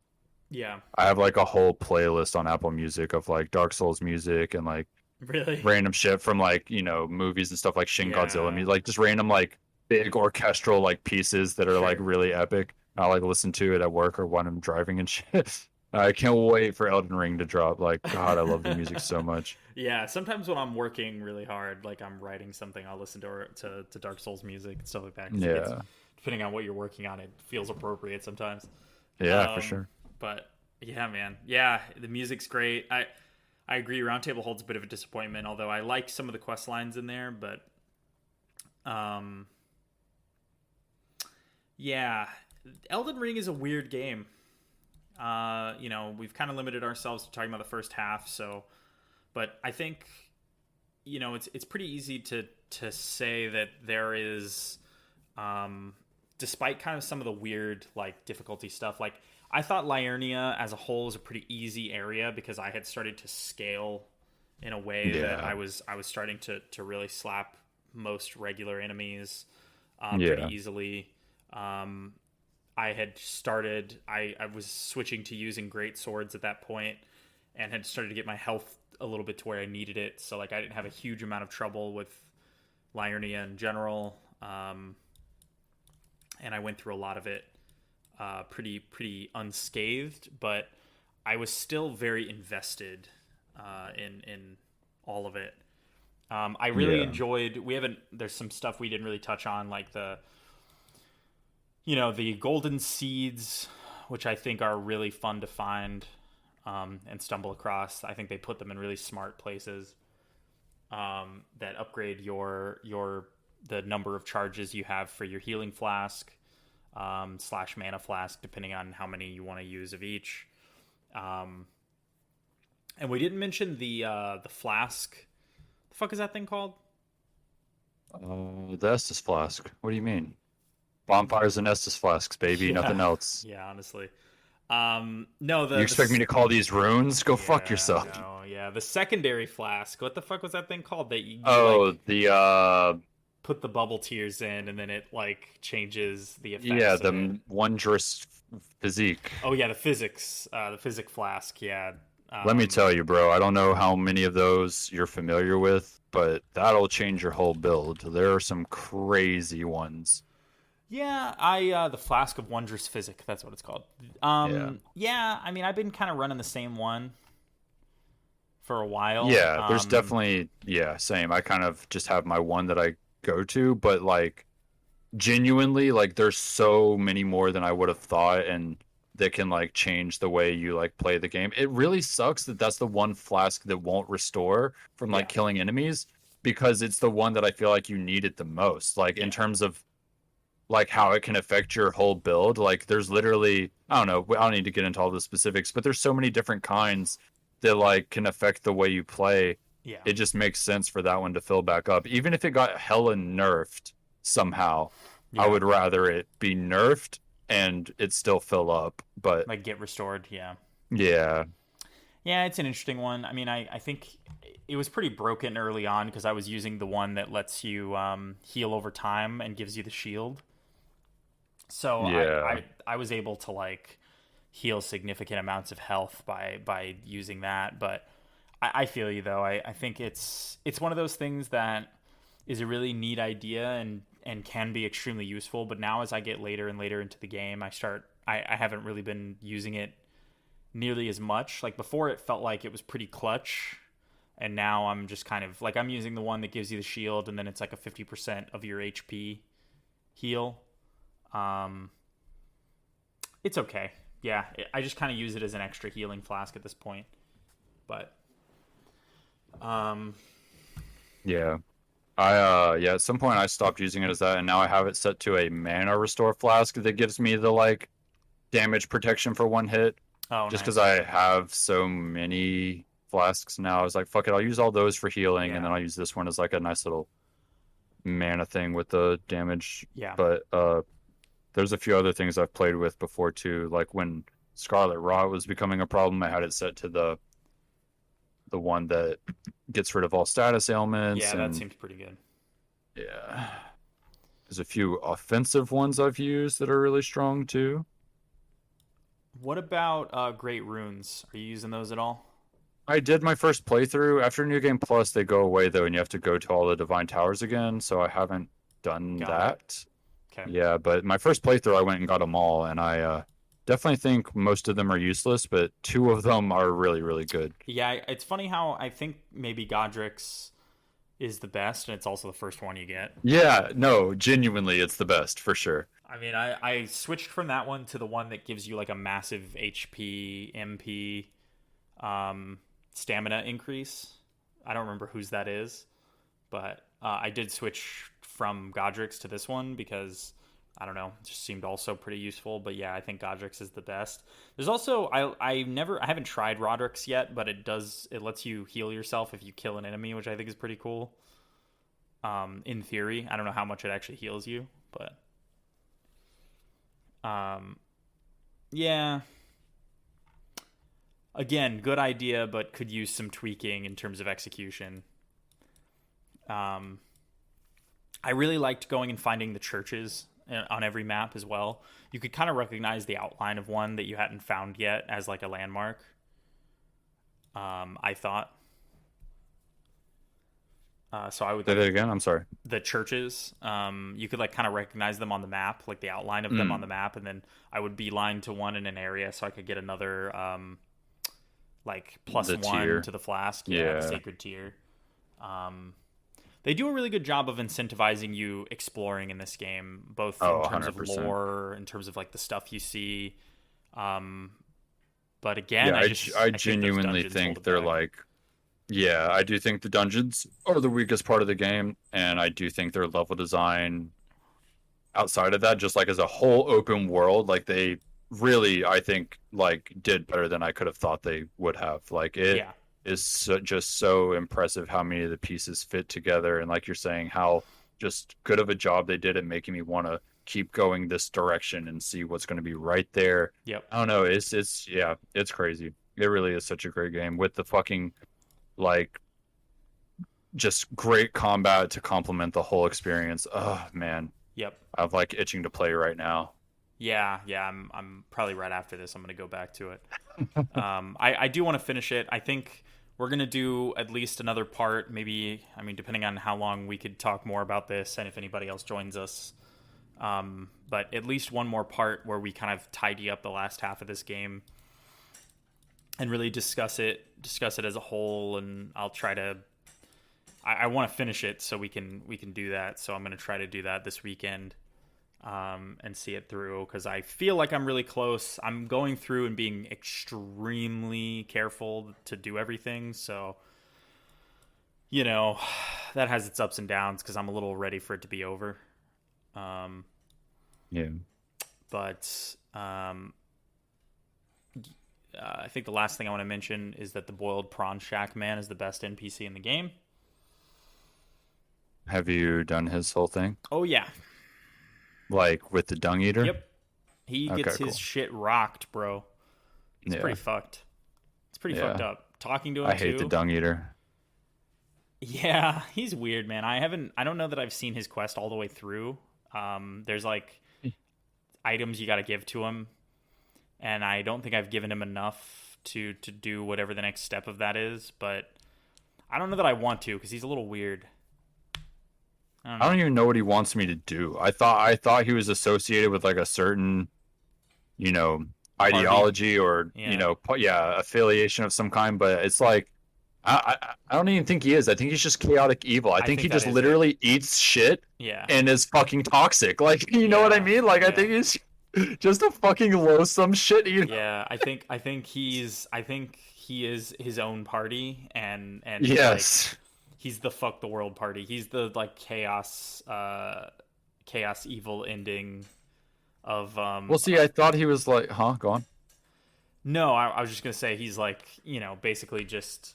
Yeah, I have like a whole playlist on Apple Music of like Dark Souls music and like really. random shit from like, movies and stuff like Shin Godzilla Yeah, music, like just random like big orchestral like pieces that are like sure. really epic. I like listen to it at work or when I'm driving and shit. I can't wait for Elden Ring to drop. Like, God, I love the music so much. Yeah, sometimes when I'm working really hard, like I'm writing something, I'll listen to Dark Souls music and stuff like that. 'Cause it gets, Yeah. depending on what you're working on, it feels appropriate sometimes. Yeah, for Um, sure. but yeah, man, yeah, the music's great. I agree. Roundtable holds a bit of a disappointment, although I like some of the quest lines in there. But um, yeah, Elden Ring is a weird game. We've kind of limited ourselves to talking about the first half, so but I think it's pretty easy to say that there is um despite kind of some of the weird like difficulty stuff. Like I thought Liurnia as a whole is a pretty easy area because I had started to scale in a way that Yeah. I was starting to really slap most regular enemies pretty Yeah. easily. um I had started. I was switching to using great swords at that point, and had started to get my health a little bit to where I needed it. So like I didn't have a huge amount of trouble with Liurnia in general, and I went through a lot of it pretty unscathed. But I was still very invested in all of it. I really Yeah. enjoyed. We haven't. There's some stuff we didn't really touch on, like the golden seeds, which I think are really fun to find and stumble across. I think they put them in really smart places that upgrade your the number of charges you have for your healing flask slash mana flask, depending on how many you want to use of each. Um, and we didn't mention the flask. The fuck is that thing called? The Estus flask. What do you mean? Bonfires and Estus flasks, baby. Yeah, Nothing else. yeah. Honestly, no. You expect me to call these runes? Go fuck Yeah, yourself. no, yeah. The secondary flask. What the fuck was that thing called? That you Oh, like the put the bubble tears in, and then it like changes the yeah, effects of it. the wondrous physique. Oh yeah, the physic flask. Yeah. Let me Um, tell you, bro, I don't know how many of those you're familiar with, but that'll change your whole build. There are some crazy ones. yeah. The flask of wondrous physic. That's what it's called. Yeah. Yeah. I mean, I've been kind of running the same one for a while. Yeah, there's definitely, yeah, same. I kind of just have my one that I go to, but like genuinely, like there's so many more than I would have thought, and that can like change the way you like play the game. It really sucks that that's the one flask that won't restore from like Yeah. killing enemies because it's the one that I feel like you need it the most. Like in Yeah. terms of like how it can affect your whole build. Like there's literally, I don't know, I don't need to get into all the specifics, but there's so many different kinds that like can affect the way you play. Yeah. It just makes sense for that one to fill back up. Even if it got hella nerfed somehow, I Yeah. would rather it be nerfed and it still fill up. But Like get restored. Yeah. yeah, Yeah, it's an interesting one. I mean, I think it was pretty broken early on because I was using the one that lets you heal over time and gives you the shield. So yeah, I was able to like heal significant amounts of health by using that. But I feel you though. I think it's one of those things that is a really neat idea and can be extremely useful. But now as I get later and later into the game, I haven't really been using it nearly as much. Like before, it felt like it was pretty clutch, and now I'm just kind of like I'm using the one that gives you the shield, and then it's like a 50% of your HP heal. Um, It's okay. Yeah, I just kind of use it as an extra healing flask at this point. But um, Yeah. Yeah, at some point I stopped using it as that, and now I have it set to a mana restore flask that gives me the like damage protection for one hit. oh, Just because nice. I have so many flasks now, I was like, fuck it, I'll use all those for healing, and Yeah, then I'll use this one as like a nice little mana thing with the damage. yeah, But there's a few other things I've played with before too. Like when Scarlet Rot was becoming a problem, I had it set to the one that gets rid of all status ailments, yeah. That and seems pretty good. yeah, there's a few offensive ones I've used that are really strong too. What about Great Runes? Are you using those at all? I did my first playthrough. After New Game Plus, they go away though, and you have to go to all the Divine Towers again. So I haven't done Got it. that. Okay. Yeah, but my first playthrough, I went and got them all, and I definitely think most of them are useless, but two of them are really, really good. Yeah, it's funny how I think maybe Godric's is the best, and it's also the first one you get. Yeah, no, genuinely, it's the best for sure. I mean, I switched from that one to the one that gives you like a massive HP, MP, um, stamina increase. I don't remember whose that is, but I did switch from Godric's to this one because I don't know, it just seemed also pretty useful. But yeah, I think Godric's is the best. There's also I haven't tried Roderick's yet, but it lets you heal yourself if you kill an enemy, which I think is pretty cool. In theory, I don't know how much it actually heals you, but um, yeah. Again, good idea, but could use some tweaking in terms of execution. Um, I really liked going and finding the churches on every map as well. You could kind of recognize the outline of one that you hadn't found yet as like a landmark. I thought. So I would Say like that again. I'm sorry. the churches. You could like kind of recognize them on the map, like the outline of them on the Mm, map, and then I would beeline to one in an area so I could get another like plus the one tier. to the flask. Yeah, the Yeah. sacred tier. Um, they do a really good job of incentivizing you exploring in this game, both in Oh, terms of 100%. lore, in terms of like the stuff you see. Um, but again, Yeah, I I think those genuinely dungeons hold think it they're back. like, yeah, I do think the dungeons are the weakest part of the game, and I do think their level design outside of that, just like as a whole open world, like they really, I think, like did better than I could have thought they would have. Like it Yeah, is just so impressive how many of the pieces fit together, and like you're saying, how just good of a job they did at making me want to keep going this direction and see what's going to be right there. yep, I don't know, it's yeah, it's crazy. It really is such a great game with the fucking like just great combat to complement the whole experience. Oh man, yep. I'm like itching to play right now. Yeah, yeah. I'm probably right after this. I'm gonna go back to it. I do want to finish it. I think we're gonna do at least another part. Maybe, I mean, depending on how long we could talk more about this, and if anybody else joins us. But at least one more part where we kind of tidy up the last half of this game and really discuss it as a whole. And I'll try to. I want to finish it so we can do that. So I'm gonna try to do that this weekend. And see it through because I feel like I'm really close. I'm going through and being extremely careful to do everything. So, you know, that has its ups and downs because I'm a little ready for it to be over. Um, Yeah. but I think the last thing I want to mention is that the boiled prawn shack man is the best NPC in the game. Have you done his whole thing? Oh, yeah. Like with the dung eater? Yep. He Okay, gets his cool. shit rocked, bro. It's Yeah. pretty fucked. It's pretty fucked Yeah. up. Talking to him I hate the too. dung eater. Yeah, he's weird, man. I don't know that I've seen his quest all the way through. There's like items you got to give to him, and I don't think I've given him enough to do whatever the next step of that is. But I don't know that I want to because he's a little weird. I don't I know. don't even know what he wants me to do. I thought he was associated with like a certain, you know, Party. ideology or, Yeah, yeah, affiliation of some kind, but it's like I don't even think he is. I think he's just chaotic evil. I I think think he that just is it. literally eats shit Yeah, and is fucking toxic. Like, you know what I yeah, mean? Like, I yeah. think he's. Just a fucking loathsome shit eater. Yeah, I think he is his own party, and like Yes. he's the fuck the world party. He's the like chaos evil ending of Well, see, I thought he was like, huh, go on. no, I was just gonna say he's like, basically just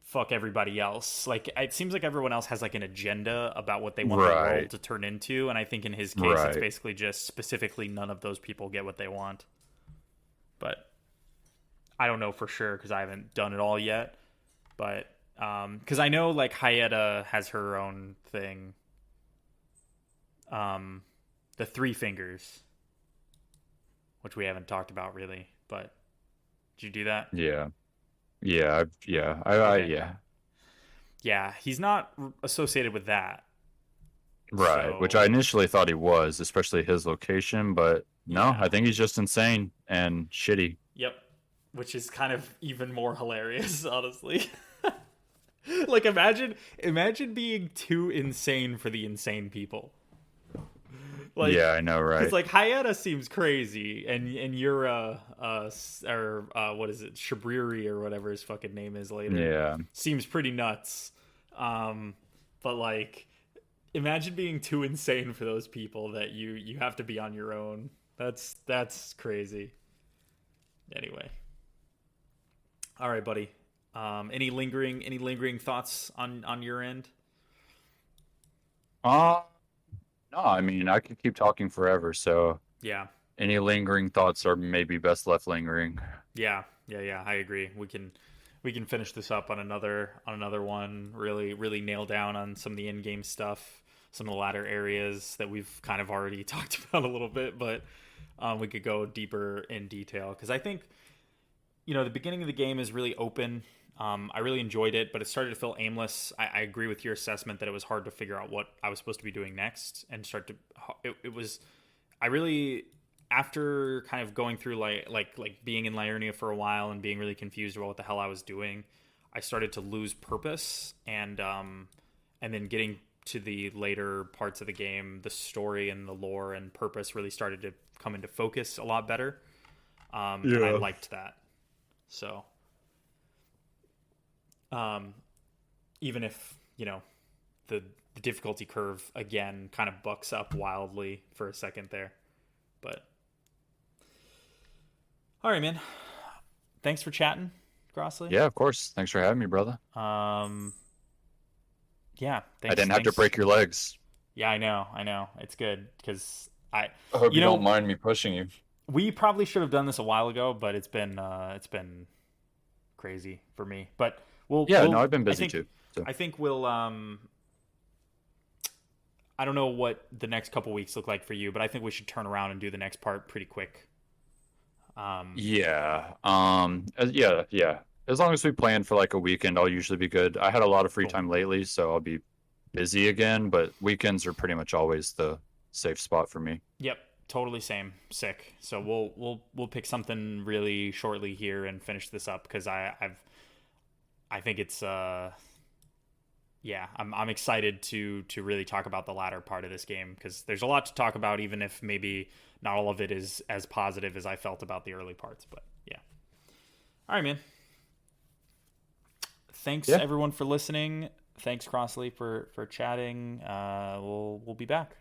fuck everybody else. Like it seems like everyone else has like an agenda about what they want the world Right. to turn into, and I think in his case it's Right. basically just specifically none of those people get what they want. But I don't know for sure because I haven't done it all yet. But because I know like Hayata has her own thing, the three fingers, which we haven't talked about really. But did you do that? Yeah. Yeah. Okay. Yeah. Yeah, he's not associated with that. Right. Which I So initially thought he was, especially his location, but no, I yeah, think he's just insane and shitty. yep. Which is kind of even more hilarious, honestly. Like imagine being too insane for the insane people. Like, Yeah, I know, because right? like Hayata seems crazy, and you're or what is it, Shabriri or whatever his fucking name is later, Yeah. seems pretty nuts. Um, but like, imagine being too insane for those people that you have to be on your own. That's crazy. Anyway, all right, buddy. Any lingering thoughts on your end? Uh, no, I mean, I could keep talking forever, so Yeah, any lingering thoughts are maybe best left lingering. yeah. I agree. We can finish this up on another one. Really nail down on some of the in-game stuff, some of the latter areas that we've kind of already talked about a little bit, but we could go deeper in detail because I think the beginning of the game is really open. I really enjoyed it, but it started to feel aimless. I agree with your assessment that it was hard to figure out what I was supposed to be doing next, and start to. It was. I really, after kind of going through like being in Liurnia for a while and being really confused about what the hell I was doing, I started to lose purpose, and then getting to the later parts of the game, the story and the lore and purpose really started to come into focus a lot better, and I Yeah. liked that. So um, even if the the difficulty curve again kind of bucks up wildly for a second there, but all right, man. Thanks for chatting, Grossley. Yeah, of course. Thanks for having me, brother. Um, yeah, I thanks, didn't have to thanks. break your legs. Yeah, I know. It's good because I hope you you don't know, mind me pushing you. we probably should have done this a while ago, but it's been crazy for me. But we'll Yeah, no, we'll I've been I busy think too. So, I think we'll I don't know what the next couple weeks look like for you, but I think we should turn around and do the next part pretty quick. Um, yeah. Yeah. As long as we plan for like a weekend, I'll usually be good. I had a lot of free cool. time lately, so I'll be busy again, but weekends are pretty much always the safe spot for me. Yep, totally same. Sick. So we'll pick something really shortly here and finish this up because I think it's yeah, I'm excited to really talk about the latter part of this game because there's a lot to talk about, even if maybe not all of it is as positive as I felt about the early parts. But yeah, all right, man. Thanks Yeah. everyone for listening. Thanks Crossley for chatting. We'll be back.